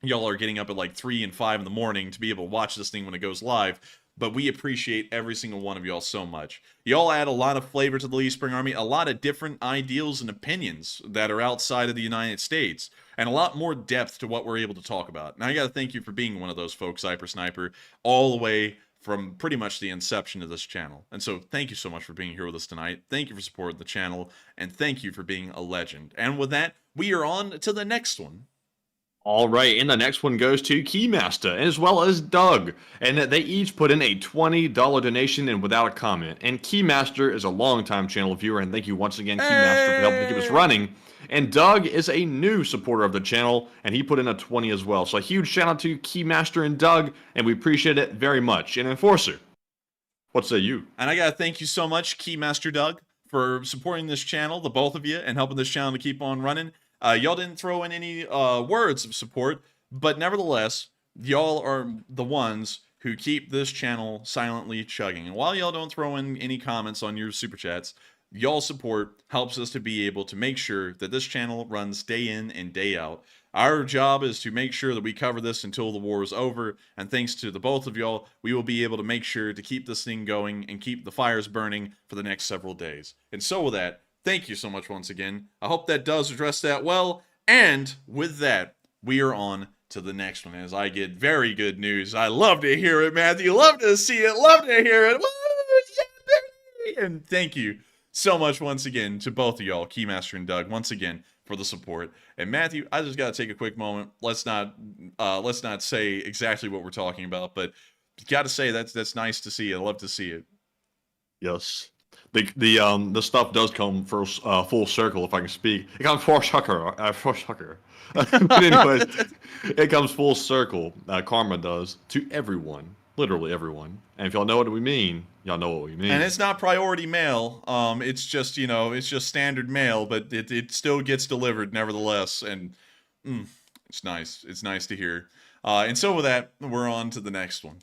Y'all are getting up at like 3 and 5 in the morning to be able to watch this thing when it goes live. but we appreciate every single one of y'all so much. Y'all add a lot of flavor to the Lee Spring Army, a lot of different ideals and opinions that are outside of the United States, and a lot more depth to what we're able to talk about. And I got to thank you for being one of those folks, Cyper Sniper, all the way from pretty much the inception of this channel. And so thank you so much for being here with us tonight. Thank you for supporting the channel, and thank you for being a legend. And with that, we are on to the next one.
All right, and the next one goes to Keymaster as well as Doug, and they each put in a $20 donation and without a comment. And Keymaster is a longtime channel viewer, and thank you once again, Keymaster, for helping to keep us running. And Doug is a new supporter of the channel, and he put in a 20 as well. So a huge shout out to Keymaster and Doug, and we appreciate it very much. And Enforcer, what say you?
And I gotta thank you so much, Keymaster Doug, for supporting this channel, the both of you, and helping this channel to keep on running. Y'all didn't throw in any words of support, but nevertheless, y'all are the ones who keep this channel silently chugging. And while y'all don't throw in any comments on your super chats, y'all support helps us to be able to make sure that this channel runs day in and day out. Our job is to make sure that we cover this until the war is over, and thanks to the both of y'all, we will be able to make sure to keep this thing going and keep the fires burning for the next several days. And so with that, thank you so much once again. I hope that does address that well. And with that, we are on to the next one as I get very good news. I love to hear it, Matthew. Love to see it. Love to hear it. Woo! Yeah, and thank you so much once again to both of y'all, Keymaster and Doug, once again for the support. And Matthew, I just got to take a quick moment. Let's not say exactly what we're talking about, but got to say that's nice to see. I love to see it.
Yes. The stuff does come full circle, if I can speak. It comes full circle. But anyways, it comes full circle. Karma does to everyone, literally everyone. And if y'all know what we mean, y'all know what we mean.
And it's not priority mail. It's just it's just standard mail, but it still gets delivered nevertheless. And it's nice. It's nice to hear. And so with that, we're on to the next one.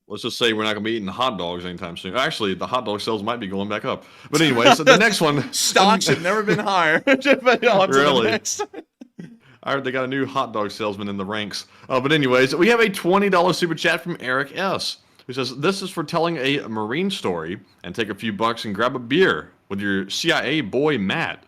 Let's just say we're not going to be eating hot dogs anytime soon. Actually, the hot dog sales might be going back up. But anyway, so the next one.
Stocks have never been higher.
Really? I heard they got a new hot dog salesman in the ranks. But anyways, we have a $20 super chat from Eric S., who says, this is for telling a Marine story and take a few bucks and grab a beer with your CIA boy, Matt.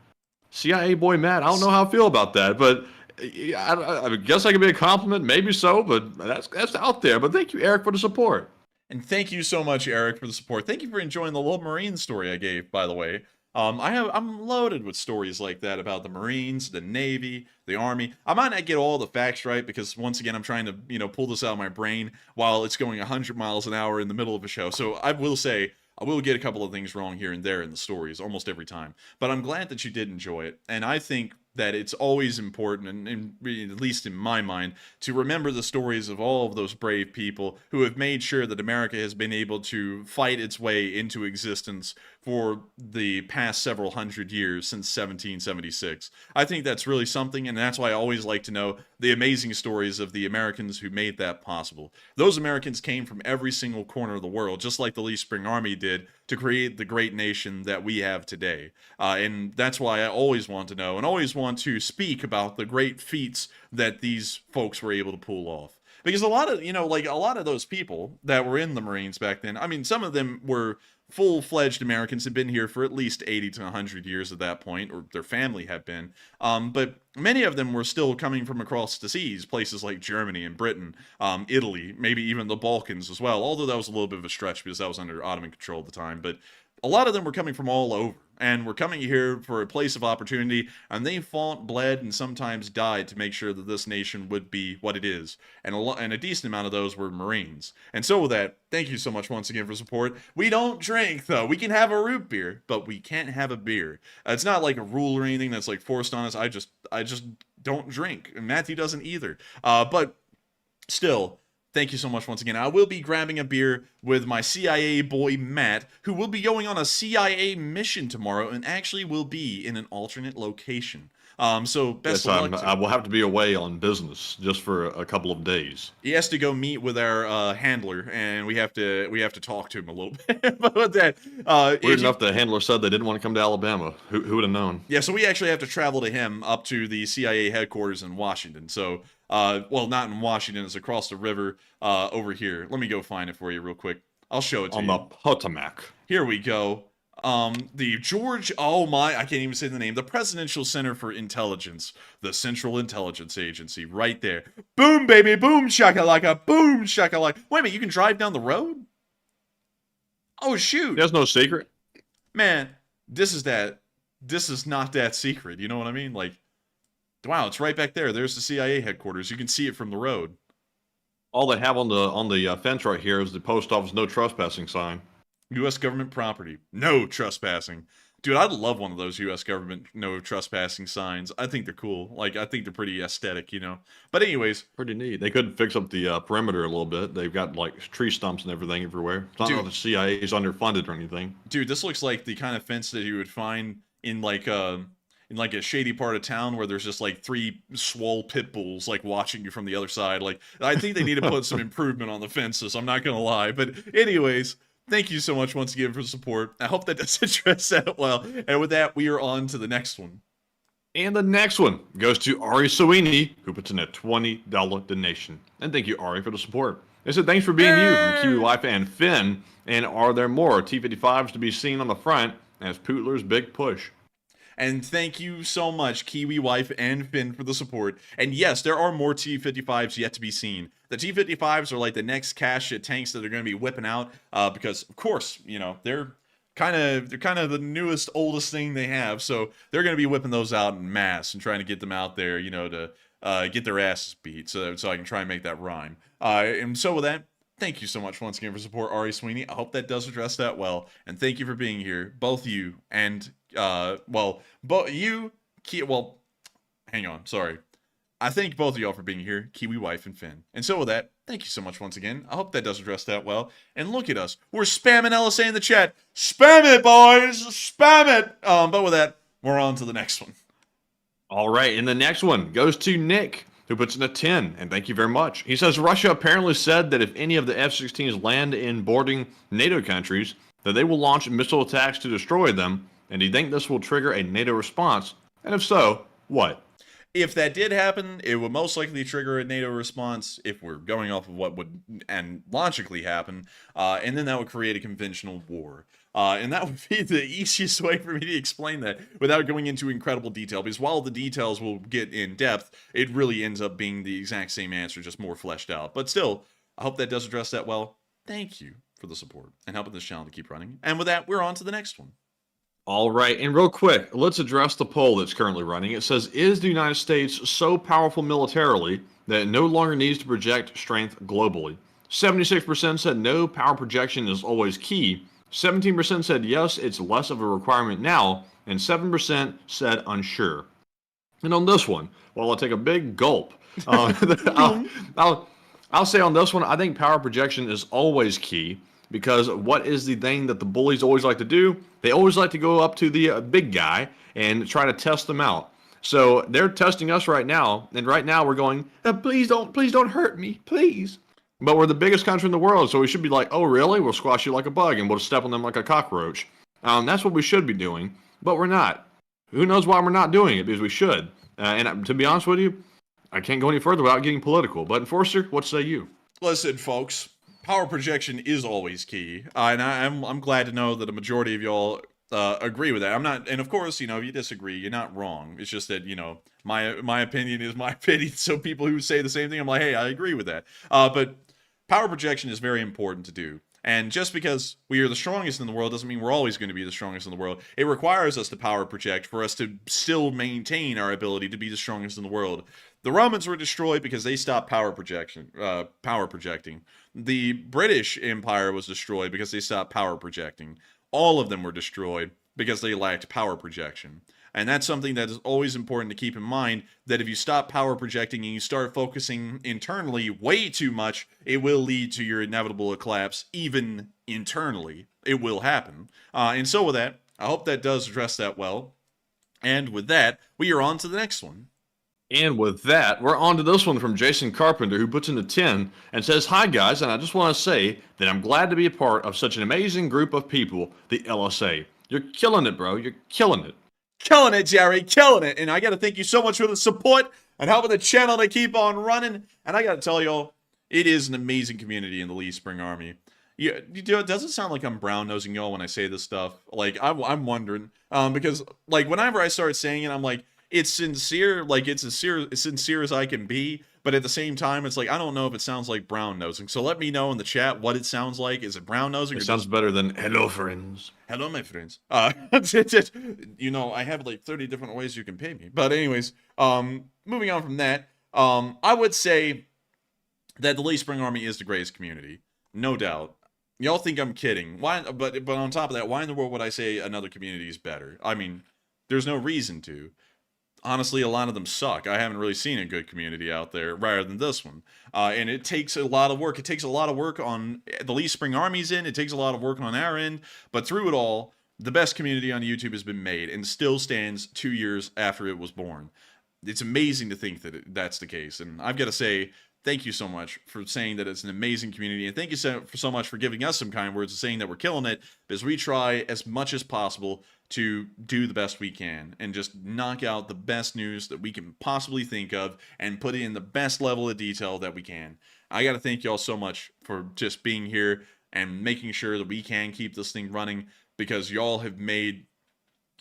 CIA boy, Matt. I don't know how I feel about that, but I guess that could be a compliment, maybe so, but that's out there. But thank you, Eric, for the support.
And thank you so much, Eric, for the support. Thank you for enjoying the little Marine story I gave, by the way. I'm loaded with stories like that about the Marines, the Navy, the Army. I might not get all the facts right because once again I'm trying to pull this out of my brain while it's going 100 miles an hour in the middle of a show. So I will say I will get a couple of things wrong here and there in the stories almost every time. But I'm glad that you did enjoy it, and I think that it's always important, and at least in my mind, to remember the stories of all of those brave people who have made sure that America has been able to fight its way into existence for the past several hundred years since 1776. I think that's really something, and that's why I always like to know the amazing stories of the Americans who made that possible. Those Americans came from every single corner of the world, just like the Lee Spring Army did, to create the great nation that we have today. And that's why I always want to know and always want to speak about the great feats that these folks were able to pull off. Because a lot of, a lot of those people that were in the Marines back then, I mean, some of them were full-fledged Americans, had been here for at least 80 to 100 years at that point, or their family had been. But many of them were still coming from across the seas, places like Germany and Britain, Italy, maybe even the Balkans as well, although that was a little bit of a stretch because that was under Ottoman control at the time. But a lot of them were coming from all over, and were coming here for a place of opportunity, and they fought, bled, and sometimes died to make sure that this nation would be what it is. And a decent amount of those were Marines. And so with that, thank you so much once again for support. We don't drink, though. We can have a root beer, but we can't have a beer. It's not like a rule or anything that's like forced on us. I just don't drink, and Matthew doesn't either. But still, thank you so much once again. I will be grabbing a beer with my CIA boy Matt, who will be going on a CIA mission tomorrow and actually will be in an alternate location. So best
Yes,
of luck.
I will have to be away on business just for a couple of days.
He has to go meet with our handler, and we have to talk to him a little bit about that.
Weird enough, the handler said they didn't want to come to Alabama. Who would have known?
Yeah, so we actually have to travel to him up to the CIA headquarters in Washington. So, well, not in Washington, it's across the river over here. Let me go find it for you real quick. I'll show it to you.
On the Potomac.
Here we go. The George, oh my, I can't even say the name. The Presidential Center for Intelligence, the Central Intelligence Agency, right there. Boom, baby, boom, shakalaka, boom, shakalaka. Wait a minute, you can drive down the road? Oh, shoot.
There's no secret.
Man, this is not that secret. You know what I mean? Like, wow, it's right back there. There's the CIA headquarters. You can see it from the road.
All they have on the fence right here is the post office no trespassing sign.
U.S. government property. No trespassing. Dude, I'd love one of those U.S. government no trespassing signs. I think they're cool. Like, I think they're pretty aesthetic, you know? But anyways.
Pretty neat. They could fix up the perimeter a little bit. They've got, like, tree stumps and everything everywhere. It's not like the CIA is underfunded or anything.
Dude, this looks like the kind of fence that you would find in, like a shady part of town where there's just, like, 3 swole pit bulls, like, watching you from the other side. Like, I think they need to put some improvement on the fences. I'm not gonna lie. But anyways, thank you so much once again for the support. I hope that does address that well. And with that, we are on to the next one.
And the next one goes to Ari Sweeney, who puts in a $20 donation. And thank you, Ari, for the support. They said, thanks for being you from Kiwi Wife and Finn. And are there more T-55s to be seen on the front as Pootler's big push?
And thank you so much, Kiwi Wife and Finn, for the support. And yes, there are more T-55s yet to be seen. The T-55s are like the next cash tanks that they're going to be whipping out because, of course, you know, they're kind of the newest, oldest thing they have. So they're going to be whipping those out in mass and trying to get them out there, you know, to get their asses beat. So I can try and make that rhyme. And so with that, thank you so much once again for support, Ari Sweeney. I hope that does address that well. And thank you for being here, both you and, hang on, sorry. I thank both of y'all for being here, Kiwi Wife and Finn. And so with that, thank you so much once again. I hope that does address that well. And look at us. We're spamming LSA in the chat. Spam it, boys! Spam it! But with that, we're on to the next one.
All right, and the next one goes to Nick, who puts in a 10, and thank you very much. He says, Russia apparently said that if any of the F-16s land in bordering NATO countries, that they will launch missile attacks to destroy them, and do you think this will trigger a NATO response? And if so, what?
If that did happen, it would most likely trigger a NATO response if we're going off of what would and logically happen, and then that would create a conventional war. And that would be the easiest way for me to explain that without going into incredible detail, because while the details will get in depth, it really ends up being the exact same answer, just more fleshed out. But still, I hope that does address that well. Thank you for the support and helping this channel to keep running. And with that, we're on to the next one.
All right, and real quick, let's address the poll that's currently running. It says, is the United States so powerful militarily that it no longer needs to project strength globally? 76% said no, power projection is always key. 17% said yes, it's less of a requirement now, and 7% said unsure. And on this one, while I'll take a big gulp, I'll say on this one, I think power projection is always key. Because what is the thing that the bullies always like to do? They always like to go up to the big guy and try to test them out. So they're testing us right now, and right now we're going, please don't hurt me, please. But we're the biggest country in the world, so we should be like, oh really? We'll squash you like a bug, and we'll step on them like a cockroach. That's what we should be doing, but we're not. Who knows why we're not doing it? Because we should. And to be honest with you, I can't go any further without getting political. But Enforcer, what say you?
Listen, folks. Power projection is always key, and I'm glad to know that a majority of y'all agree with that. I'm not, and of course, you know, if you disagree, you're not wrong. It's just that, you know, my opinion is my opinion. So people who say the same thing, I'm like, hey, I agree with that. But power projection is very important to do. And just because we are the strongest in the world doesn't mean we're always going to be the strongest in the world. It requires us to power project for us to still maintain our ability to be the strongest in the world. The Romans were destroyed because they stopped power projecting. The British Empire was destroyed because they stopped power projecting. All of them were destroyed because they lacked power projection. And that's something that is always important to keep in mind, that if you stop power projecting and you start focusing internally way too much, it will lead to your inevitable collapse, even internally. It will happen. And so with that, I hope that does address that well. And with that, we are on to the next one.
And with that, we're on to this one from Jason Carpenter, who puts in a 10 and says, "Hi guys, and I just want to say that I'm glad to be a part of such an amazing group of people, the LSA. You're killing it, bro. You're killing it."
Killing it, Jerry. Killing it. And I got to thank you so much for the support and helping the channel to keep on running. And I got to tell y'all, it is an amazing community in the Lee Spring Army. Yeah, it doesn't sound like I'm brown-nosing y'all when I say this stuff. Like, I'm wondering. Because, like, whenever I start saying it, I'm like, it's sincere. Like, it's as sincere as I can be. But at the same time, it's like, I don't know if it sounds like brown-nosing. So let me know in the chat what it sounds like. Is it brown-nosing?
It sounds better than hello, friends.
Hello, my friends. You know, I have like 30 different ways you can pay me. But anyways, moving on from that, I would say that the Lee Spring Army is the greatest community. No doubt. Y'all think I'm kidding. Why? But on top of that, why in the world would I say another community is better? I mean, there's no reason to. Honestly, a lot of them suck. I haven't really seen a good community out there rather than this one. And it takes a lot of work. It takes a lot of work on the Lee Spring Army's end. It takes a lot of work on our end. But through it all, the best community on YouTube has been made and still stands 2 years after it was born. It's amazing to think that that's the case. And I've got to say, thank you so much for saying that it's an amazing community. And thank you so much for giving us some kind words and saying that we're killing it, because we try as much as possible to do the best we can and just knock out the best news that we can possibly think of and put it in the best level of detail that we can. I got to thank y'all so much for just being here and making sure that we can keep this thing running, because y'all have made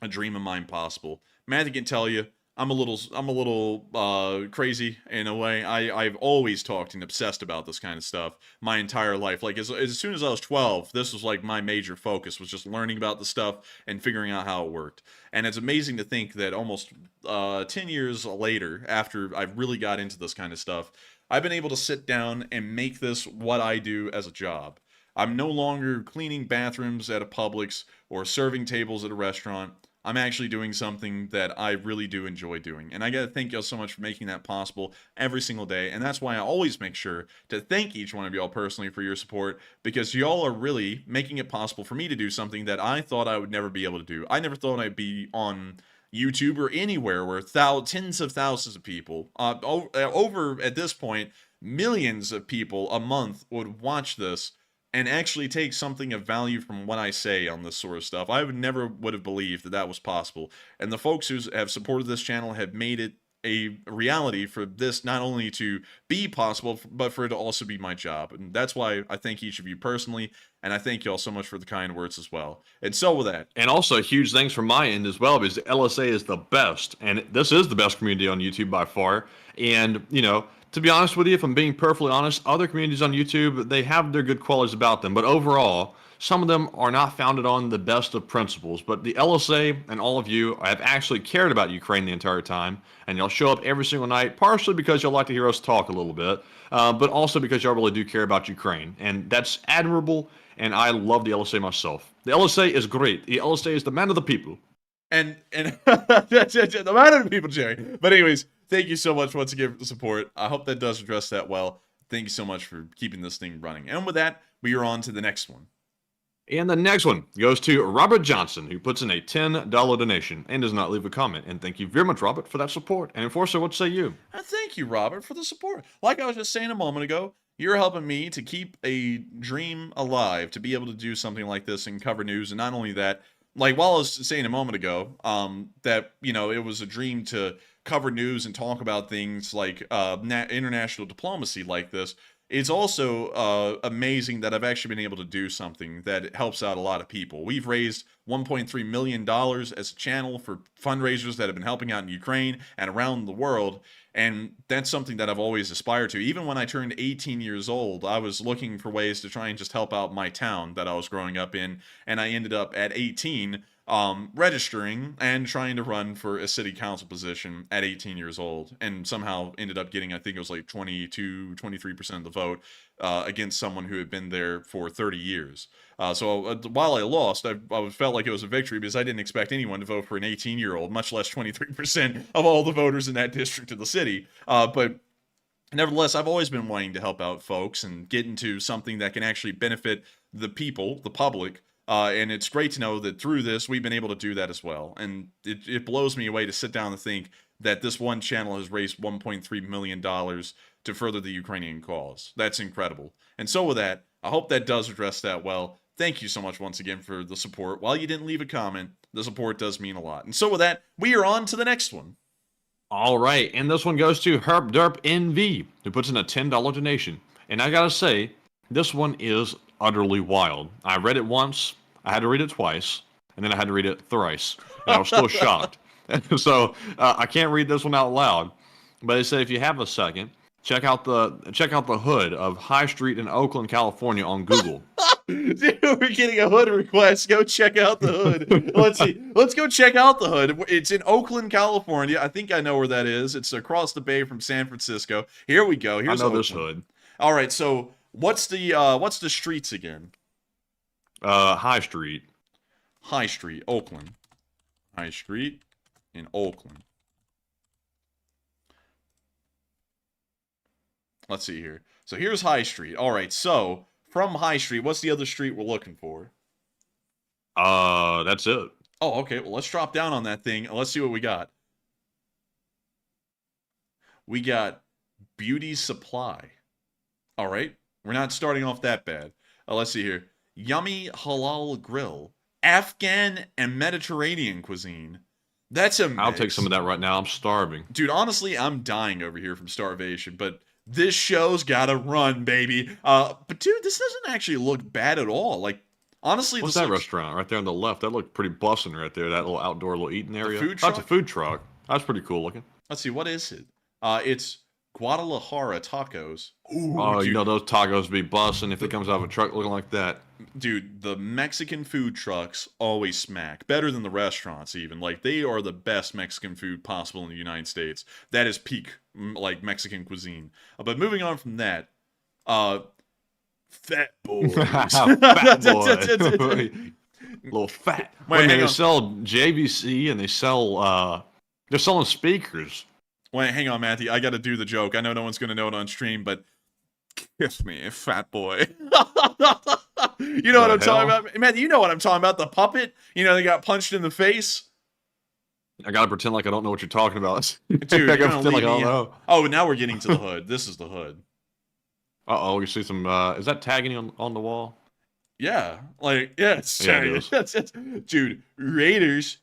a dream of mine possible. Matthew can tell you, I'm a little crazy in a way. I've always talked and obsessed about this kind of stuff my entire life. Like as soon as I was 12, this was like my major focus, was just learning about the stuff and figuring out how it worked. And it's amazing to think that almost 10 years later, after I've really got into this kind of stuff, I've been able to sit down and make this what I do as a job. I'm no longer cleaning bathrooms at a Publix or serving tables at a restaurant. I'm actually doing something that I really do enjoy doing. And I gotta thank y'all so much for making that possible every single day. And that's why I always make sure to thank each one of y'all personally for your support, because y'all are really making it possible for me to do something that I thought I would never be able to do. I never thought I'd be on YouTube or anywhere where tens of thousands of people, over at this point, millions of people a month would watch this and actually take something of value from what I say on this sort of stuff. I would have believed that that was possible. And the folks who have supported this channel have made it a reality for this not only to be possible, but for it to also be my job. And that's why I thank each of you personally, and I thank y'all so much for the kind words as well. And so with that.
And also huge thanks from my end as well, because the LSA is the best. And this is the best community on YouTube by far. And, you know, to be honest with you, if I'm being perfectly honest, other communities on YouTube, they have their good qualities about them. But overall, some of them are not founded on the best of principles. But the LSA and all of you have actually cared about Ukraine the entire time. And y'all show up every single night, partially because y'all like to hear us talk a little bit, but also because y'all really do care about Ukraine. And that's admirable, and I love the LSA myself. The LSA is great. The LSA is the man of the people.
And the man of the people, Jerry. But anyways, thank you so much once again for the support. I hope that does address that well. Thank you so much for keeping this thing running. And with that, we are on to the next one.
And the next one goes to Robert Johnson, who puts in a $10 donation and does not leave a comment. And thank you very much, Robert, for that support. And Enforcer, what say you?
Thank you, Robert, for the support. Like I was just saying a moment ago, you're helping me to keep a dream alive, to be able to do something like this and cover news. And not only that, like while I was saying a moment ago, that, you know, it was a dream to cover news and talk about things like international diplomacy like this. It's also amazing that I've actually been able to do something that helps out a lot of people. We've raised $1.3 million as a channel for fundraisers that have been helping out in Ukraine and around the world. And that's something that I've always aspired to. Even when I turned 18 years old, I was looking for ways to try and just help out my town that I was growing up in. And I ended up at 18 registering and trying to run for a city council position at 18 years old, and somehow ended up getting, I think it was like 23% of the vote against someone who had been there for 30 years. So while I lost, I felt like it was a victory because I didn't expect anyone to vote for an 18-year-old, much less 23% of all the voters in that district of the city. But nevertheless, I've always been wanting to help out folks and get into something that can actually benefit the people, the public. And it's great to know that through this, we've been able to do that as well. And it blows me away to sit down and think that this one channel has raised $1.3 million to further the Ukrainian cause. That's incredible. And so with that, I hope that does address that well. Thank you so much once again for the support. While you didn't leave a comment, the support does mean a lot. And so with that, we are on to the next one.
All right, and this one goes to Herp Derp NV, who puts in a $10 donation. And I gotta say, this one is utterly wild. I read it once, I had to read it twice, and then I had to read it thrice. And I was still shocked. So I can't read this one out loud. But they say if you have a second, check out the hood of High Street in Oakland, California on Google.
Dude, we're getting a hood request. Go check out the hood. Let's see. Let's go check out the hood. It's in Oakland, California. I think I know where that is. It's across the bay from San Francisco. Here we go. Here's
I know
Oakland.
this hood.
All right. So what's the streets again?
High Street.
High Street, Oakland. High Street in Oakland. Let's see here. So here's High Street. All right. So from High Street, what's the other street we're looking for?
That's it.
Oh, okay. Well, let's drop down on that thing and let's see what we got. We got Beauty Supply. All right. We're not starting off that bad. Let's see here. Yummy Halal Grill. Afghan and Mediterranean cuisine. That's a mix.
I'll take some of that right now. I'm starving.
Dude, honestly, I'm dying over here from starvation, but this show's gotta run, baby. But dude, this doesn't actually look bad at all. Like, honestly,
what's that restaurant right there on the left? That looked pretty bussin' right there. That little outdoor little eating area.
Food truck?
That's a food truck. That's pretty cool looking.
Let's see, what is it? It's Guadalajara tacos. Ooh,
oh,
dude.
you know those tacos be bussin' if it comes out of a truck looking like that.
Dude, the Mexican food trucks always smack. Better than the restaurants, even. Like, they are the best Mexican food possible in the United States. That is peak, like, Mexican cuisine. But moving on from that, Fat Boys.
Fat boy. Little fat.
Wait,
they sell JVC and they sell, they're selling speakers.
Wait, hang on, Matthew. I gotta do the joke. I know no one's gonna know it on stream, but kiss me, fat boy. You know what I'm talking about? Matthew, you know what I'm talking about. The puppet? You know, they got punched in the face.
I gotta pretend like I don't know what you're talking about.
Dude,
I gotta pretend like I don't know.
Oh, now we're getting to the hood. This is the hood.
Uh-oh, you see some, is that tagging on the wall?
Yeah. Like, yeah, it's
tagging.
Dude, Raiders,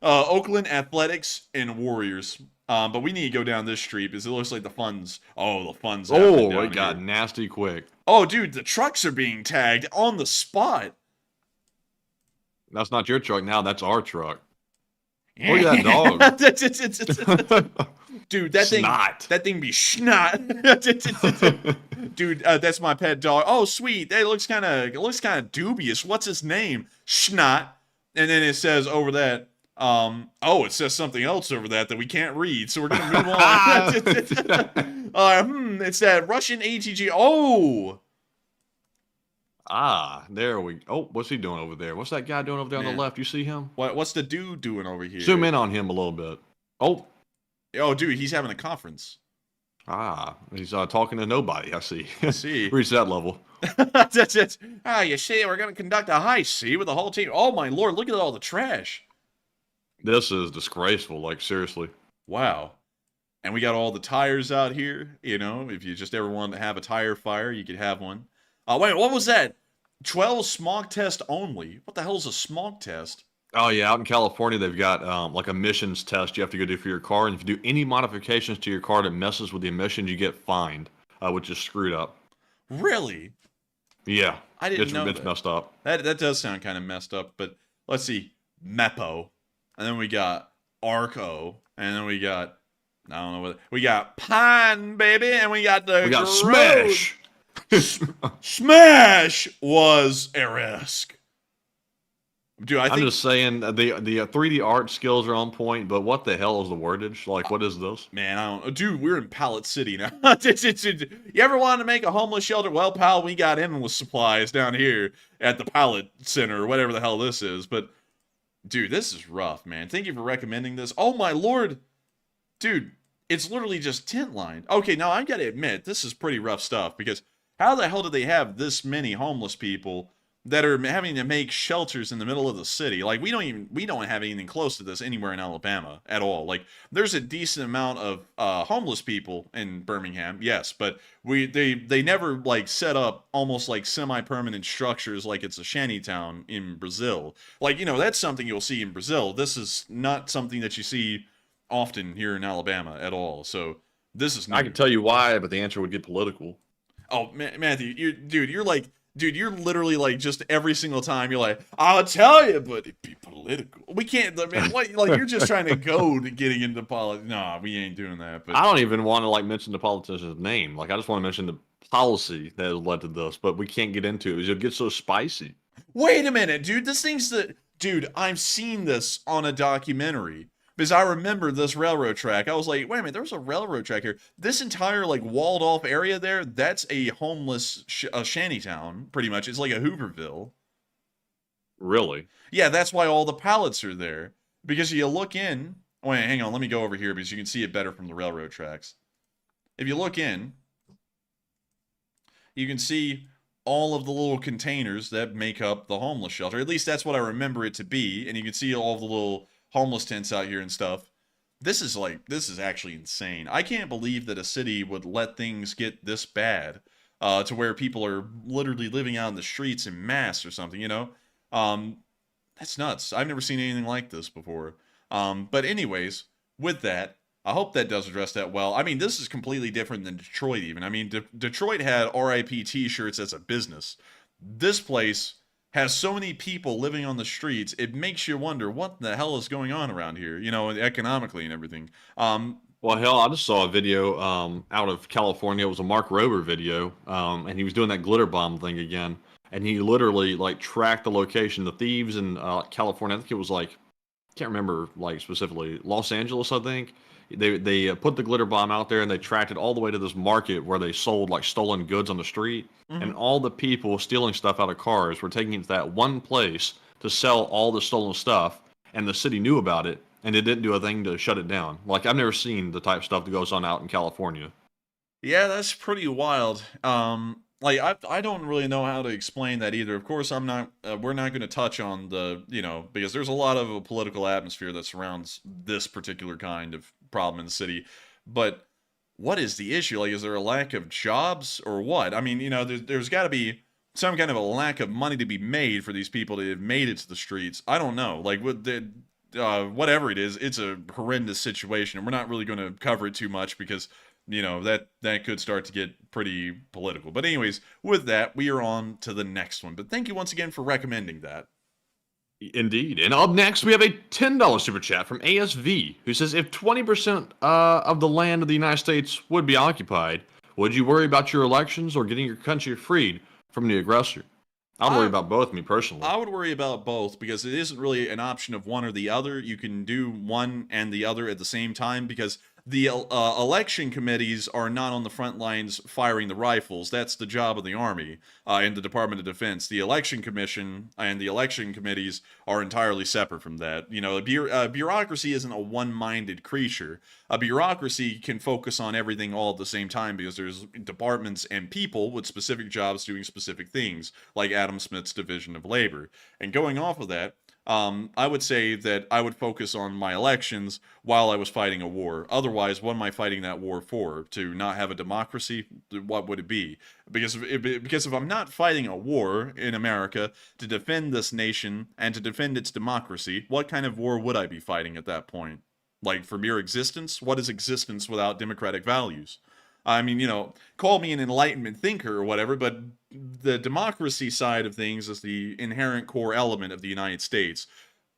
Oakland Athletics, and Warriors. But we need to go down this street because it looks like the fun's. Oh, the fun's.
Oh, it got nasty quick.
Oh, dude, the trucks are being tagged on the spot.
That's not your truck now. That's our truck. Look at that dog.
Dude, that thing be snot. Dude, that's my pet dog. Oh, sweet. It looks kind of dubious. What's his name? Snot. And then it says over that. It says something else over that we can't read, so we're gonna move on. It's that Russian ATG. Oh,
there we. Oh, what's he doing over there? What's that guy doing over there on the left? You see him?
What's the dude doing over here?
Zoom in on him a little bit. Oh,
dude, he's having a conference.
He's talking to nobody. I see. Reach that level.
That's it. You see, we're gonna conduct a heist, with the whole team. Oh my lord, look at all the trash.
This is disgraceful, like, seriously.
Wow. And we got all the tires out here. You know, if you just ever wanted to have a tire fire, you could have one. Wait, what was that? 12 smog test only. What the hell is a smog test?
Oh, yeah, out in California, they've got, like, emissions test you have to go do for your car. And if you do any modifications to your car that messes with the emissions, you get fined, which is screwed up.
Really?
Yeah.
I didn't know
it's messed up.
That does sound kind of messed up, but let's see. Mepo. And then we got Arco. And then we got, I don't know what, we got Pine, baby. And we got
Smash.
Smash was Eresk. Dude,
I'm just saying the 3D art skills are on point, but what the hell is the wordage? Like, what is this?
Man, I don't. Dude, we're in Pallet City now. You ever wanted to make a homeless shelter? Well, pal, we got endless supplies down here at the Pallet Center or whatever the hell this is. But, dude, this is rough, man. Thank you for recommending this. Oh my lord, dude, it's literally just tent lined. Okay, now I gotta admit, this is pretty rough stuff because how the hell do they have this many homeless people that are having to make shelters in the middle of the city? Like, we don't have anything close to this anywhere in Alabama at all. Like, there's a decent amount of homeless people in Birmingham, yes, but they never like set up almost like semi-permanent structures like it's a shantytown in Brazil. Like, you know, that's something you'll see in Brazil. This is not something that you see often here in Alabama at all. So this is
I can tell you why, but the answer would get political.
Oh, Matthew, you're literally like just every single time you're like, I'll tell you, but it'd be political. We can't, man, like you're just trying to go to getting into politics. Nah, we ain't doing that. But
I don't even want to like mention the politician's name. Like, I just want to mention the policy that has led to this, but we can't get into it because it'll get so spicy.
Wait a minute, dude. Dude, I've seen this on a documentary. Because I remember this railroad track. I was like, wait a minute, there's a railroad track here. This entire, like, walled-off area there, that's a homeless shantytown, pretty much. It's like a Hooverville.
Really?
Yeah, that's why all the pallets are there. Because you look in... Wait, hang on, let me go over here because you can see it better from the railroad tracks. If you look in, you can see all of the little containers that make up the homeless shelter. At least that's what I remember it to be. And you can see all the little homeless tents out here and stuff. This is actually insane. I can't believe that a city would let things get this bad to where people are literally living out in the streets in mass or something, you know? That's nuts. I've never seen anything like this before. But anyways, with that, I hope that does address that well. I mean, this is completely different than Detroit even. I mean, Detroit had RIP t-shirts as a business. This place has so many people living on the streets, it makes you wonder what the hell is going on around here, you know, economically and everything.
Well, hell, I just saw a video out of California. It was a Mark Rober video, and he was doing that glitter bomb thing again. And he literally, like, tracked the location. The thieves in California, I think it was, like, can't remember, like, specifically, Los Angeles, I think. They put the glitter bomb out there and they tracked it all the way to this market where they sold like stolen goods on the street. Mm-hmm. And all the people stealing stuff out of cars were taking it to that one place to sell all the stolen stuff. And the city knew about it and they didn't do a thing to shut it down. Like, I've never seen the type of stuff that goes on out in California.
Yeah, that's pretty wild. Like, I don't really know how to explain that either. Of course, we're not going to touch on the, you know, because there's a lot of a political atmosphere that surrounds this particular kind of problem in the city. But what is the issue? Like, is there a lack of jobs or what? I mean, you know, there's got to be some kind of a lack of money to be made for these people to have made it to the streets. I don't know. Like, whatever it is, it's a horrendous situation. And we're not really going to cover it too much because, you know, that could start to get pretty political. But anyways, with that, we are on to the next one. But thank you once again for recommending that.
Indeed. And up next, we have a $10 super chat from ASV, who says, if 20% of the land of the United States would be occupied, would you worry about your elections or getting your country freed from the aggressor? I'd worry about both, me personally.
I would worry about both because it isn't really an option of one or the other. You can do one and the other at the same time because the election committees are not on the front lines firing the rifles. That's the job of the Army and the Department of Defense. The election commission and the election committees are entirely separate from that. You know, a bureaucracy isn't a one-minded creature. A bureaucracy can focus on everything all at the same time because there's departments and people with specific jobs doing specific things, like Adam Smith's Division of Labor. And going off of that, I would say that I would focus on my elections while I was fighting a war. Otherwise, what am I fighting that war for? To not have a democracy? What would it be? Because if I'm not fighting a war in America to defend this nation and to defend its democracy, what kind of war would I be fighting at that point? Like, for mere existence? What is existence without democratic values? I mean, you know, call me an Enlightenment thinker or whatever, but the democracy side of things is the inherent core element of the United States.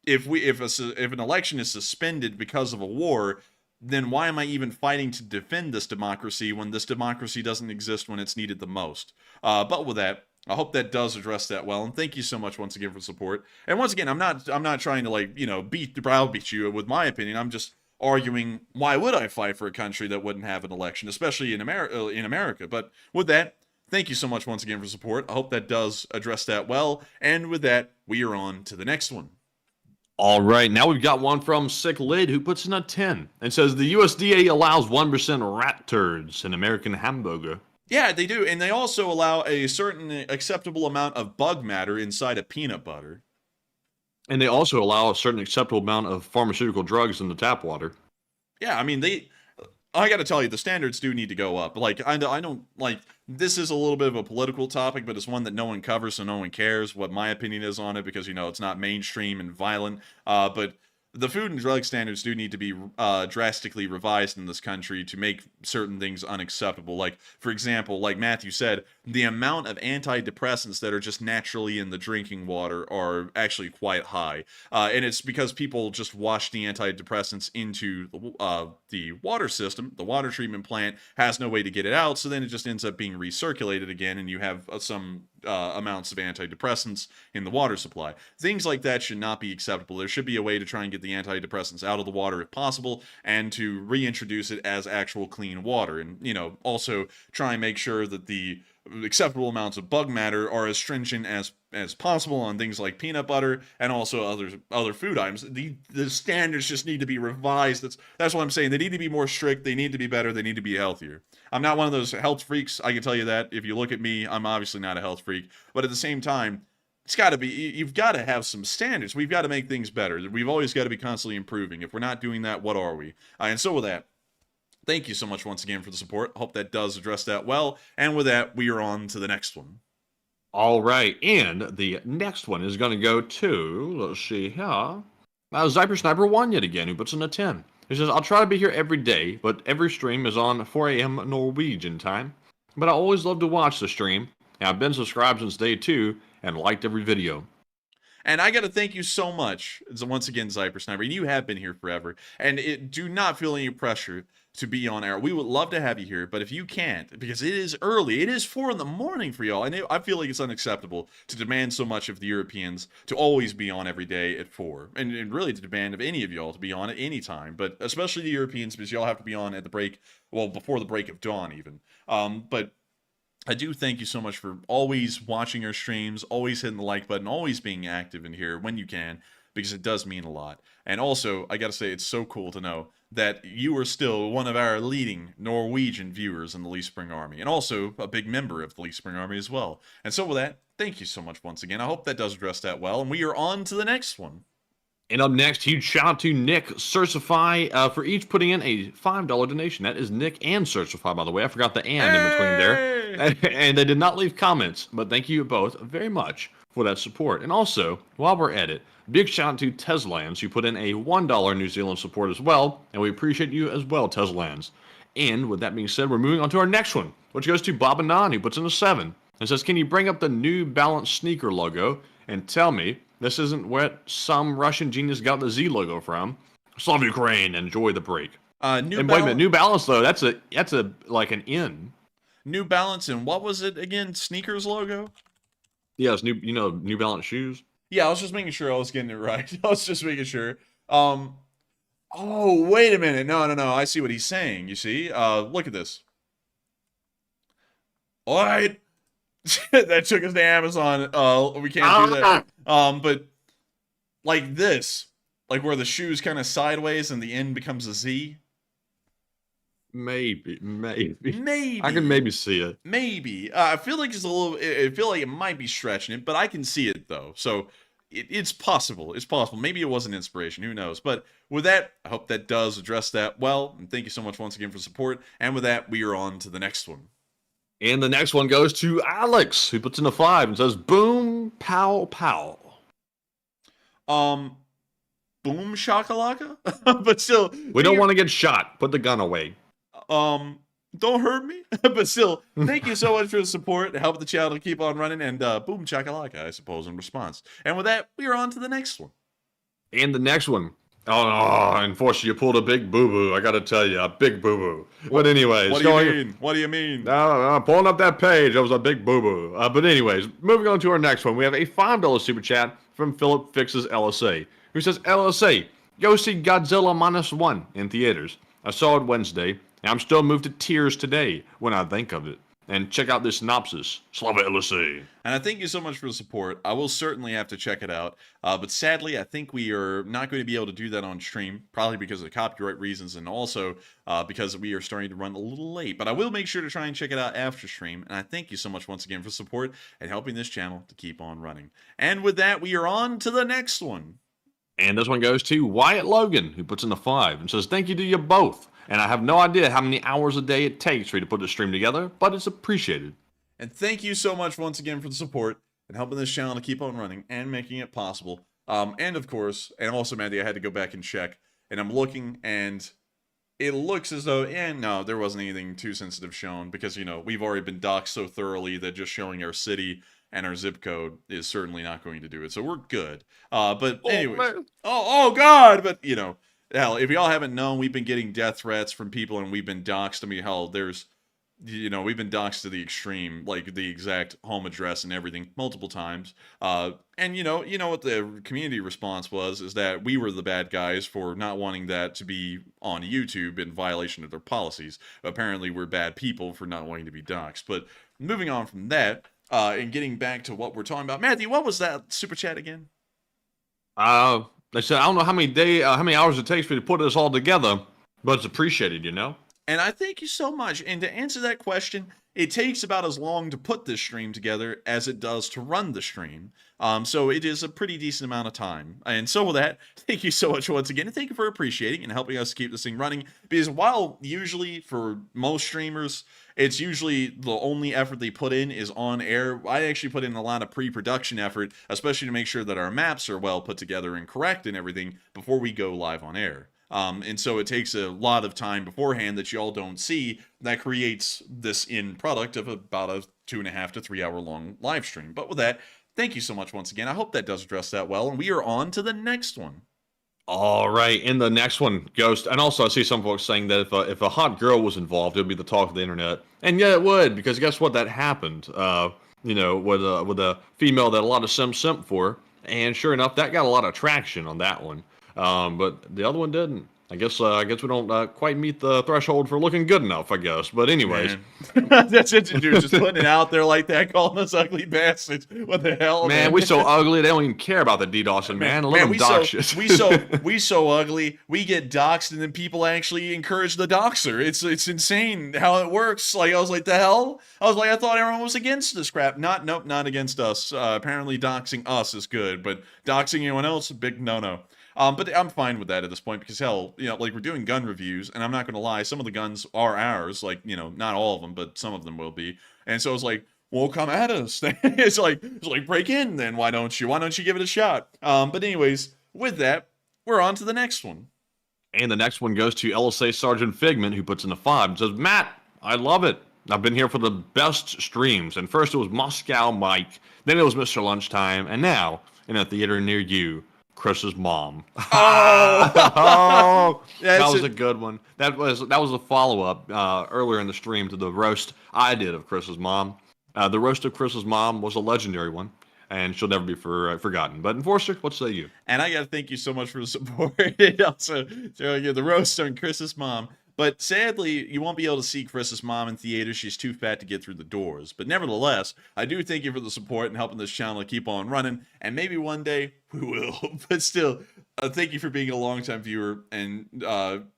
If an election is suspended because of a war, then why am I even fighting to defend this democracy when this democracy doesn't exist when it's needed the most? But with that, I hope that does address that well, and thank you so much once again for support. And once again, I'm not trying to, like, you know, browbeat you with my opinion. I'm just arguing, why would I fight for a country that wouldn't have an election, especially in America? But with that, thank you so much once again for support. I hope that does address that well. And with that, we are on to the next one.
All right, now we've got one from Sick Lid who puts in a 10 and says the USDA allows 1% rat turds in American hamburger.
Yeah, they do, and they also allow a certain acceptable amount of bug matter inside of peanut butter.
And they also allow a certain acceptable amount of pharmaceutical drugs in the tap water.
Yeah, I mean, I got to tell you, the standards do need to go up. Like, I don't, like, this is a little bit of a political topic, but it's one that no one covers, so no one cares what my opinion is on it, because, you know, it's not mainstream and violent. But the food and drug standards do need to be drastically revised in this country to make certain things unacceptable. Like, for example, like Matthew said, the amount of antidepressants that are just naturally in the drinking water are actually quite high. And it's because people just wash the antidepressants into the water system. The water treatment plant has no way to get it out, so then it just ends up being recirculated again, and you have some amounts of antidepressants in the water supply. Things like that should not be acceptable. There should be a way to try and get the antidepressants out of the water if possible, and to reintroduce it as actual clean water. And, you know, also try and make sure that the acceptable amounts of bug matter are as stringent as possible on things like peanut butter and also other food items. The standards just need to be revised. That's what I'm saying. They need to be more strict. They need to be better. They need to be healthier. I'm not one of those health freaks. I can tell you that. If you look at me, I'm obviously not a health freak. But at the same time, it's got to be, you've got to have some standards. We've got to make things better. We've always got to be constantly improving. If we're not doing that, what are we? And so with that, thank you so much once again for the support. I hope that does address that well. And with that, we are on to the next one.
All right, and the next one is going to go to, let's see here, Zyper Sniper 1 yet again, who puts in a 10. He says, I'll try to be here every day, but every stream is on 4 a.m. Norwegian time. But I always love to watch the stream, and I've been subscribed since day 2 and liked every video.
And I got to thank you so much, once again, Zyper Sniper. You have been here forever, and do not feel any pressure to be on air. We would love to have you here, but if you can't, because it is early, it is 4 in the morning for y'all, and I feel like it's unacceptable to demand so much of the Europeans to always be on every day at 4, and really to demand of any of y'all to be on at any time, but especially the Europeans, because y'all have to be on at the break, well, before the break of dawn even. But I do thank you so much for always watching our streams, always hitting the like button, always being active in here when you can, because it does mean a lot. And also, I gotta say, it's so cool to know that you are still one of our leading Norwegian viewers in the Leaf Spring Army, and also a big member of the Leaf Spring Army as well. And so with that, thank you so much once again. I hope that does address that well, and we are on to the next one.
And up next, huge shout out to Nick Certify for each putting in a $5 donation. That is Nick and Certify, by the way. I forgot the and in between there. And they did not leave comments, but thank you both very much for that support. And also, while we're at it, big shout out to Teslans, who put in a $1 New Zealand support as well, and we appreciate you as well, Teslans. And with that being said, we're moving on to our next one, which goes to Bob Onon, who puts in a 7 and says, can you bring up the New Balance sneaker logo and tell me this isn't where some Russian genius got the Z logo from? Slav Ukraine, enjoy the break.
And wait a
minute, New Balance though, that's a like an N.
New Balance, and what was it again? Sneakers logo?
Yeah, it's New Balance shoes.
Yeah, I was just making sure I was getting it right. I was just making sure. Oh, wait a minute. No. I see what he's saying. You see? Look at this. All right. That took us to Amazon. We can't do that. But like this, like where the shoe's kind of sideways and the end becomes a Z.
Maybe. I can maybe see it.
Maybe. I feel like it's a little. I feel like it might be stretching it, but I can see it though. So it's possible. It's possible. Maybe it was an inspiration. Who knows? But with that, I hope that does address that well. And thank you so much once again for support. And with that, we are on to the next one.
And the next one goes to Alex, who puts in a 5 and says, "Boom, pow, pow."
Boom shakalaka. But still,
we don't want to get shot. Put the gun away.
Don't hurt me. But still, thank you so much for the support. Help the channel to keep on running. And boom chakalaka, I suppose, in response. And with that, we are on to the next one.
And the next one Oh, no, unfortunately, you pulled a big boo-boo. I gotta tell you, a big boo-boo. But anyways,
What do you mean? What do you mean?
No, pulling up that page, that was a big boo-boo. But anyways, moving on to our next one, we have a $5 super chat from Philip Fixes LSA, who says, LSA, go see Godzilla -1 in theaters. I saw it Wednesday, and I'm still moved to tears today when I think of it. And check out this synopsis. Slava LSA.
And I thank you so much for the support. I will certainly have to check it out. But sadly, I think we are not going to be able to do that on stream, probably because of copyright reasons and also because we are starting to run a little late. But I will make sure to try and check it out after stream. And I thank you so much once again for support and helping this channel to keep on running. And with that, we are on to the next one.
And this one goes to Wyatt Logan, who puts in a 5 and says, thank you to you both. And I have no idea how many hours a day it takes for you to put the stream together, but it's appreciated.
And thank you so much once again for the support and helping this channel to keep on running and making it possible. And of course, and also, Mandy, I had to go back and check, and I'm looking, and it looks as though, no, there wasn't anything too sensitive shown, because, you know, we've already been doxxed so thoroughly that just showing our city and our zip code is certainly not going to do it. So we're good. But anyways, oh God, but you know, hell, if y'all haven't known, we've been getting death threats from people, and we've been doxxed. I mean, hell, there's, you know, we've been doxxed to the extreme, like the exact home address and everything multiple times. And you know what the community response was, is that we were the bad guys for not wanting that to be on YouTube in violation of their policies. Apparently, we're bad people for not wanting to be doxxed. But moving on from that, and getting back to what we're talking about, Matthew, what was that super chat again?
They said, I don't know how many hours it takes for you to put this all together, but it's appreciated, you know?
And I thank you so much. And to answer that question, it takes about as long to put this stream together as it does to run the stream. So it is a pretty decent amount of time. And so with that, thank you so much once again. And thank you for appreciating and helping us keep this thing running. Because while usually for most streamers, it's usually the only effort they put in is on air, I actually put in a lot of pre-production effort, especially to make sure that our maps are well put together and correct and everything before we go live on air. And so it takes a lot of time beforehand that y'all don't see that creates this end product of about a 2.5 to 3 hour long live stream. But with that, thank you so much once again. I hope that does address that well. And we are on to the next one.
All right, and the next one goes, and also I see some folks saying that if a hot girl was involved, it would be the talk of the internet. And yeah, it would, because guess what? That happened, you know, with a female that a lot of simp for. And sure enough, that got a lot of traction on that one. But the other one didn't. I guess we don't quite meet the threshold for looking good enough, I guess. But anyways.
That's it, dude. Just putting it out there like that, calling us ugly bastards. What the hell,
man? We so ugly, they don't even care about the DDoSing, man. Let them dox us.
we so ugly, we get doxxed, and then people actually encourage the doxer. It's insane how it works. Like, I was like, the hell? I was like, I thought everyone was against this crap. Nope, not against us. Apparently doxing us is good, but doxing anyone else, a big no-no. But I'm fine with that at this point, because hell, you know, like, we're doing gun reviews, and I'm not going to lie, some of the guns are ours, like, you know, not all of them, but some of them will be. And so it's like, well, come at us. it's like break in then. Why don't you give it a shot? But anyways, with that, we're on to the next one.
And the next one goes to LSA Sergeant Figment, who puts in a 5 and says, Matt, I love it. I've been here for the best streams. And first it was Moscow Mike, then it was Mr. Lunchtime, and now in a theater near you, Chris's mom.
Oh,
that was a good one. That was a follow-up earlier in the stream to the roast I did of Chris's mom. The roast of Chris's mom was a legendary one, and she'll never be forgotten. But Enforcer, what say you?
And I gotta thank you so much for the support. Also, the roast on Chris's mom. But sadly, you won't be able to see Chris's mom in theaters. She's too fat to get through the doors. But nevertheless, I do thank you for the support and helping this channel to keep on running. And maybe one day we will. But still, thank you for being a longtime viewer and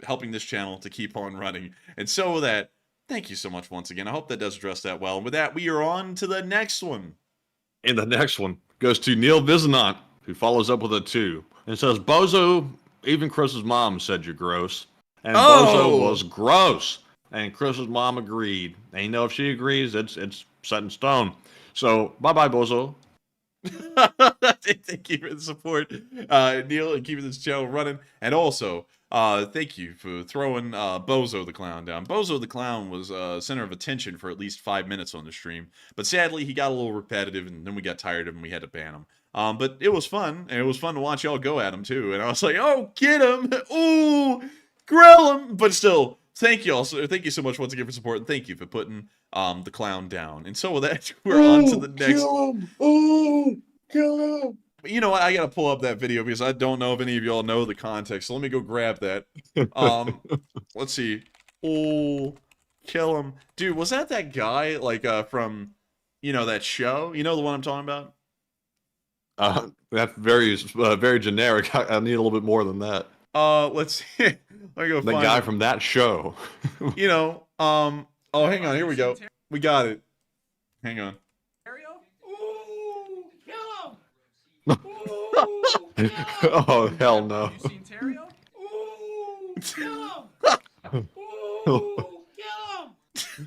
helping this channel to keep on running. And so with that, thank you so much once again. I hope that does address that well. And with that, we are on to the next one.
And the next one goes to Neil Vizanant, who follows up with a 2. And says, Bozo, even Chris's mom said you're gross. And Bozo was gross. And Chris's mom agreed. And you know, if she agrees, it's set in stone. So, bye-bye, Bozo.
Thank you for the support, Neil, and keeping this channel running. And also, thank you for throwing Bozo the Clown down. Bozo the Clown was center of attention for at least 5 minutes on the stream. But sadly, he got a little repetitive, and then we got tired of him, and we had to ban him. But it was fun, and it was fun to watch y'all go at him too. And I was like, oh, get him! Ooh, grill him! But still, thank you all. Thank you so much once again for support, and thank you for putting the clown down. And so with that, we're on to the next.
Kill him! Oh, kill him!
You know what? I gotta pull up that video because I don't know if any of y'all know the context. So let me go grab that. Let's see. Oh, kill him, dude. Was that guy like from, that show? You know the one I'm talking about?
That's very generic. I need a little bit more than that.
Let's see. Let me go
The
find
guy
it.
from that show.
Oh, hang on. Here we go. We got it. Hang on.
Oh, hell no.
You seen Terrio? Ooh, kill him!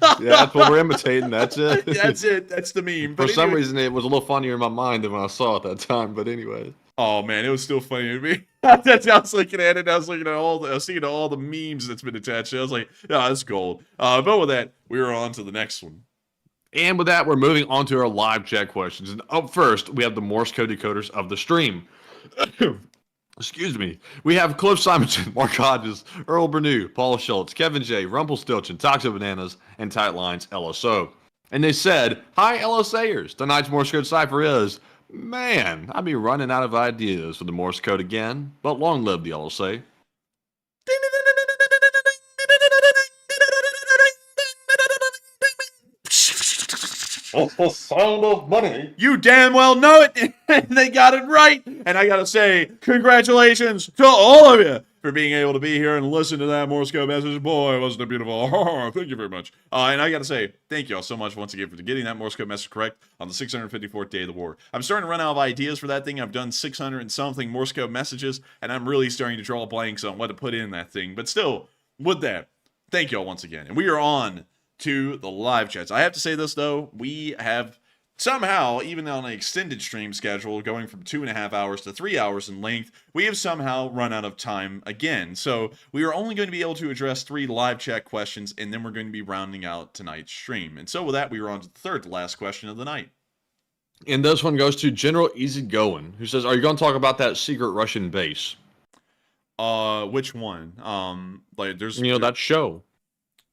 Yeah, that's what we're imitating. That's it.
That's it. That's the meme.
For
But
some
anyway-
reason, it was a little funnier in my mind than when I saw it that time. But anyway.
Oh man, it was still funny to me. That's I was looking at it. I was looking at I was seeing all the memes that's been attached. I was like, yeah, that's gold. But with that, we were on to the next one.
And with that, we're moving on to our live chat questions. And up first, we have the Morse code decoders of the stream. Excuse me. We have Cliff Simonson, Mark Hodges, Earl Bernew, Paul Schultz, Kevin J, Rumpelstiltskin, Toxic Bananas, and Tight Lines LSO. And they said, hi, LSAers. Tonight's Morse code cipher is, man, I'd be running out of ideas for the Morse code again, but long live the LSA. Sound of money.
You damn well know it. They got it right. And I got to say, congratulations to all of you for being able to be here and listen to that Morse code message. Boy, wasn't it beautiful. Thank you very much. And I got to say, thank you all so much once again for getting that Morse code message correct on the 654th day of the war. I'm starting to run out of ideas for that thing. I've done 600 and something Morse code messages, and I'm really starting to draw blanks on what to put in that thing. But still, with that, thank you all once again. And we are on to the live chats. I have to say this though, we have somehow, even on an extended stream schedule going from 2.5 hours to 3 hours in length, we have somehow run out of time again. So we are only going to be able to address 3 live chat questions, and then we're going to be rounding out tonight's stream. And so with that, we are on to the third to last question of the night.
And this one goes to General Easygoing, who says, are you going to talk about that secret Russian base?
Which one? Like there's
that show.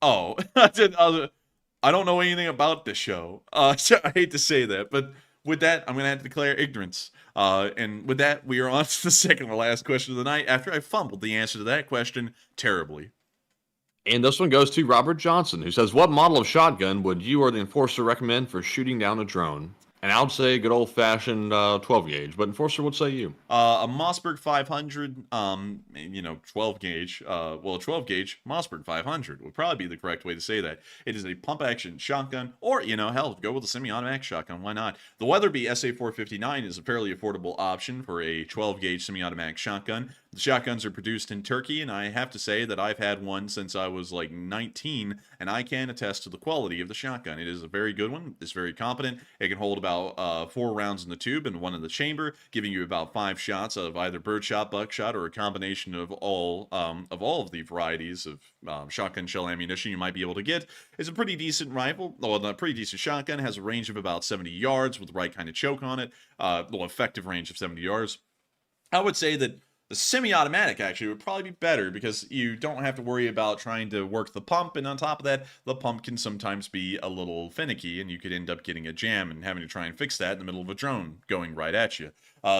Oh, I don't know anything about the show. So I hate to say that, but with that, I'm going to have to declare ignorance. And with that, we are on to the second to last question of the night after I fumbled the answer to that question terribly.
And this one goes to Robert Johnson, who says, what model of shotgun would you or the Enforcer recommend for shooting down a drone? And I would say good old-fashioned 12 gauge, but Enforcer, what say you?
A Mossberg 500, 12 gauge, 12 gauge Mossberg 500 would probably be the correct way to say that. It is a pump-action shotgun, or, hell, go with a semi-automatic shotgun, why not? The Weatherby SA459 is a fairly affordable option for a 12 gauge semi-automatic shotgun. The shotguns are produced in Turkey, and I have to say that I've had one since I was like 19, and I can attest to the quality of the shotgun. It is a very good one. It's very competent. It can hold about 4 rounds in the tube and 1 in the chamber, giving you about 5 shots of either birdshot, buckshot, or a combination of all of the varieties of shotgun shell ammunition you might be able to get. It's a pretty decent rifle. Well, a pretty decent shotgun. Has a range of about 70 yards with the right kind of choke on it. Effective range of 70 yards. I would say that the semi-automatic actually would probably be better because you don't have to worry about trying to work the pump, and on top of that, the pump can sometimes be a little finicky, and you could end up getting a jam and having to try and fix that in the middle of a drone going right at you.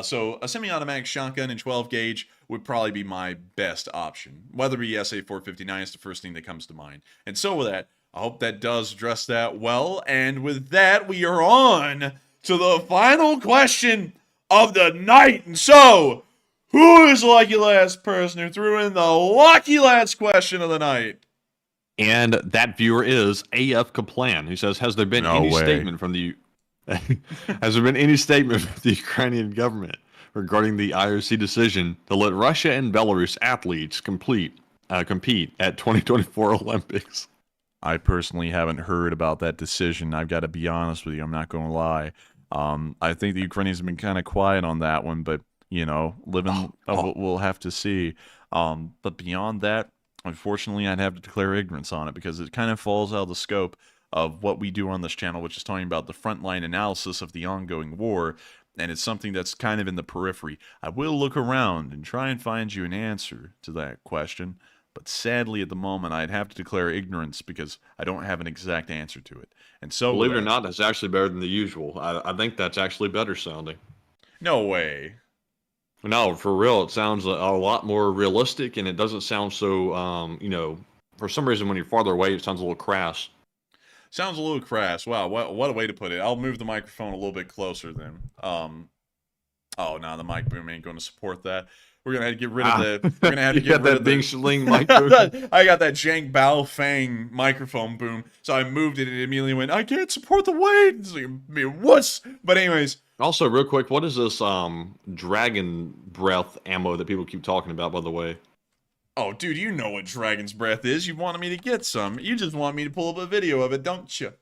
So a semi-automatic shotgun in 12 gauge would probably be my best option. Weatherby SA459 is the first thing that comes to mind. And so with that, I hope that does address that well, and with that, we are on to the final question of the night. And so, who is the lucky last person who threw in the lucky last question of the night?
And that viewer is AF Kaplan, who says, has there been any statement from the has there been any statement from the Ukrainian government regarding the IOC decision to let Russia and Belarus athletes compete at 2024 Olympics?
I personally haven't heard about that decision. I've got to be honest with you. I'm not going to lie. I think the Ukrainians have been kind of quiet on that one, but we'll have to see. But beyond that, unfortunately, I'd have to declare ignorance on it because it kind of falls out of the scope of what we do on this channel, which is talking about the frontline analysis of the ongoing war. and it's something that's kind of in the periphery. I will look around and try and find you an answer to that question, but sadly at the moment I'd have to declare ignorance because I don't have an exact answer to it. And so,
believe it or not, that's actually better than the usual. I think that's actually better sounding.
No way.
No, for real, it sounds a lot more realistic, and it doesn't sound so, you know, for some reason when you're farther away, it sounds a little crass.
Sounds a little crass. Wow, what a way to put it. I'll move the microphone a little bit closer then. Oh, no, the mic boom ain't going to support that. We're gonna have to get rid of the. We're gonna have to get rid of
Bing
the
Schling mic boom.
I got that Jank Bao Fang microphone boom, so I moved it and it immediately went. I can't support the weight. It's like, what's? But anyways.
Also, real quick, what is this dragon breath ammo that people keep talking about? By the way.
Oh, dude, you know what Dragon's Breath is. You wanted me to get some. You just want me to pull up a video of it, don't you?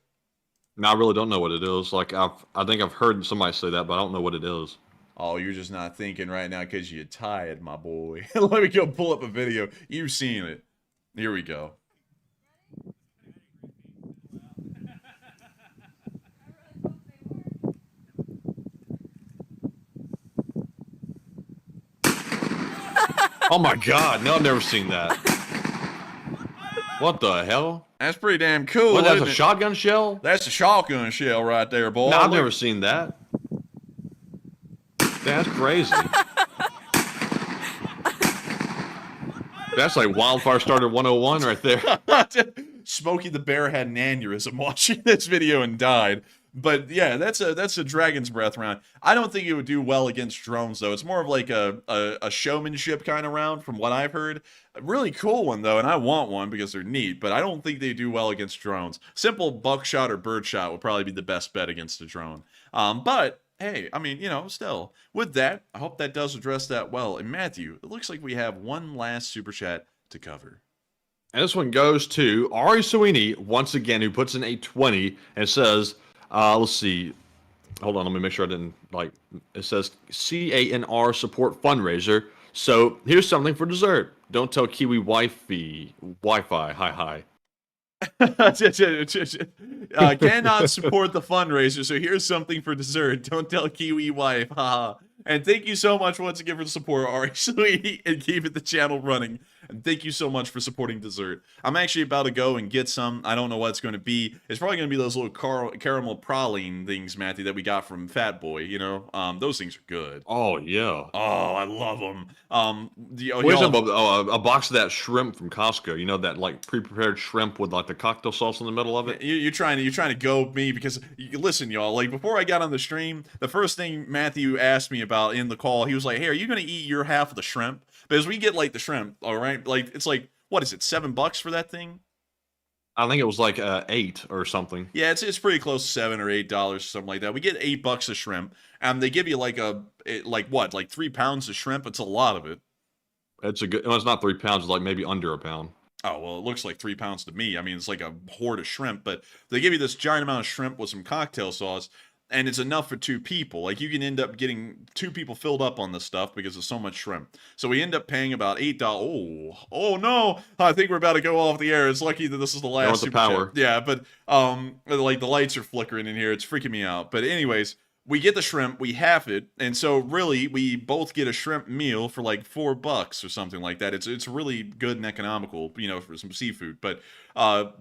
No, I really don't know what it is. Like, I think I've heard somebody say that, but I don't know what it is.
Oh, you're just not thinking right now because you're tired, my boy. Let me go pull up a video. You've seen it. Here we go.
Oh my god, no, I've never seen that. What the hell?
That's pretty damn cool.
What, that's a shotgun shell?
That's a shotgun shell right there, boy.
No, I've never seen that. That's crazy. That's like Wildfire Starter 101 right there.
Smokey the Bear had an aneurysm watching this video and died. But yeah, that's a Dragon's Breath round. I don't think it would do well against drones, though. It's more of like a showmanship kind of round from what I've heard. A really cool one, though, and I want one because they're neat, but I don't think they do well against drones. Simple buckshot or birdshot would probably be the best bet against a drone. But hey, I mean, you know, still. With that, I hope that does address that well. And Matthew, it looks like we have one last super chat to cover.
And this one goes to Ari Sweeney, once again, who puts in a 20 and says, let's see. Hold on, let me make sure I didn't, like, it says CANR support fundraiser. So here's something for dessert. Don't tell Kiwi Wi-Fi. Hi.
Cannot support the fundraiser, so here's something for dessert. Don't tell Kiwi wife. Haha. And thank you so much once again for the support, Ari Sweetie, and keeping the channel running. And thank you so much for supporting dessert. I'm actually about to go and get some. I don't know what it's going to be. It's probably going to be those little caramel praline things, Matthew, that we got from Fat Boy, you know? Those things are good.
Oh, yeah.
Oh, I love them.
Where's a box of that shrimp from Costco? You know, that, like, pre-prepared shrimp with, like, the cocktail sauce in the middle of it?
You're trying to go me because, listen, y'all, like, before I got on the stream, the first thing Matthew asked me about in the call, he was like, hey, are you going to eat your half of the shrimp? Because we get, like, the shrimp, all right? Like, it's like, what is it, $7 for that thing?
I think it was like 8 or something.
Yeah, it's pretty close to $7 or $8, something like that. We get $8 a shrimp, and they give you like like 3 pounds of shrimp. It's a lot of it.
It's not 3 pounds. It's like maybe under a pound.
Oh well, it looks like 3 pounds to me. I mean, it's like a horde of shrimp, but they give you this giant amount of shrimp with some cocktail sauce. And it's enough for 2 people. Like, you can end up getting 2 people filled up on this stuff because there's so much shrimp. So we end up paying about $8. Oh no! I think we're about to go off the air. It's lucky that this is the last super
power.
chat. Yeah, but like the lights are flickering in here. It's freaking me out. But anyways, we get the shrimp, we half it, and so really we both get a shrimp meal for like $4 or something like that. It's really good and economical, you know, for some seafood. But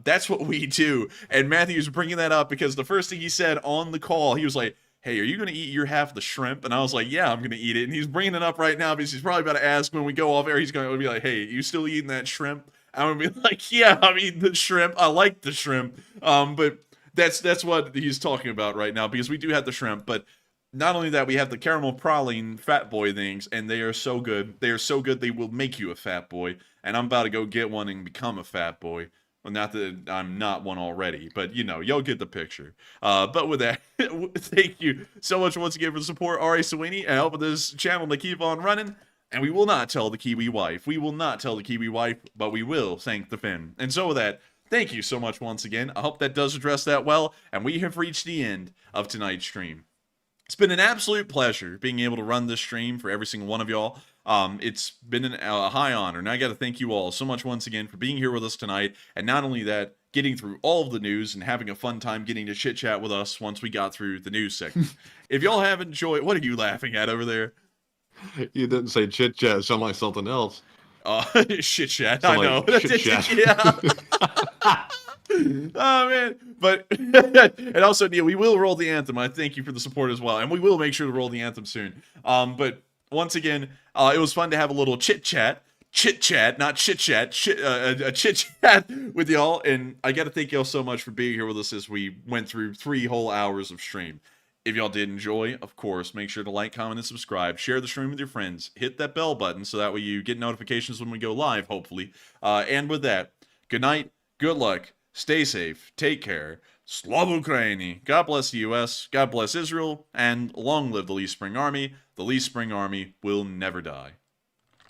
that's what we do. And Matthew's bringing that up because the first thing he said on the call, he was like, hey, are you going to eat your half of the shrimp? And I was like, yeah, I'm going to eat it. And he's bringing it up right now because he's probably about to ask when we go off air. He's going to be like, hey, you still eating that shrimp? I'm going to be like, yeah, I'm eating the shrimp. I like the shrimp. But that's what he's talking about right now because we do have the shrimp. But not only that, we have the caramel praline fat boy things, and they are so good. They are so good they will make you a fat boy. And I'm about to go get one and become a fat boy. Well, not that I'm not one already, but, you know, you'll get the picture. But with that, thank you so much once again for the support, Ari Sweeney, and helping this channel to keep on running. And we will not tell the Kiwi wife. We will not tell the Kiwi wife, but we will thank the Finn. And so with that, thank you so much once again. I hope that does address that well. And we have reached the end of tonight's stream. It's been an absolute pleasure being able to run this stream for every single one of y'all. It's been a high honor, and I got to thank you all so much once again for being here with us tonight, and not only that, getting through all of the news and having a fun time getting to chit chat with us once we got through the news segment. If y'all have enjoyed, what are you laughing at over there?
You didn't say chit chat, it sounded like something else.
Shit chat,
I
know.
Shit chat.
Yeah. Oh man, but and also Neil, we will roll the anthem. I thank you for the support as well, and we will make sure to roll the anthem soon. But once again, it was fun to have a little chit chat, not chit chat, a chit chat with y'all. And I got to thank y'all so much for being here with us as we went through 3 whole hours of stream. If y'all did enjoy, of course, make sure to like, comment, and subscribe. Share the stream with your friends. Hit that bell button so that way you get notifications when we go live, hopefully. And with that, good night, good luck, stay safe, take care. Slava Ukraini. God bless the U.S., God bless Israel, and long live the Lee Spring Army. The Lee Spring Army will never die.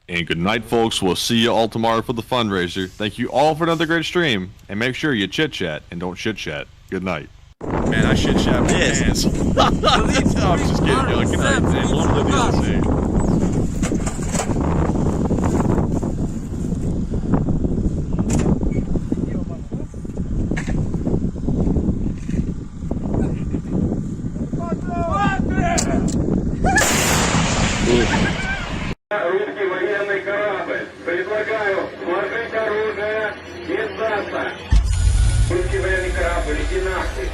And good night, folks. We'll see you all tomorrow for the fundraiser. Thank you all for another great stream. And make sure you chit-chat and don't shit-chat. Good night.
Man, I shit-shat my pants. I'm just kidding, y'all. Good night, man. Long live the USA.
Русский военный корабль. Предлагаю сложить оружие и сдаться. Русский военный корабль, иди нахуй.